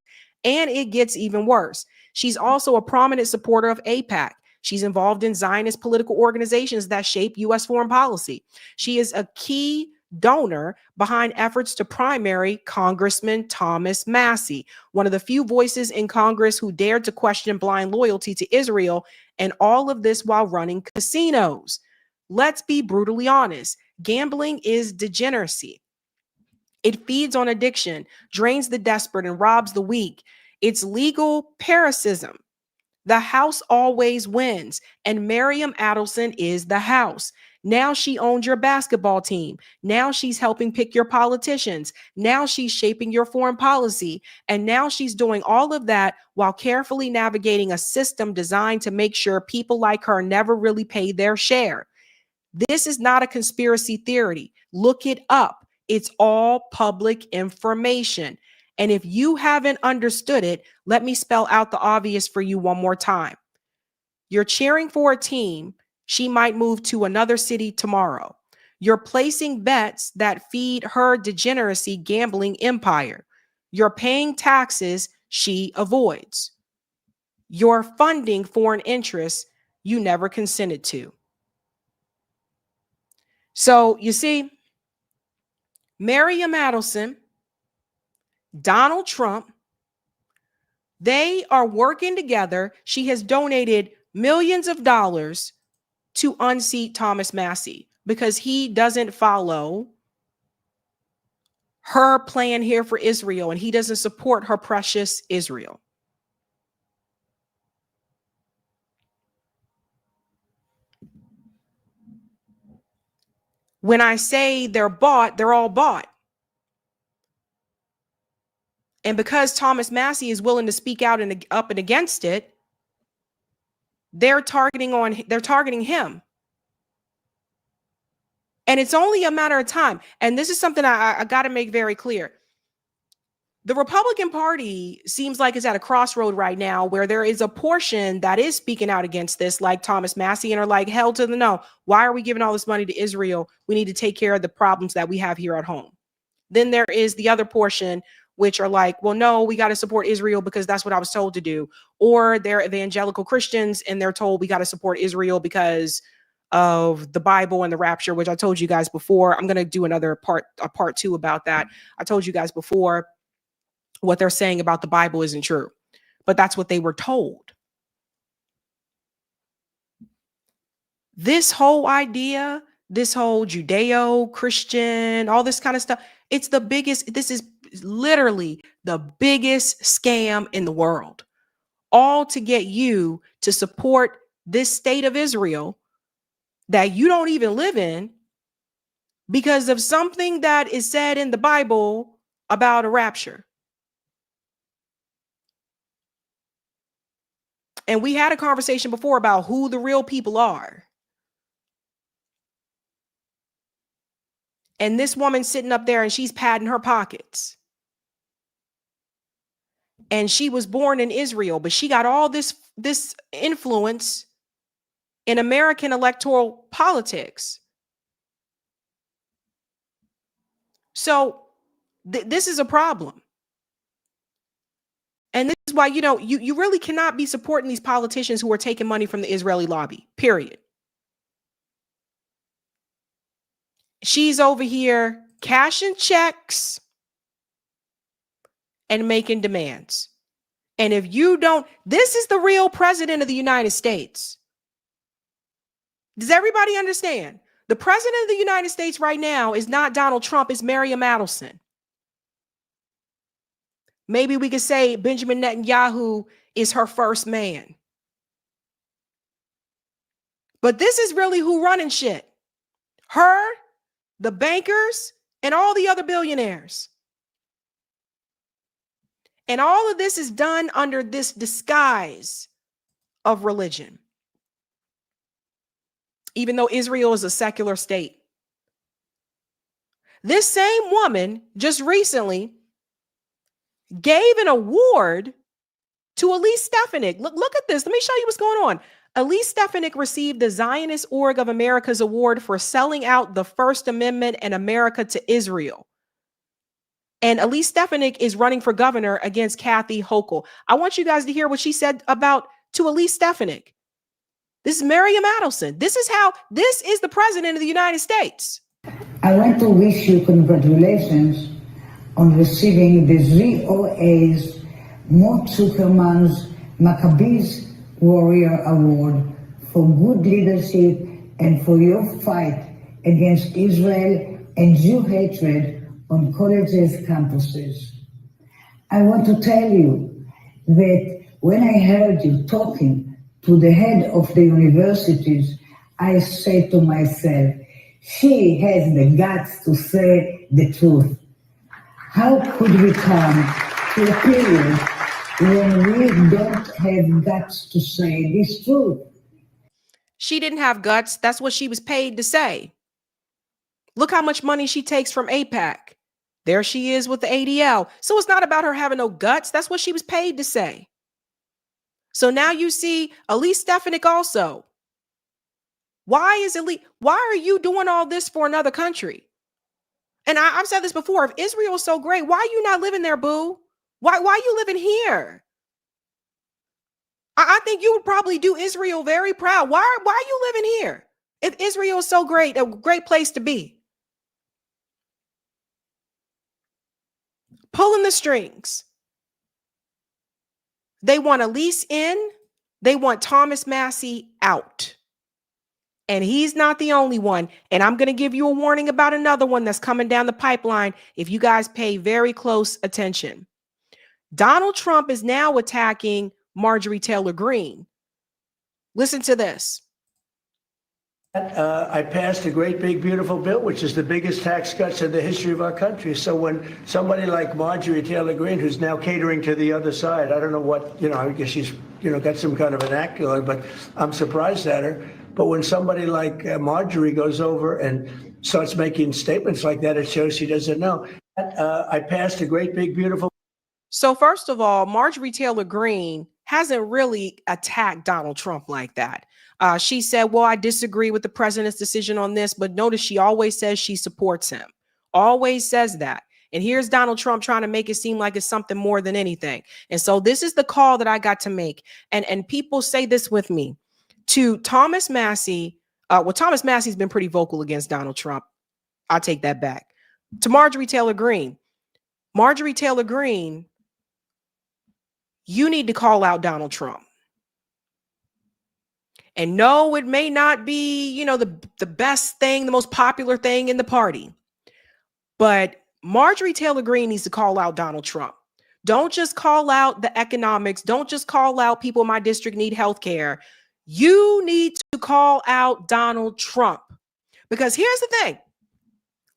And it gets even worse. She's also a prominent supporter of AIPAC. She's involved in Zionist political organizations that shape U.S. foreign policy. She is a key donor behind efforts to primary Congressman Thomas Massie, one of the few voices in Congress who dared to question blind loyalty to Israel, and all of this while running casinos. Let's be brutally honest. Gambling is degeneracy. It feeds on addiction, drains the desperate, and robs the weak. It's legal parasitism. The house always wins, and Miriam Adelson is the house. Now she owns your basketball team. Now she's helping pick your politicians. Now she's shaping your foreign policy. And now she's doing all of that while carefully navigating a system designed to make sure people like her never really pay their share. This is not a conspiracy theory. Look it up. It's all public information. And if you haven't understood it, let me spell out the obvious for you one more time. You're cheering for a team. She might move to another city tomorrow. You're placing bets that feed her degeneracy gambling empire. You're paying taxes she avoids. You're funding foreign interests you never consented to. So you see, Miriam Adelson, Donald Trump, they are working together. She has donated millions of dollars to unseat Thomas Massie because he doesn't follow her plan here for Israel and he doesn't support her precious Israel. When I say they're bought, they're all bought. And because Thomas Massie is willing to speak out and up and against it, they're targeting him. And it's only a matter of time. And this is something I got to make very clear. The Republican Party seems like it's at a crossroad right now where there is a portion that is speaking out against this, like Thomas Massie, and are like, hell to the no. Why are we giving all this money to Israel? We need to take care of the problems that we have here at home. Then there is the other portion, which are like, well, no, we got to support Israel because that's what I was told to do. Or they're evangelical Christians and they're told we got to support Israel because of the Bible and the rapture, which I told you guys before. I'm going to do a part 2 about that. I told you guys before what they're saying about the Bible isn't true, but that's what they were told. This whole idea, this whole Judeo-Christian, all this kind of stuff, it's the biggest, this is literally the biggest scam in the world, all to get you to support this state of Israel that you don't even live in because of something that is said in the Bible about a rapture. And we had a conversation before about who the real people are. And this woman sitting up there and she's padding her pockets. And she was born in Israel, but she got all this influence in American electoral politics. So this is a problem. And this is why, you really cannot be supporting these politicians who are taking money from the Israeli lobby, period. She's over here cashing checks and making demands. And if you don't, this is the real president of the United States. Does everybody understand? The president of the United States right now is not Donald Trump, it's Miriam Adelson. Maybe we could say Benjamin Netanyahu is her first man. But this is really who running shit. Her, the bankers, and all the other billionaires. And all of this is done under this disguise of religion. Even though Israel is a secular state. This same woman just recently gave an award to Elise Stefanik. Look at this. Let me show you what's going on. Elise Stefanik received the Zionist Org of America's award for selling out the First Amendment and America to Israel. And Elise Stefanik is running for governor against Kathy Hochul. I want you guys to hear what she said to Elise Stefanik. This is Miriam Adelson. This is the president of the United States. I want to wish you congratulations on receiving the ZOA's Mott Zuckerman's Maccabees Warrior Award for good leadership and for your fight against Israel and Jew hatred on colleges' campuses. I want to tell you that when I heard you talking to the head of the universities, I said to myself, she has the guts to say the truth. How could we come to a period when we don't have guts to say this truth? She didn't have guts. That's what she was paid to say. Look how much money she takes from AIPAC. There she is with the ADL. So it's not about her having no guts. That's what she was paid to say. So now you see Elise Stefanik also. Why are you doing all this for another country? And I've said this before. If Israel is so great, why are you not living there, boo? Why are you living here? I think you would probably do Israel very proud. Why are you living here? If Israel is so great, a great place to be. Pulling the strings. They want Elise in. They want Thomas Massie out. And he's not the only one. And I'm going to give you a warning about another one that's coming down the pipeline if you guys pay very close attention. Donald Trump is now attacking Marjorie Taylor Greene. Listen to this. I passed a great, big, beautiful bill, which is the biggest tax cuts in the history of our country. So when somebody like Marjorie Taylor Greene, who's now catering to the other side, I don't know what, I guess she's, got some kind of an act going, but I'm surprised at her. But when somebody like Marjorie goes over and starts making statements like that, it shows she doesn't know. I passed a great, big, beautiful. So first of all, Marjorie Taylor Greene hasn't really attacked Donald Trump like that. She said, well, I disagree with the president's decision on this, but notice she always says she supports him. Always says that. And here's Donald Trump trying to make it seem like it's something more than anything. And so this is the call that I got to make. And people say this with me to Thomas Massie. Well, Thomas Massie's been pretty vocal against Donald Trump. I'll take that back. To Marjorie Taylor Greene. Marjorie Taylor Greene, you need to call out Donald Trump. And no, it may not be, the best thing, the most popular thing in the party. But Marjorie Taylor Greene needs to call out Donald Trump. Don't just call out the economics. Don't just call out people in my district need health care. You need to call out Donald Trump. Because here's the thing.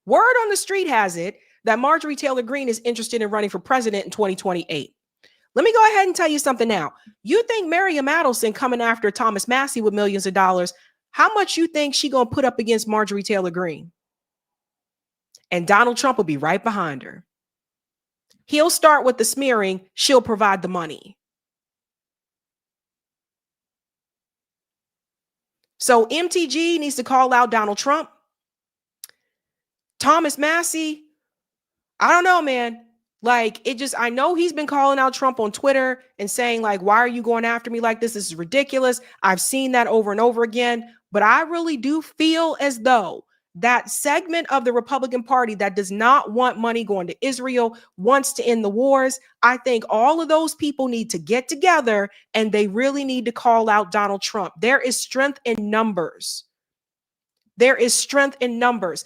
Word on the street has it that Marjorie Taylor Greene is interested in running for president in 2028. Let me go ahead and tell you something now. You think Miriam Adelson coming after Thomas Massie with millions of dollars, how much you think she going to put up against Marjorie Taylor Greene? And Donald Trump will be right behind her. He'll start with the smearing. She'll provide the money. So MTG needs to call out Donald Trump. Thomas Massie, I don't know, man. I know he's been calling out Trump on Twitter and saying, why are you going after me like this? This is ridiculous. I've seen that over and over again. But I really do feel as though that segment of the Republican Party that does not want money going to Israel, wants to end the wars. I think all of those people need to get together and they really need to call out Donald Trump. There is strength in numbers. There is strength in numbers.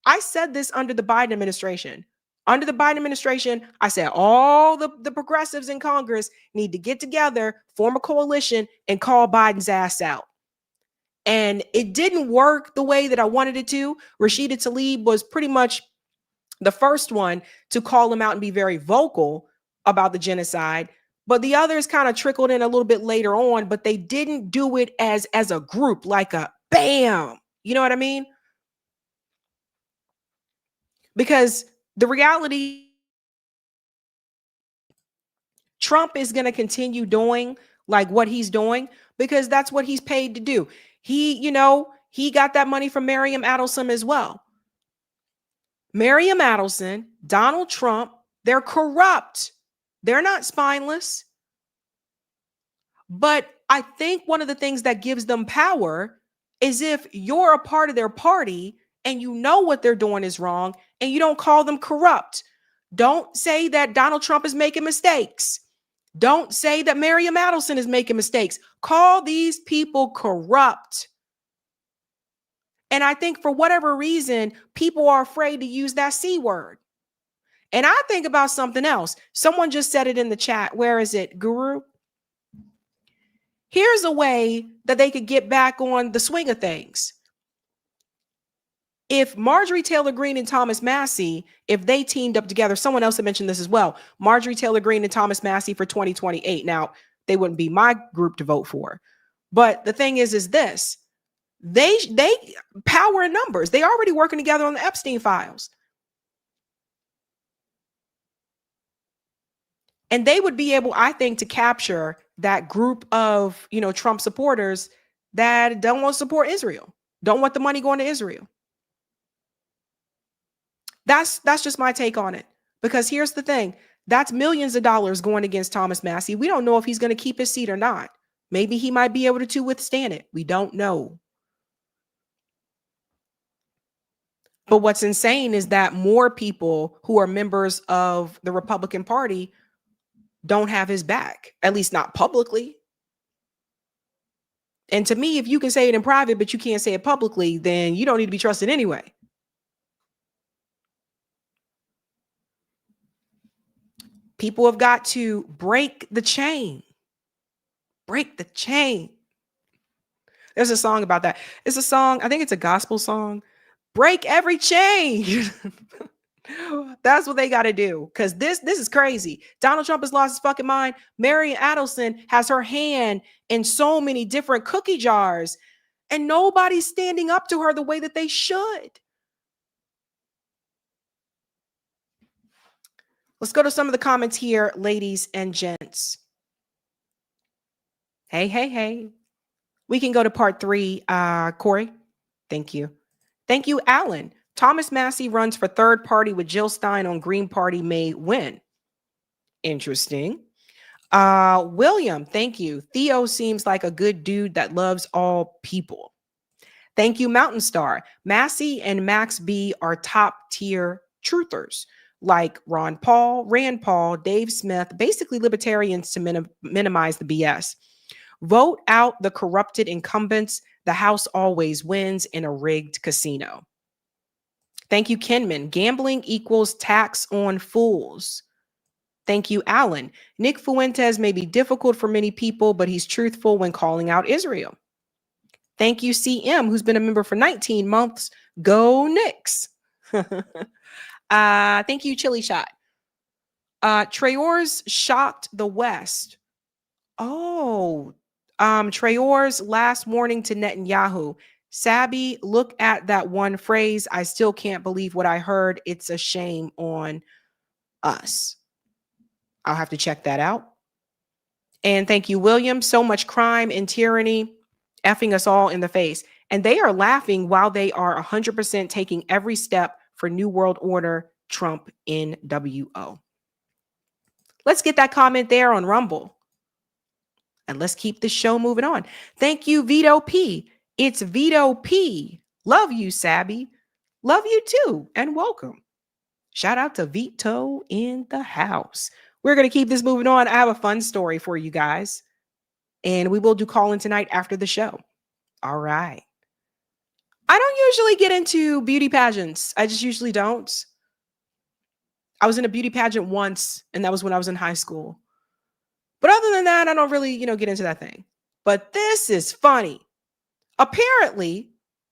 I said this under the Biden administration. Under the Biden administration, I said all the progressives in Congress need to get together, form a coalition, and call Biden's ass out. And it didn't work the way that I wanted it to. Rashida Tlaib was pretty much the first one to call him out and be very vocal about the genocide. But the others kind of trickled in a little bit later on, but they didn't do it as a group, like a bam. You know what I mean? Because the reality, Trump is going to continue doing what he's doing because that's what he's paid to do. He got that money from Miriam Adelson as well. Miriam Adelson, Donald Trump, they're corrupt. They're not spineless. But I think one of the things that gives them power is if you're a part of their party and you know what they're doing is wrong and you don't call them corrupt. Don't say that Donald Trump is making mistakes. Don't say that Miriam Adelson is making mistakes. Call these people corrupt. And I think for whatever reason, people are afraid to use that C word. And I think about something else. Someone just said it in the chat. Where is it, Guru? Here's a way that they could get back on the swing of things. If Marjorie Taylor Greene and Thomas Massie, if they teamed up together, someone else had mentioned this as well, Marjorie Taylor Greene and Thomas Massie for 2028. Now, they wouldn't be my group to vote for. But the thing is this, they power in numbers. They already working together on the Epstein files. And they would be able, I think, to capture that group of, Trump supporters that don't want to support Israel, don't want the money going to Israel. That's just my take on it. Because here's the thing. That's millions of dollars going against Thomas Massie. We don't know if he's going to keep his seat or not. Maybe he might be able to withstand it. We don't know. But what's insane is that more people who are members of the Republican Party don't have his back, at least not publicly. And to me, if you can say it in private, but you can't say it publicly, then you don't need to be trusted anyway. People have got to break the chain. Break the chain. There's a song about that. It's a song, I think it's a gospel song. Break every chain. That's what they got to do. Because this is crazy. Donald Trump has lost his fucking mind. Mary Adelson has her hand in so many different cookie jars, and nobody's standing up to her the way that they should. Let's go to some of the comments here, ladies and gents. Hey. We can go to part 3. Corey, thank you. Thank you, Alan. Thomas Massie runs for third party with Jill Stein on Green Party may win. Interesting. William, thank you. Theo seems like a good dude that loves all people. Thank you, Mountain Star. Massie and Max B are top tier truthers, like Rand Paul, Dave Smith, basically libertarians to minimize the BS. Vote out the corrupted incumbents. The House always wins in a rigged casino. Thank you, Kenman. Gambling equals tax on fools. Thank you, Alan. Nick Fuentes may be difficult for many people, but he's truthful when calling out Israel. Thank you, CM, who's been a member for 19 months. Go Knicks. Thank you, Chili Shot. Traor's shocked the West. Oh, Traor's last warning to Netanyahu. Sabby, look at that one phrase. I still can't believe what I heard. It's a shame on us. I'll have to check that out. And thank you, William. So much crime and tyranny effing us all in the face. And they are laughing while they are 100% taking every step for New World Order, Trump, NWO. Let's get that comment there on Rumble. And let's keep this show moving on. Thank you, Vito P. It's Vito P. Love you, Sabby. Love you too, and welcome. Shout out to Vito in the house. We're going to keep this moving on. I have a fun story for you guys. And we will do call in tonight after the show. All right. I don't usually get into beauty pageants. I just usually don't. I was in a beauty pageant once, and that was when I was in high school. But other than that, I don't really, get into that thing. But this is funny. Apparently,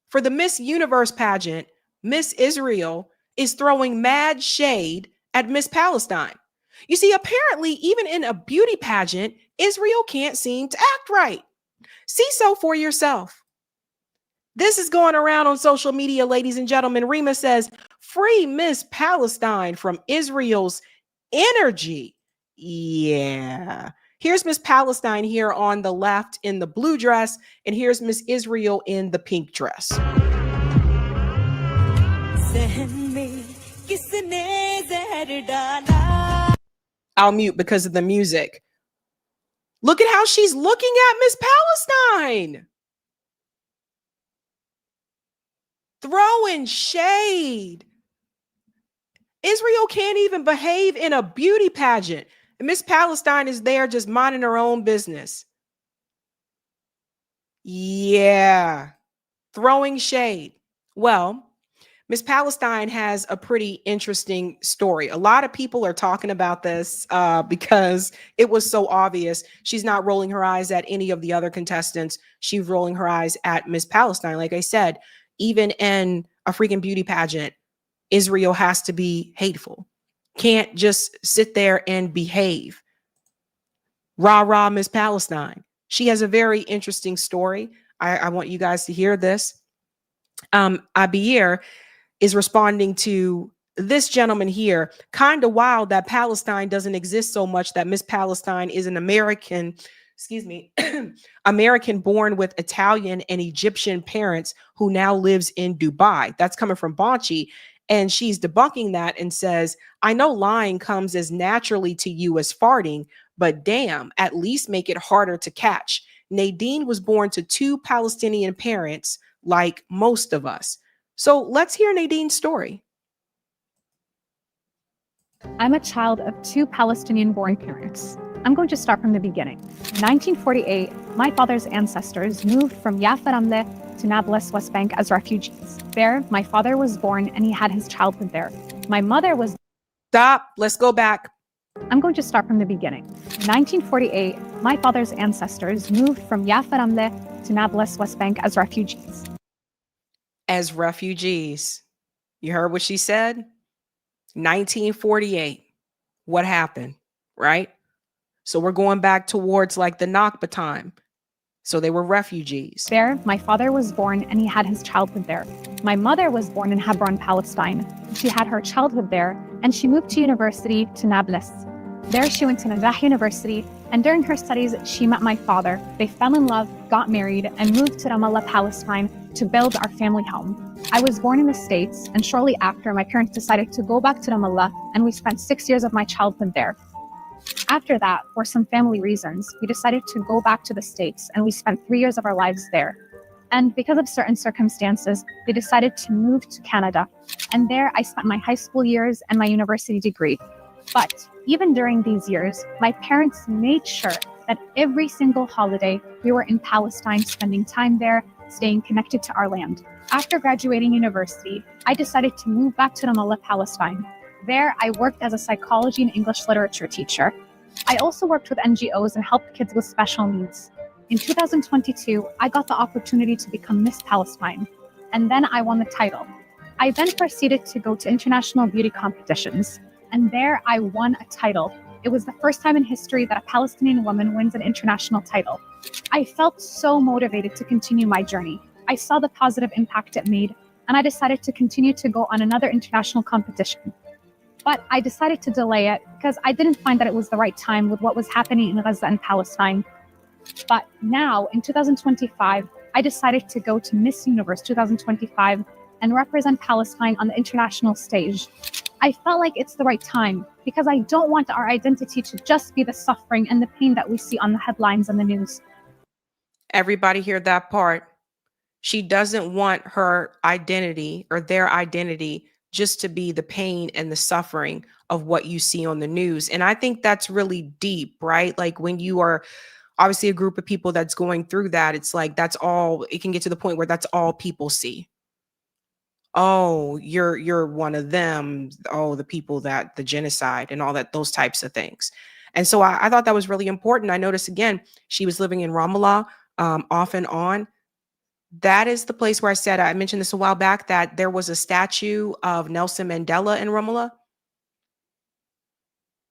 for the Miss Universe pageant, Miss Israel is throwing mad shade at Miss Palestine. You see, apparently, even in a beauty pageant, Israel can't seem to act right. See so for yourself. This is going around on social media, ladies and gentlemen. Rima says, free Miss Palestine from Israel's energy. Yeah. Here's Miss Palestine here on the left in the blue dress, and here's Miss Israel in the pink dress. I'll mute because of the music. Look at how she's looking at Miss Palestine. Throwing shade. Israel can't even behave in a beauty pageant. And Miss Palestine is there just minding her own business. Yeah. Throwing shade. Well, Miss Palestine has a pretty interesting story. A lot of people are talking about this because it was so obvious. She's not rolling her eyes at any of the other contestants. She's rolling her eyes at Miss Palestine. Like I said, even in a freaking beauty pageant, Israel has to be hateful. Can't just sit there and behave. Rah, rah, Miss Palestine. She has a very interesting story. I want you guys to hear this. Abir is responding to this gentleman here. Kind of wild that Palestine doesn't exist so much that Miss Palestine is an American, American born with Italian and Egyptian parents who now lives in Dubai. That's coming from Bonchi. And she's debunking that and says, I know lying comes as naturally to you as farting, but damn, at least make it harder to catch. Nadine was born to 2 Palestinian parents like most of us. So let's hear Nadine's story. I'm a child of 2 Palestinian-born parents. I'm going to start from the beginning. In 1948, my father's ancestors moved from Yafa Ramleh to Nablus, West Bank as refugees. There, my father was born and he had his childhood there. My mother was... Stop. Let's go back. I'm going to start from the beginning. In 1948, my father's ancestors moved from Yafa Ramleh to Nablus, West Bank as refugees. As refugees. You heard what she said? 1948. What happened, right? So we're going back towards like the Nakba time. So they were refugees. There, my father was born and he had his childhood there. My mother was born in Hebron, Palestine. She had her childhood there and she moved to university to Nablus. There she went to Najah University, and during her studies, she met my father. They fell in love, got married, and moved to Ramallah, Palestine to build our family home. I was born in the States, and shortly after, my parents decided to go back to Ramallah, and we spent 6 years of my childhood there. After that, for some family reasons, we decided to go back to the States, and we spent 3 years of our lives there. And because of certain circumstances, they decided to move to Canada. And there, I spent my high school years and my university degree. But even during these years, my parents made sure that every single holiday we were in Palestine, spending time there, staying connected to our land. After graduating university, I decided to move back to Ramallah, Palestine. There, I worked as a psychology and English literature teacher. I also worked with NGOs and helped kids with special needs. In 2022, I got the opportunity to become Miss Palestine, and then I won the title. I then proceeded to go to international beauty competitions. And there I won a title. It was the first time in history that a Palestinian woman wins an international title. I felt so motivated to continue my journey. I saw the positive impact it made, and I decided to continue to go on another international competition. But I decided to delay it because I didn't find that it was the right time with what was happening in Gaza and Palestine. But now, in 2025, I decided to go to Miss Universe 2025 and represent Palestine on the international stage. I felt like it's the right time because I don't want our identity to just be the suffering and the pain that we see on the headlines and the news. Everybody hear that part. She doesn't want her identity or their identity just to be the pain and the suffering of what you see on the news. And I think that's really deep, right? Like when you are obviously a group of people that's going through that, it's like that's all, it can get to the point where that's all people see. Oh, you're one of them. Oh, the people that the genocide and all that, those types of things. And so I thought that was really important. I noticed again, she was living in Ramallah off and on. That is the place where I mentioned this a while back, that there was a statue of Nelson Mandela in Ramallah.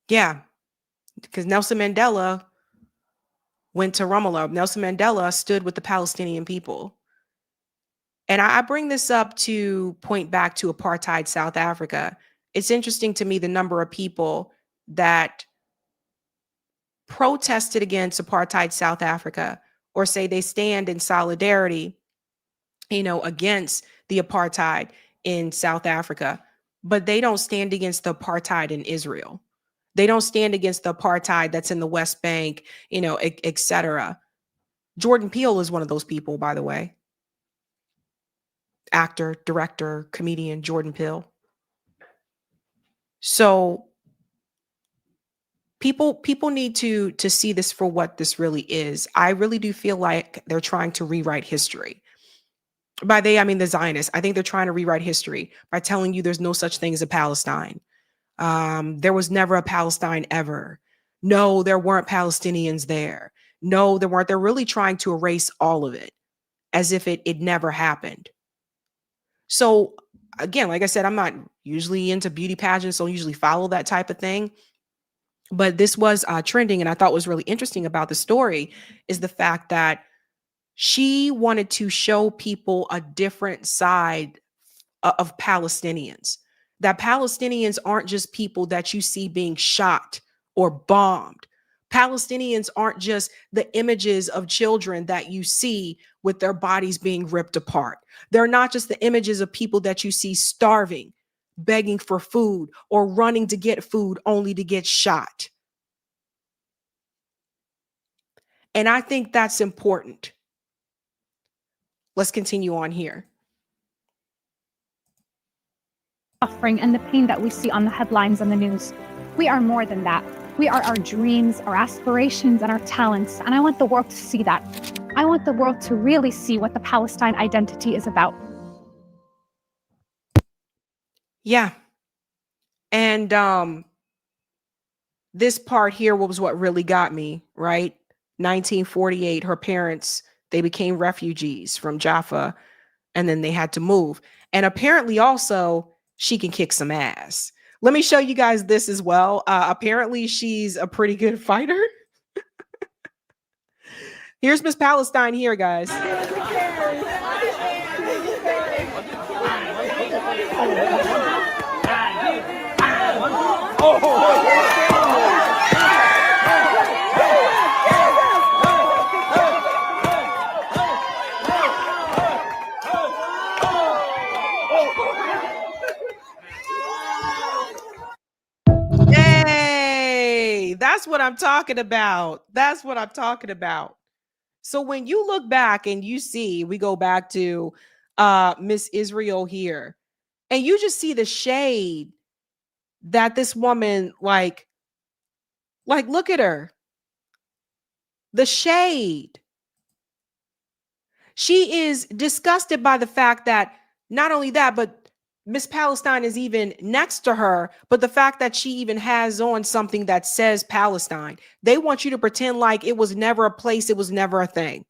Yeah, because Nelson Mandela went to Ramallah. Nelson Mandela stood with the Palestinian people. And I bring this up to point back to apartheid South Africa. It's interesting to me the number of people that protested against apartheid South Africa or say they stand in solidarity, against the apartheid in South Africa, but they don't stand against the apartheid in Israel. They don't stand against the apartheid that's in the West Bank, et cetera. Jordan Peele is one of those people, by the way. Actor, director, comedian Jordan Peele. So people need to see this for what this really is. I really do feel like they're trying to rewrite history. By they, I mean the Zionists. I think they're trying to rewrite history by telling you there's no such thing as a Palestine. There was never a Palestine ever. No, there weren't Palestinians there. No, there weren't. They're really trying to erase all of it as if it never happened. So again, like I said, I'm not usually into beauty pageants, so I usually follow that type of thing. But this was trending, and I thought was really interesting about the story is the fact that she wanted to show people a different side of Palestinians, that Palestinians aren't just people that you see being shot or bombed. Palestinians aren't just the images of children that you see with their bodies being ripped apart. They're not just the images of people that you see starving, begging for food, or running to get food only to get shot. And I think that's important. Let's continue on here. Suffering and the pain that we see on the headlines and the news. We are more than that. We are our dreams, our aspirations, and our talents. And I want the world to see that. I want the world to really see what the Palestine identity is about. Yeah. And this part here was what really got me, right? 1948, her parents They became refugees from Jaffa, and then they had to move. And apparently also she can kick some ass. Let me show you guys this as well. Apparently she's a pretty good fighter. Here's Miss Palestine here, guys. Hey, that's what I'm talking about. That's what I'm talking about. So when you look back and you see, we go back to Miss Israel here, and you just see the shade that this woman, like look at her. The shade. She is disgusted by the fact that not only that, but Miss Palestine is even next to her, but the fact that she even has on something that says Palestine. They want you to pretend like it was never a place, it was never a thing.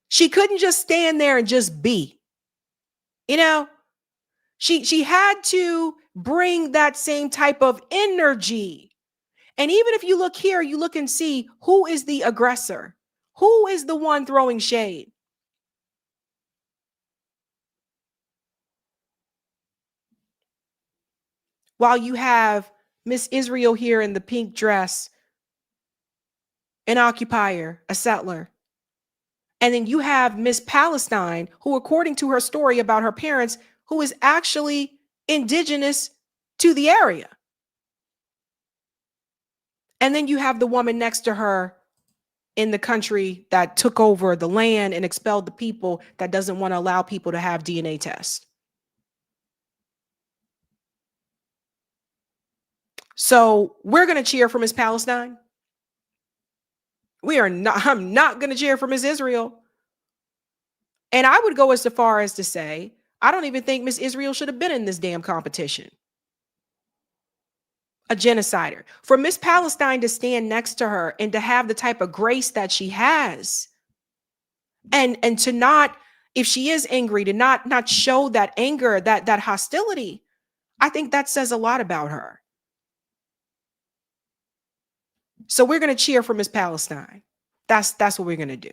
She couldn't just stand there and just be. You know, she had to bring that same type of energy. And even if you look here, you look and see who is the aggressor. Who is the one throwing shade? While you have Miss Israel here in the pink dress, an occupier, a settler. And then you have Miss Palestine, who, according to her story about her parents, who is actually indigenous to the area. And then you have the woman next to her in the country that took over the land and expelled the people, that doesn't want to allow people to have DNA tests. So we're going to cheer for Miss Palestine. I'm not going to cheer for Miss Israel. And I would go as far as to say, I don't even think Miss Israel should have been in this damn competition. A genocider. For Miss Palestine to stand next to her and to have the type of grace that she has, and to not, if she is angry, to not show that anger, that hostility, I think that says a lot about her. So we're going to cheer for Miss Palestine. That's what we're going to do.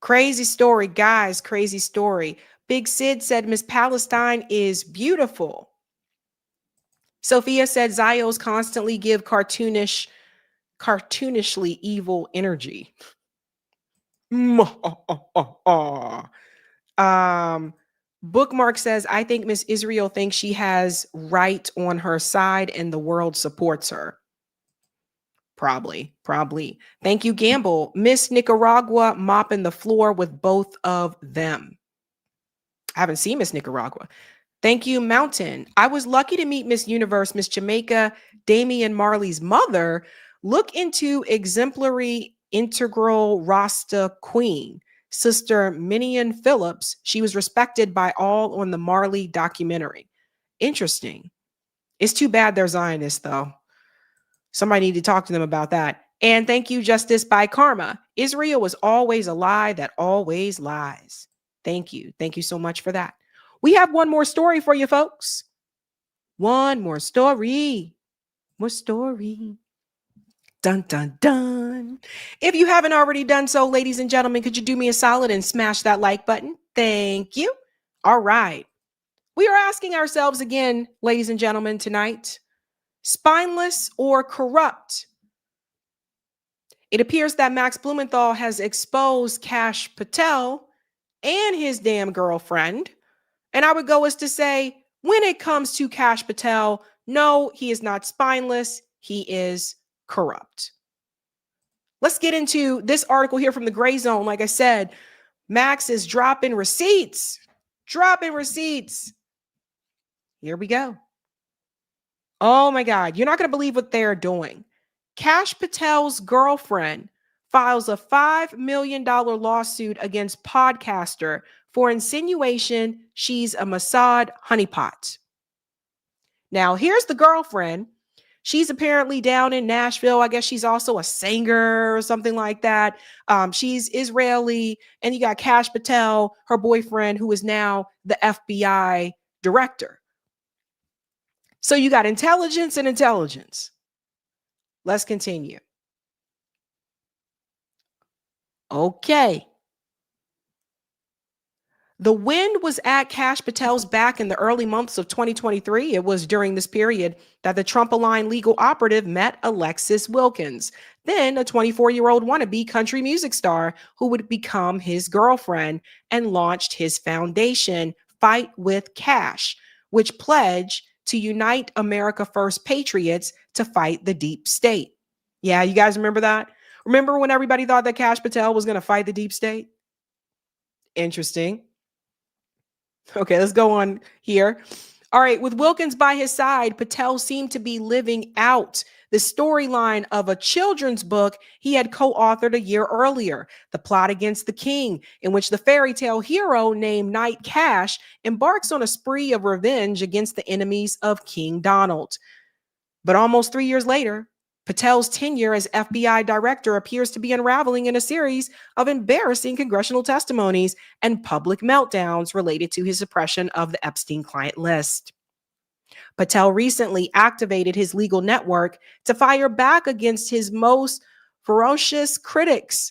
Crazy story, guys. Crazy story. Big Sid said Miss Palestine is beautiful. Sophia said Zios constantly give cartoonishly evil energy. Bookmark says, I think Miss Israel thinks she has right on her side and the world supports her. Probably. Thank you, Gamble. Miss Nicaragua mopping the floor with both of them. I haven't seen Miss Nicaragua. Thank you, Mountain. I was lucky to meet Miss Universe, Miss Jamaica, Damian Marley's mother. Look into exemplary integral Rasta queen, Sister Minion Phillips. She was respected by all on the Marley documentary. Interesting. It's too bad they're Zionists, though. Somebody need to talk to them about that. And thank you, Justice by Karma. Israel was always a lie that always lies. Thank you. Thank you so much for that. We have one more story for you, folks. One more story. More story. Dun, dun, dun. If you haven't already done so, ladies and gentlemen, could you do me a solid and smash that like button? Thank you. All right. We are asking ourselves again, ladies and gentlemen, tonight, spineless or corrupt? It appears that Max Blumenthal has exposed Kash Patel and his damn girlfriend. And I would go as to say, when it comes to Kash Patel, no, he is not spineless. He is corrupt. Let's get into this article here from the Gray Zone. Like I said, Max is dropping receipts. Here we go. Oh my God. You're not going to believe what they're doing. Kash Patel's girlfriend files a $5 million lawsuit against podcaster for insinuation she's a Mossad honeypot. Now, here's the girlfriend. She's apparently down in Nashville. I guess she's also a singer or something like that. She's Israeli. And you got Kash Patel, her boyfriend, who is now the FBI director. So you got intelligence and intelligence. Let's continue. Okay. The wind was at Kash Patel's back in the early months of 2023. It was during this period that the Trump-aligned legal operative met Alexis Wilkins, then a 24-year-old wannabe country music star who would become his girlfriend, and launched his foundation, Fight with Kash, which pledged to unite America First patriots to fight the deep state. Yeah, you guys remember that? Remember when everybody thought that Kash Patel was going to fight the deep state? Interesting. Okay, let's go on here. All right, with Wilkins by his side, Patel seemed to be living out the storyline of a children's book he had co-authored a year earlier, The Plot Against the King, in which the fairy tale hero named Knight Kash embarks on a spree of revenge against the enemies of King Donald. But almost 3 years later, Patel's tenure as FBI director appears to be unraveling in a series of embarrassing congressional testimonies and public meltdowns related to his suppression of the Epstein client list. Patel recently activated his legal network to fire back against his most ferocious critics.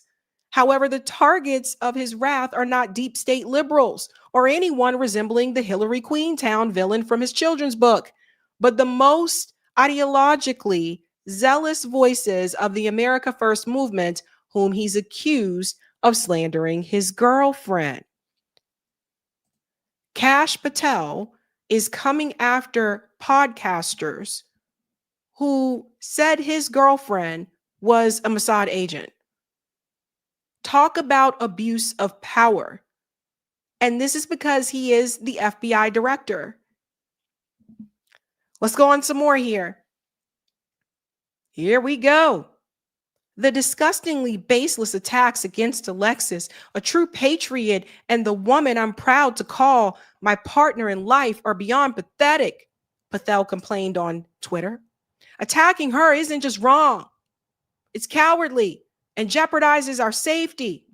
However, the targets of his wrath are not deep state liberals or anyone resembling the Hillary Queentown villain from his children's book, but the most ideologically zealous voices of the America First movement, whom he's accused of slandering his girlfriend. Kash Patel is coming after podcasters who said his girlfriend was a Mossad agent. Talk about abuse of power. And this is because he is the FBI director. Let's go on some more here. Here we go. The disgustingly baseless attacks against Alexis, a true patriot, and the woman I'm proud to call my partner in life are beyond pathetic, Patel complained on Twitter. Attacking her isn't just wrong, it's cowardly and jeopardizes our safety.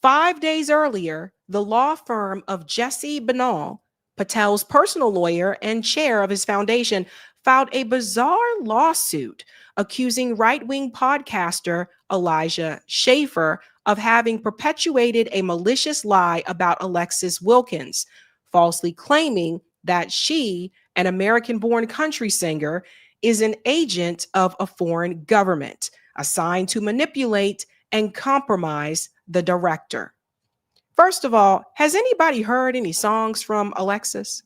5 days earlier, the law firm of Jesse Banal, Patel's personal lawyer and chair of his foundation, filed a bizarre lawsuit accusing right-wing podcaster Elijah Schaffer of having perpetuated a malicious lie about Alexis Wilkins, falsely claiming that she, an American-born country singer, is an agent of a foreign government assigned to manipulate and compromise the director. First of all, has anybody heard any songs from Alexis?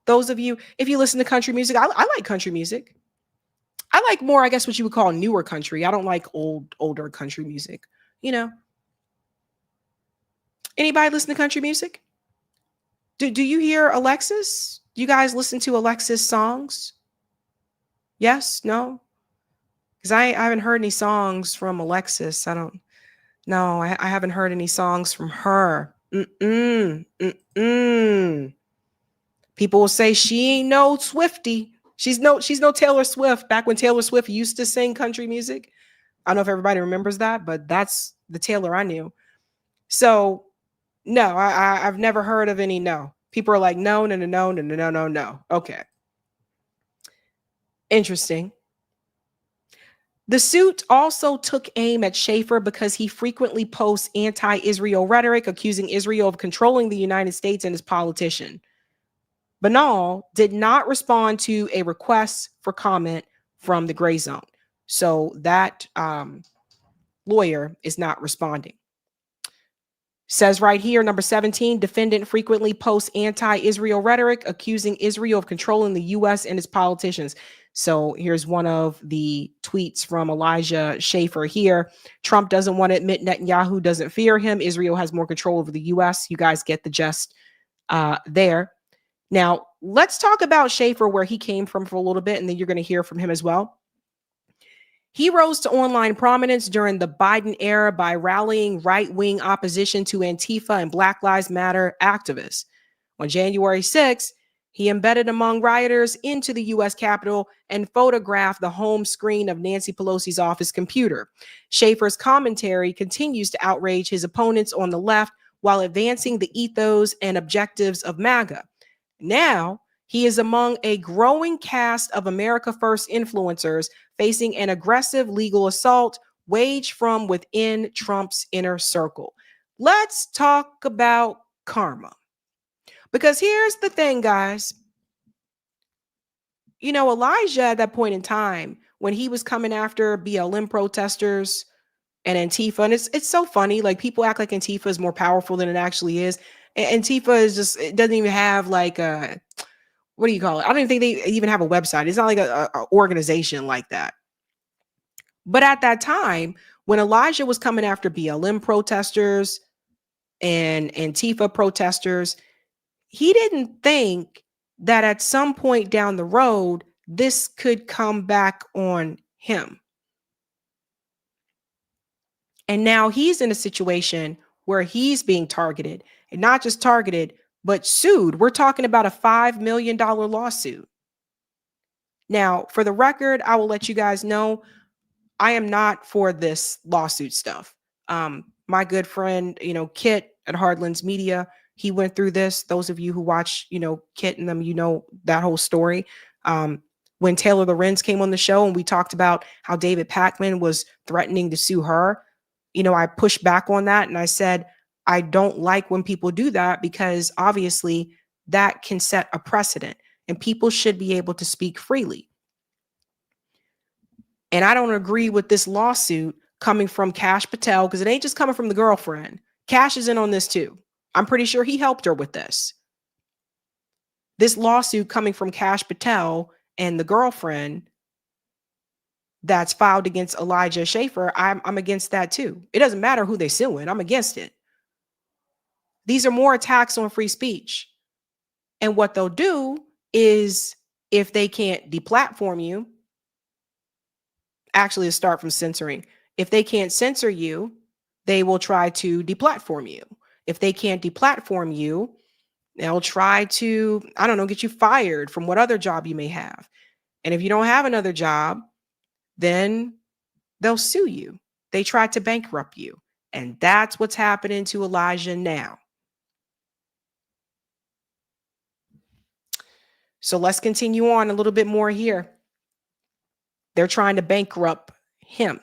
Those of you, if you listen to country music, I like country music. I like more, I guess, what you would call newer country. I don't like older country music, you know. Anybody listen to country music? Do you hear Alexis? Do you guys listen to Alexis songs? Yes? No? Because I haven't heard any songs from Alexis. I haven't heard any songs from her. People will say she ain't no Swiftie. She's no Taylor Swift. Back when Taylor Swift used to sing country music. I don't know if everybody remembers that, but that's the Taylor I knew. So no, I've never heard of any no. People are like, no. Okay. Interesting. The suit also took aim at Schaffer because he frequently posts anti-Israel rhetoric, accusing Israel of controlling the United States and his politician. Banal did not respond to a request for comment from the Gray Zone. So that lawyer is not responding. Says right here, number 17, defendant frequently posts anti-Israel rhetoric, accusing Israel of controlling the U.S. and its politicians. So here's one of the tweets from Elijah Schaffer here. Trump doesn't want to admit Netanyahu doesn't fear him. Israel has more control over the U.S. You guys get the gist there. Now, let's talk about Schaffer, where he came from for a little bit, and then you're going to hear from him as well. He rose to online prominence during the Biden era by rallying right-wing opposition to Antifa and Black Lives Matter activists. On January 6th, He embedded among rioters into the U.S. Capitol and photographed the home screen of Nancy Pelosi's office computer. Schaefer's commentary continues to outrage his opponents on the left while advancing the ethos and objectives of MAGA. Now, he is among a growing cast of America First influencers facing an aggressive legal assault waged from within Trump's inner circle. Let's talk about karma. Because here's the thing, guys. You know, Elijah at that point in time, when he was coming after BLM protesters and Antifa, and it's so funny, like people act like Antifa is more powerful than it actually is. Antifa is just, it doesn't even have like a, what do you call it? I don't even think they even have a website. It's not like a organization like that. But at that time, when Elijah was coming after BLM protesters and Antifa protesters, he didn't think that at some point down the road, this could come back on him. And now he's in a situation where he's being targeted, and not just targeted, but sued. We're talking about a $5 million lawsuit. Now, for the record, I will let you guys know, I am not for this lawsuit stuff. My good friend, Kit at Hardlands Media, he went through this. Those of you who watch, Kit and them, that whole story. When Taylor Lorenz came on the show and we talked about how David Pakman was threatening to sue her, I pushed back on that and I said, I don't like when people do that because obviously that can set a precedent and people should be able to speak freely. And I don't agree with this lawsuit coming from Kash Patel because it ain't just coming from the girlfriend. Kash is in on this too. I'm pretty sure he helped her with this. This lawsuit coming from Kash Patel and the girlfriend that's filed against Elijah Schaefer, I'm against that too. It doesn't matter who they suing. I'm against it. These are more attacks on free speech. And what they'll do is if they can't deplatform you, actually to start from censoring, if they can't censor you, they will try to deplatform you. If they can't deplatform you, they'll try to, get you fired from what other job you may have. And if you don't have another job, then they'll sue you. They try to bankrupt you. And that's what's happening to Elijah now. So let's continue on a little bit more here. They're trying to bankrupt him.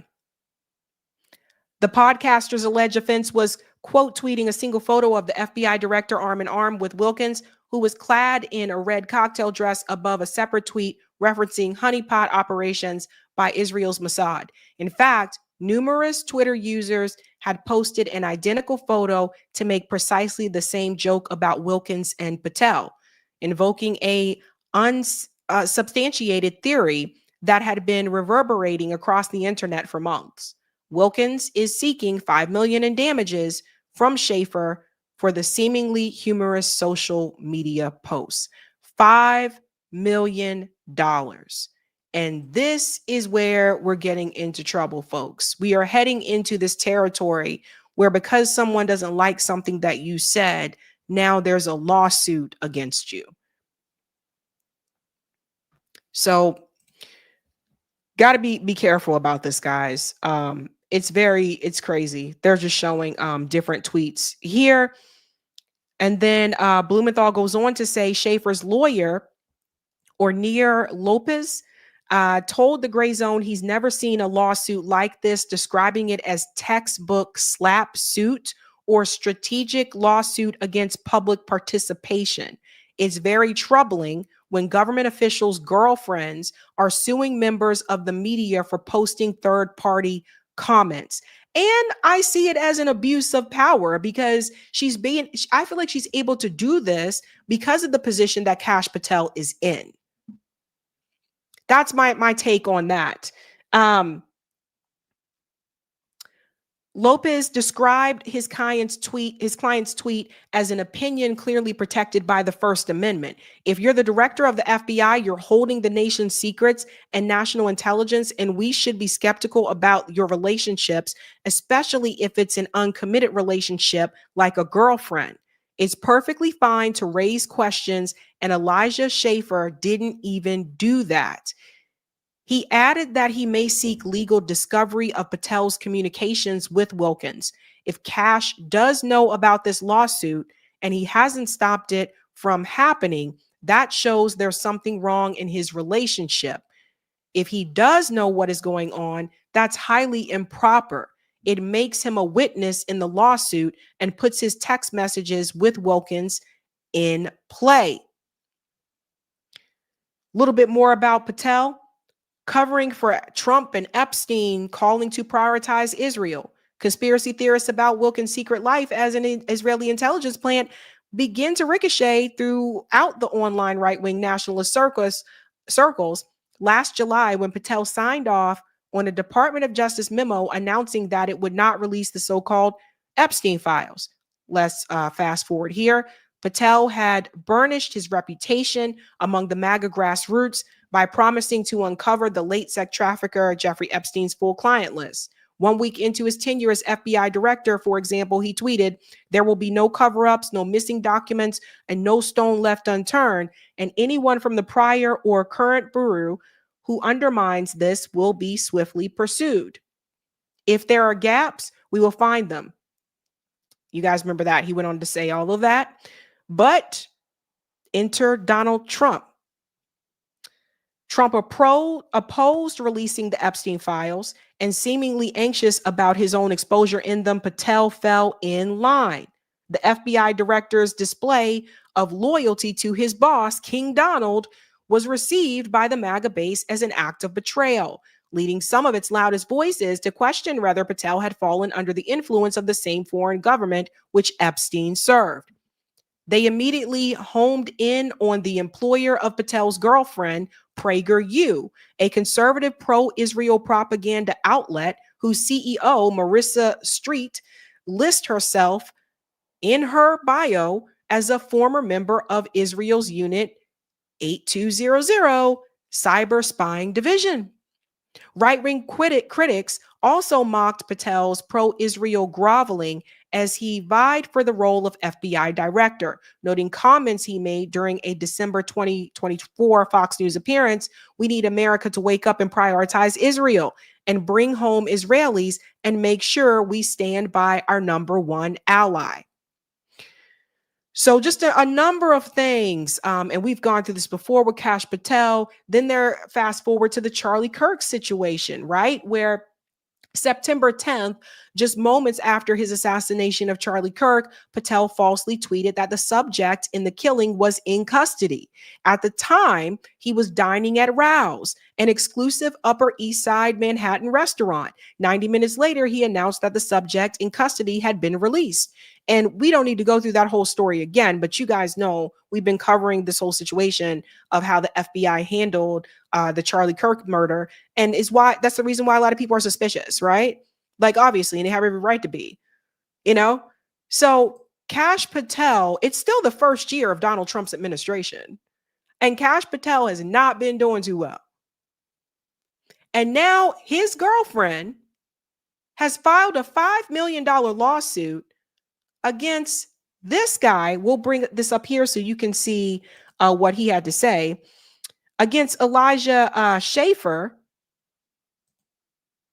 The podcaster's alleged offense was quote tweeting a single photo of the FBI director arm in arm with Wilkins, who was clad in a red cocktail dress above a separate tweet referencing honeypot operations by Israel's Mossad. In fact, numerous Twitter users had posted an identical photo to make precisely the same joke about Wilkins and Patel, invoking a unsubstantiated theory that had been reverberating across the internet for months. Wilkins is seeking $5 million in damages from Schaefer for the seemingly humorous social media posts. $5 million. And this is where we're getting into trouble, folks. We are heading into this territory where because someone doesn't like something that you said, now there's a lawsuit against you. So got to be careful about this, guys. It's crazy. They're just showing different tweets here. And then Blumenthal goes on to say Schaefer's lawyer, Ornir Lopez, told the Gray Zone he's never seen a lawsuit like this, describing it as textbook slap suit or strategic lawsuit against public participation. It's very troubling when government officials' girlfriends are suing members of the media for posting third-party comments. And I see it as an abuse of power because I feel like she's able to do this because of the position that Kash Patel is in. That's my take on that. Lopez described his client's tweet as an opinion clearly protected by the First Amendment. If you're the director of the FBI, you're holding the nation's secrets and national intelligence, and we should be skeptical about your relationships, especially if it's an uncommitted relationship like a girlfriend. It's perfectly fine to raise questions and Elijah Schaffer didn't even do that. He added that he may seek legal discovery of Patel's communications with Wilkins. If Kash does know about this lawsuit and he hasn't stopped it from happening, that shows there's something wrong in his relationship. If he does know what is going on, that's highly improper. It makes him a witness in the lawsuit and puts his text messages with Wilkins in play. A little bit more about Patel. Covering for Trump and Epstein, calling to prioritize Israel. Conspiracy theorists about Wilkins' secret life as an Israeli intelligence plant begin to ricochet throughout the online right-wing nationalist circles. Last July, when Patel signed off on a Department of Justice memo announcing that it would not release the so-called Epstein files. Let's fast forward here. Patel had burnished his reputation among the MAGA grassroots by promising to uncover the late sex trafficker Jeffrey Epstein's full client list. 1 week into his tenure as FBI director, for example, he tweeted, "There will be no cover-ups, no missing documents, and no stone left unturned, and anyone from the prior or current bureau who undermines this will be swiftly pursued. If there are gaps, we will find them." You guys remember that. He went on to say all of that. But enter Donald Trump. Trump opposed releasing the Epstein files and seemingly anxious about his own exposure in them. Patel fell in line. The FBI director's display of loyalty to his boss, King Donald, was received by the MAGA base as an act of betrayal, leading some of its loudest voices to question whether Patel had fallen under the influence of the same foreign government which Epstein served. They immediately homed in on the employer of Patel's girlfriend, PragerU, a conservative pro-Israel propaganda outlet whose CEO, Marissa Street, lists herself in her bio as a former member of Israel's Unit 8200 Cyber Spying Division. Right-wing critics also mocked Patel's pro-Israel groveling as he vied for the role of FBI director, noting comments he made during a December 2024 Fox News appearance. "We need America to wake up and prioritize Israel and bring home Israelis and make sure we stand by our number one ally." So just a number of things, and we've gone through this before with Kash Patel. Then there, fast forward to the Charlie Kirk situation, right? Where September 10th, just moments after his assassination of Charlie Kirk, Patel falsely tweeted that the subject in the killing was in custody. At the time, he was dining at Rouse, an exclusive Upper East Side Manhattan restaurant. 90 minutes later, he announced that the subject in custody had been released. And we don't need to go through that whole story again, but you guys know we've been covering this whole situation of how the FBI handled the Charlie Kirk murder, and that's the reason why a lot of people are suspicious, right? Like, obviously, and they have every right to be, you know? So Kash Patel, it's still the first year of Donald Trump's administration, and Kash Patel has not been doing too well. And now his girlfriend has filed a $5 million lawsuit against this guy. We'll bring this up here so you can see what he had to say against Elijah Schaffer,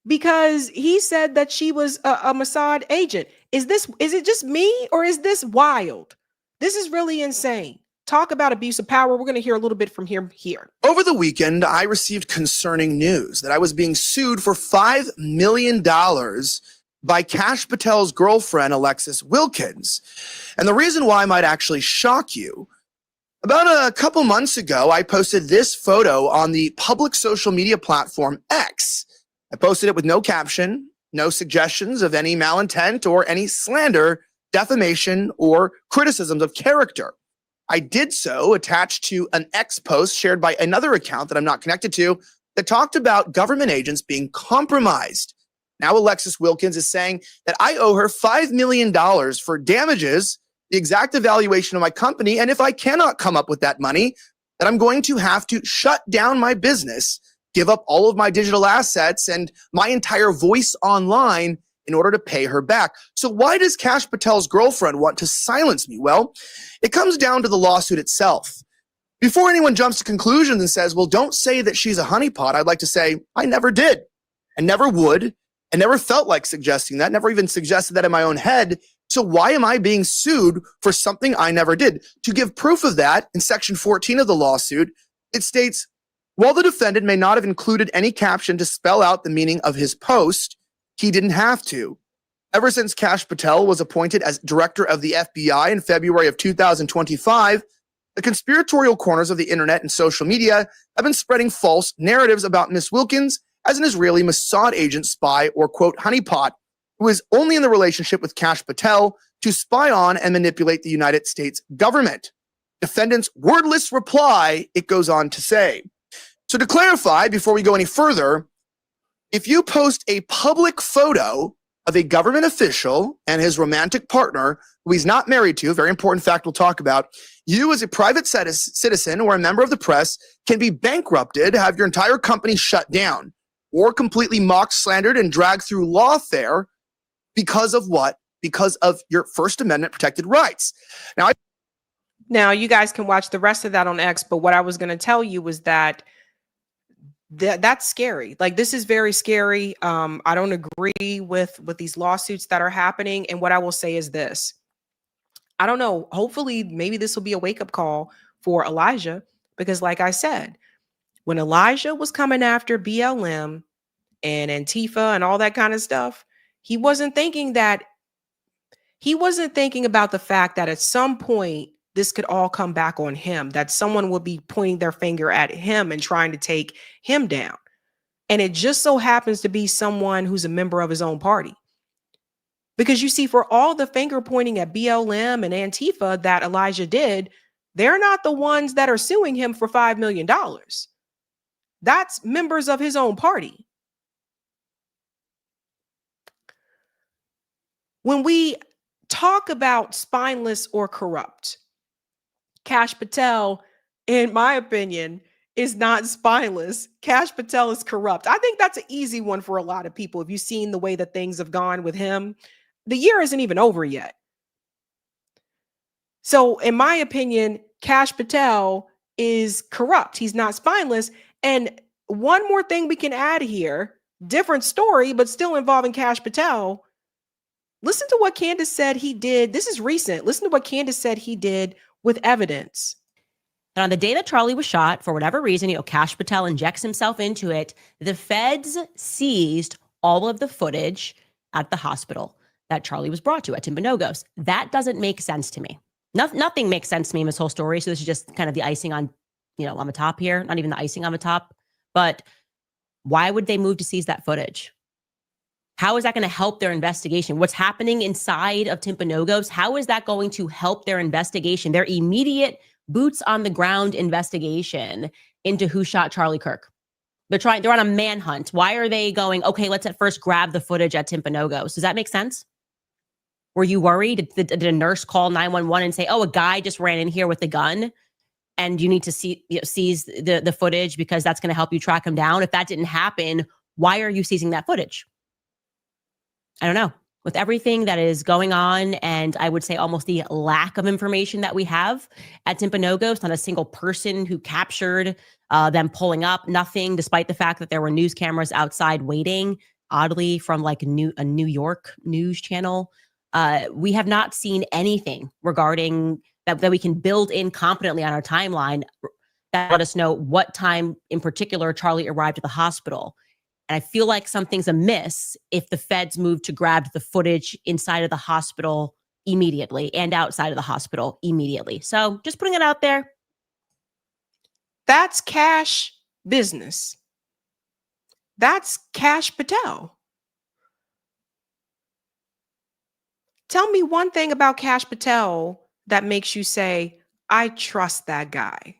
because he said that she was a Mossad agent. Is it just me, or is this wild? This is really insane. Talk about abuse of power. We're going to hear a little bit from him here. Over the weekend, I received concerning news that I was being sued for $5 million by Kash Patel's girlfriend, Alexis Wilkins. And the reason why might actually shock you. About a couple months ago, I posted this photo on the public social media platform X. I posted it with no caption, no suggestions of any malintent or any slander, defamation, or criticisms of character. I did so attached to an X post shared by another account that I'm not connected to that talked about government agents being compromised. Now Alexis Wilkins is saying that I owe her $5 million for damages, the exact evaluation of my company, and if I cannot come up with that money, that I'm going to have to shut down my business, give up all of my digital assets and my entire voice online in order to pay her back. So why does Kash Patel's girlfriend want to silence me? Well, it comes down to the lawsuit itself. Before anyone jumps to conclusions and says, well, don't say that she's a honeypot, I'd like to say, I never did. I never would. I never felt like suggesting that, never even suggested that in my own head. So why am I being sued for something I never did? To give proof of that, in section 14 of the lawsuit, it states, while the defendant may not have included any caption to spell out the meaning of his post, he didn't have to. Ever since Kash Patel was appointed as director of the FBI in February of 2025, the conspiratorial corners of the internet and social media have been spreading false narratives about Miss Wilkins as an Israeli Mossad agent, spy, or quote, honeypot, who is only in the relationship with Kash Patel to spy on and manipulate the United States government. Defendant's wordless reply, it goes on to say. So to clarify, before we go any further, if you post a public photo of a government official and his romantic partner, who he's not married to, a very important fact we'll talk about, you as a private citizen or a member of the press can be bankrupted, have your entire company shut down, or completely mocked, slandered, and dragged through lawfare because of what? Because of your First Amendment protected rights. Now, you guys can watch the rest of that on X, but what I was going to tell you was that that's scary. Like, this is very scary. I don't agree with these lawsuits that are happening. And what I will say is this. I don't know. Hopefully, maybe this will be a wake-up call for Elijah, because like I said, when Elijah was coming after BLM and Antifa and all that kind of stuff, he wasn't thinking about the fact that at some point this could all come back on him, that someone would be pointing their finger at him and trying to take him down. And it just so happens to be someone who's a member of his own party. Because you see, for all the finger pointing at BLM and Antifa that Elijah did, they're not the ones that are suing him for $5 million. That's members of his own party. When we talk about spineless or corrupt, Kash Patel, in my opinion, is not spineless. Kash Patel is corrupt. I think that's an easy one for a lot of people. If you've seen the way that things have gone with him, the year isn't even over yet. So in my opinion, Kash Patel is corrupt. He's not spineless. And one more thing we can add here, different story, but still involving Kash Patel. Listen to what Candace said he did. This is recent. Listen to what Candace said he did with evidence. And on the day that Charlie was shot, for whatever reason, Kash Patel injects himself into it. The feds seized all of the footage at the hospital that Charlie was brought to at Timpanogos. That doesn't make sense to me. Nothing makes sense to me in this whole story. So this is just kind of the icing on, on the top here. Not even the icing on the top. But why would they move to seize that footage? How is that going to help their investigation? What's happening inside of Timpanogos? How is that going to help their investigation? Their immediate boots on the ground investigation into who shot Charlie Kirk. They're on a manhunt. Why are they going, okay, let's at first grab the footage at Timpanogos? Does that make sense? Were you worried? Did a nurse call 911 and say, oh, a guy just ran in here with a gun and you need to seize the footage because that's going to help you track him down? If that didn't happen, why are you seizing that footage? I don't know. With everything that is going on, and I would say almost the lack of information that we have at Timpanogos, not a single person who captured them pulling up, nothing, despite the fact that there were news cameras outside waiting, oddly, from like a New York news channel. We have not seen anything regarding that we can build in competently on our timeline that let us know what time in particular Charlie arrived at the hospital. And I feel like something's amiss if the feds move to grab the footage inside of the hospital immediately and outside of the hospital immediately. So just putting it out there. That's Kash business. That's Kash Patel. Tell me one thing about Kash Patel that makes you say, I trust that guy.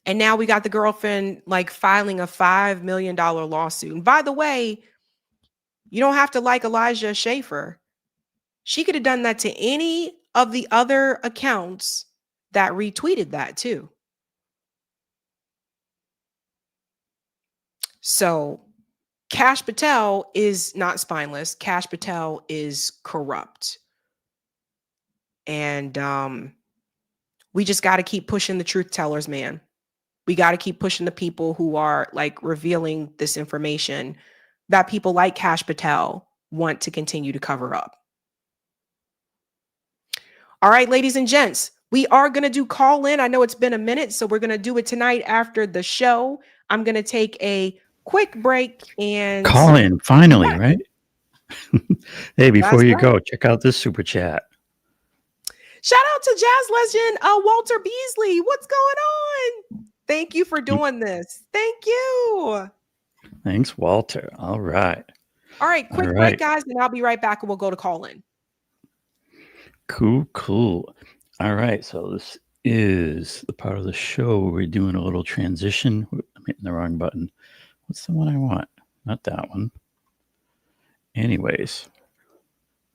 And now we got the girlfriend like filing a $5 million lawsuit. And by the way, you don't have to like Elijah Schaefer. She could have done that to any of the other accounts that retweeted that too. So Kash Patel is not spineless. Kash Patel is corrupt. And We just got to keep pushing the truth tellers, man. We got to keep pushing the people who are like revealing this information that people like Kash Patel want to continue to cover up. All right, ladies and gents, we are going to do call in. I know it's been a minute, so we're going to do it tonight after the show. I'm going to take a quick break and call in finally, yeah. right? Hey, before That's you right. go, check out this super chat. Shout out to jazz legend Walter Beasley. What's going on? Thank you for doing this. Thank you. Thanks, Walter. All right. All right, quick break, guys, and I'll be right back and we'll go to call in. Cool. All right. So this is the part of the show where we're doing a little transition. I'm hitting the wrong button. What's the one I want? Not that one. Anyways.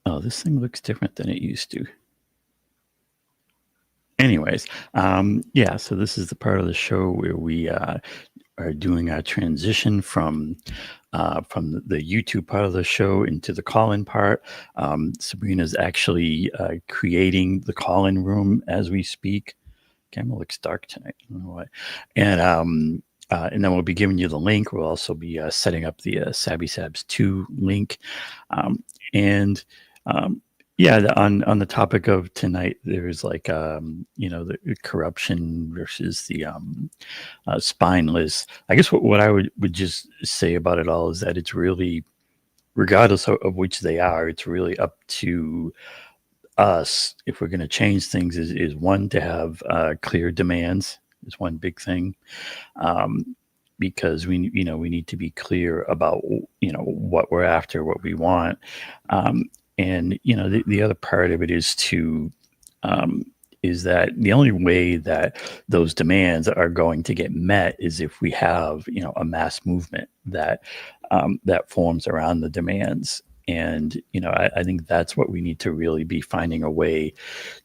Oh, this thing looks different than it used to. Anyways, yeah, so this is the part of the show where we are doing our transition from the YouTube part of the show into the call-in part. Sabrina's actually creating the call-in room as we speak. Camera looks dark tonight. I don't know why. And then we'll be giving you the link. We'll also be setting up the Sabby Sabs 2 link. Yeah, on the topic of tonight, there's like, the corruption versus the spineless. I guess what I would just say about it all is that it's really, regardless of which they are, it's really up to us if we're going to change things is one, to have clear demands is one big thing. Because we need to be clear about, what we're after, what we want. And the other part of it is is that the only way that those demands are going to get met is if we have a mass movement that forms around the demands. And I think that's what we need to really be finding a way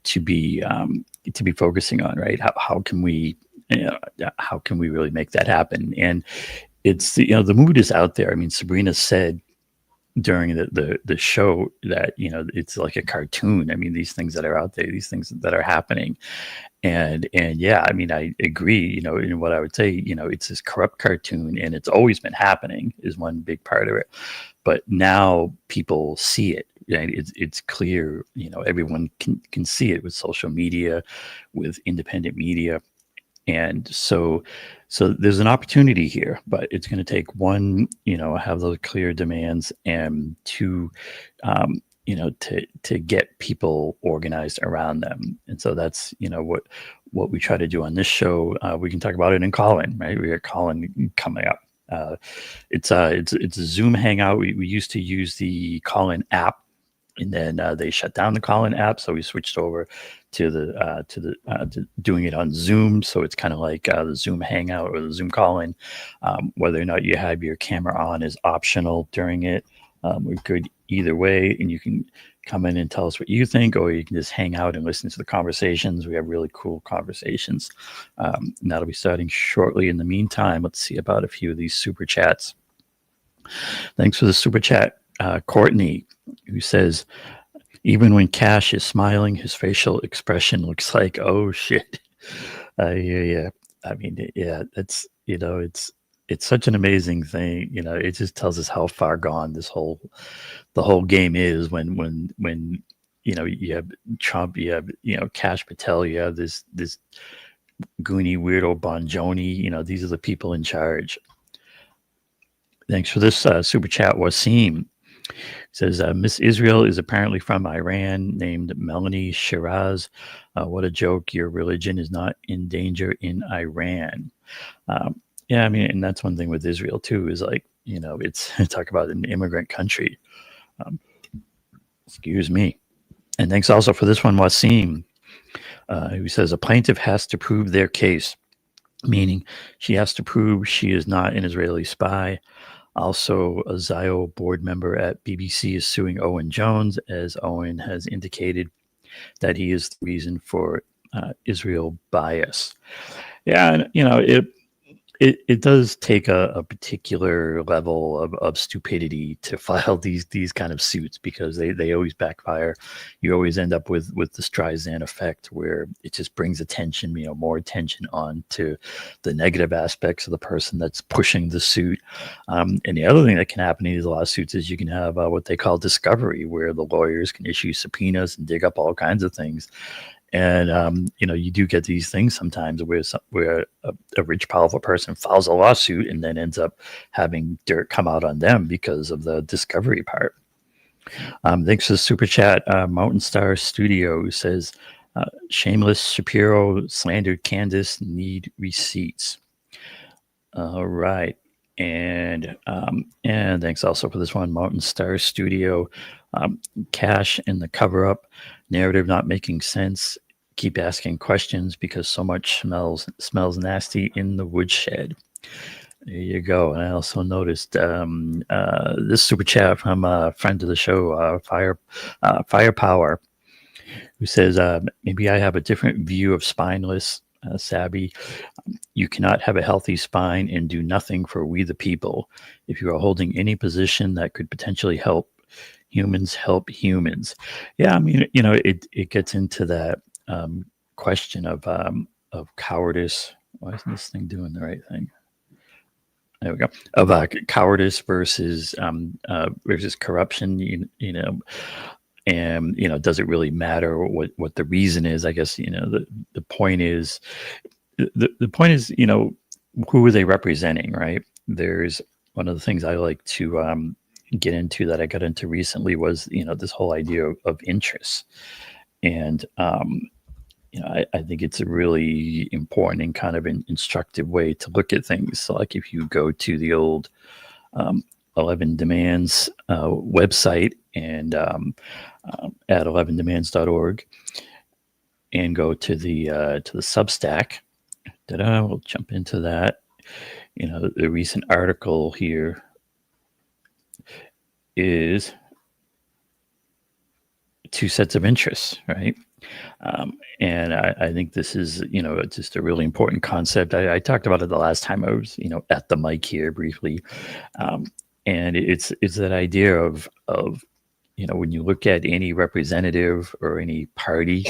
to be focusing on, right? How can we really make that happen? And it's the mood is out there. I mean, Sabrina said during the show that it's like a cartoon. I mean, these things that are out there, these things that are happening, and yeah, I mean, I agree. In what I would say, it's this corrupt cartoon, and it's always been happening is one big part of it. But now people see it. Right? It's clear. Everyone can see it with social media, with independent media. And so there's an opportunity here, but it's going to take one, have those clear demands, and two, to get people organized around them. And so that's, what we try to do on this show. We can talk about it in call-in, right? We got call-in coming up. It's a Zoom hangout. We used to use the call-in app, and then they shut down the call-in app, so we switched over to doing it on Zoom. So it's kind of like the Zoom Hangout or the Zoom call-in. Whether or not you have your camera on is optional during it. We're good either way, and you can come in and tell us what you think, or you can just hang out and listen to the conversations. We have really cool conversations, and that'll be starting shortly. In the meantime, let's see about a few of these super chats. Thanks for the super chat, Courtney, who says, even when Kash is smiling, his facial expression looks like, oh shit. Yeah. I mean, yeah, it's such an amazing thing. It just tells us how far gone the whole game is when you have Trump, you have Kash Patel, you have this goony weirdo Bonjoni. These are the people in charge. Thanks for this super chat, Wasim. Says, Miss Israel is apparently from Iran, named Melanie Shiraz. What a joke. Your religion is not in danger in Iran. Yeah, I mean, and that's one thing with Israel, too, is like, it's talk about an immigrant country. Excuse me. And thanks also for this one, Wasim, who says, a plaintiff has to prove their case, meaning she has to prove she is not an Israeli spy. Also, a Zio board member at BBC is suing Owen Jones, as Owen has indicated that he is the reason for Israel bias. Yeah, and it does take a particular level of stupidity to file these kind of suits, because they always backfire. You always end up with the Streisand effect, where it just brings attention, more attention on to the negative aspects of the person that's pushing the suit. And the other thing that can happen in these lawsuits is you can have what they call discovery, where the lawyers can issue subpoenas and dig up all kinds of things. And you do get these things sometimes where a rich, powerful person files a lawsuit and then ends up having dirt come out on them because of the discovery part. Thanks for the super chat. Mountain Star Studio says, "Shameless Shapiro slandered Candace. Need receipts." All right, and thanks also for this one, Mountain Star Studio. Kash and the cover up narrative not making sense. Keep asking questions because so much smells nasty in the woodshed. There you go. And I also noticed this super chat from a friend of the show, Firepower, who says, "Maybe I have a different view of spineless, Sabby. You cannot have a healthy spine and do nothing for we the people. If you are holding any position that could potentially help humans, help humans." Yeah, I mean, it gets into that question of cowardice. Why isn't this thing doing the right thing? There we go. Of cowardice versus corruption. And does it really matter what the reason is? I guess the point is the point is who are they representing, right? There's one of the things I like to get into that I got into recently was this whole idea of interests. And I think it's a really important and kind of an instructive way to look at things. So like if you go to the old 11 Demands website and at 11demands.org and go to the Substack, we'll jump into that. The recent article here is two sets of interests, right? And I think this is, just a really important concept. I talked about it the last time I was, at the mic here briefly. And it's that idea of, when you look at any representative or any party,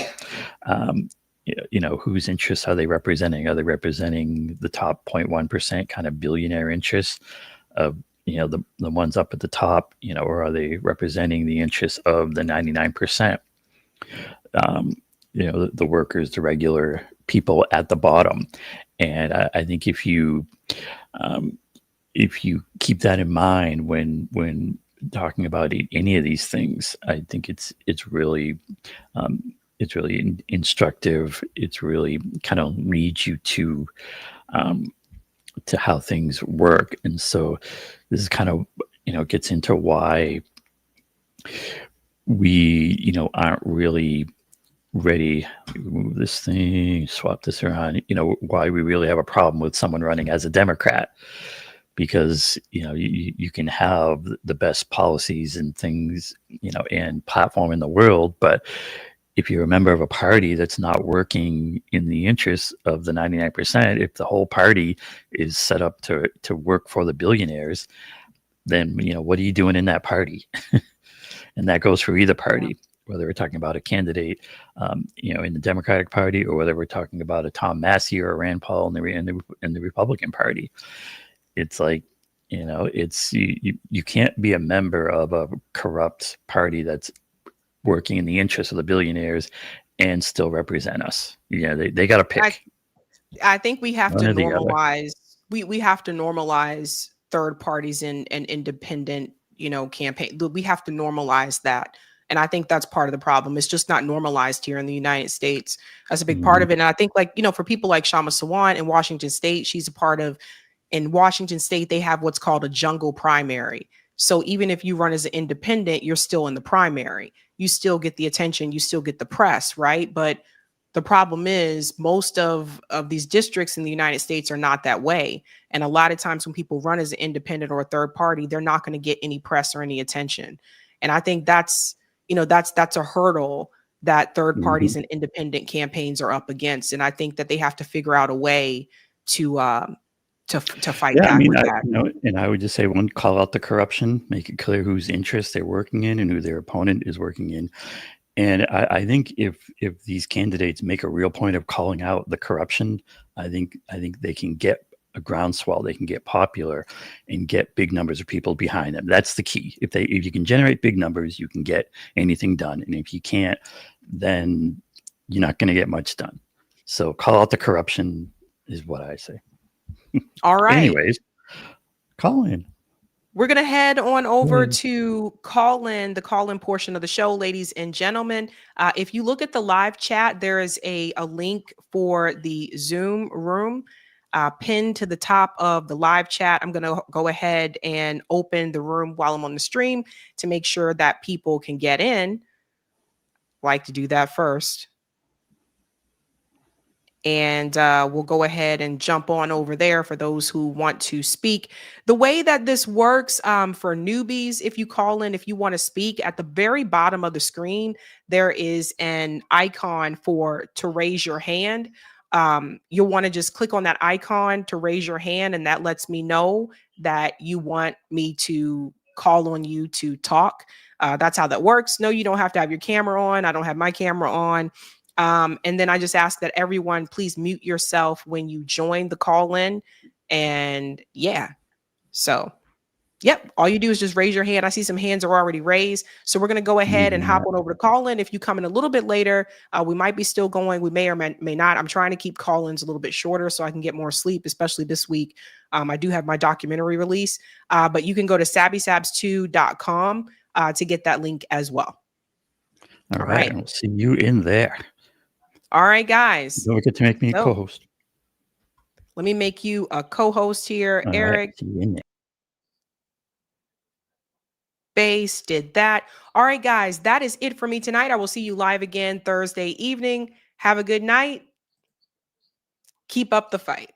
whose interests are they representing? Are they representing the top 0.1% kind of billionaire interests of, the ones up at the top, or are they representing the interests of the 99%? The workers, the regular people at the bottom. And I think if you keep that in mind when talking about any of these things, I think it's really instructive. It's really kind of leads you to how things work. And so this is kind of gets into why we aren't really ready. Move this thing, swap this around. Why we really have a problem with someone running as a Democrat, because you can have the best policies and things and platform in the world, but if you're a member of a party that's not working in the interests of the 99%, if the whole party is set up to work for the billionaires, then what are you doing in that party? And that goes for either party, whether we're talking about a candidate, in the Democratic Party, or whether we're talking about a Tom Massie or a Rand Paul in the Republican Party. It's like, it's you can't be a member of a corrupt party that's working in the interests of the billionaires and still represent us. They got to pick. I think we have to One or the other. normalize. We have to normalize third parties and independent, campaign. We have to normalize that. And I think that's part of the problem. It's just not normalized here in the United States. That's a big part of it. And I think for people like Shama Sawant in Washington State, she's a part of, in Washington State, they have what's called a jungle primary. So even if you run as an independent, you're still in the primary. You still get the attention, you still get the press, right? But the problem is most of these districts in the United States are not that way. And a lot of times when people run as an independent or a third party, they're not going to get any press or any attention. And I think that's a hurdle that third parties and independent campaigns are up against. And I think that they have to figure out a way to to fight Yeah, I back mean, with that. and I would just say, one, call out the corruption, make it clear whose interests they're working in and who their opponent is working in. And I think if these candidates make a real point of calling out the corruption, I think they can get a groundswell, they can get popular and get big numbers of people behind them. That's the key. If you can generate big numbers, you can get anything done. And if you can't, then you're not going to get much done. So call out the corruption is what I say. All right. Anyways, call in. We're going to head on over to the call in portion of the show, ladies and gentlemen. If you look at the live chat, there is a link for the Zoom room pinned to the top of the live chat. I'm going to go ahead and open the room while I'm on the stream to make sure that people can get in. Like to do that first. And we'll go ahead and jump on over there for those who want to speak. The way that this works for newbies, if you call in, if you want to speak, at the very bottom of the screen, there is an icon to raise your hand. You'll want to just click on that icon to raise your hand, and that lets me know that you want me to call on you to talk. That's how that works. No, you don't have to have your camera on. I don't have my camera on. And then I just ask that everyone please mute yourself when you join the call in. And yeah, so yep, all you do is just raise your hand. I see some hands are already raised. So we're going to go ahead and hop on over to call in. If you come in a little bit later, we might be still going. We may or may not. I'm trying to keep call-ins a little bit shorter so I can get more sleep, especially this week. I do have my documentary release, but you can go to sabrinasalvati.com to get that link as well. All right. I'll see you in there. All right, guys. Don't forget to make me a co-host. Let me make you a co-host here, All Eric. right, see you in there. Base did that. All right, guys, that is it for me tonight. I will see you live again Thursday evening. Have a good night. Keep up the fight.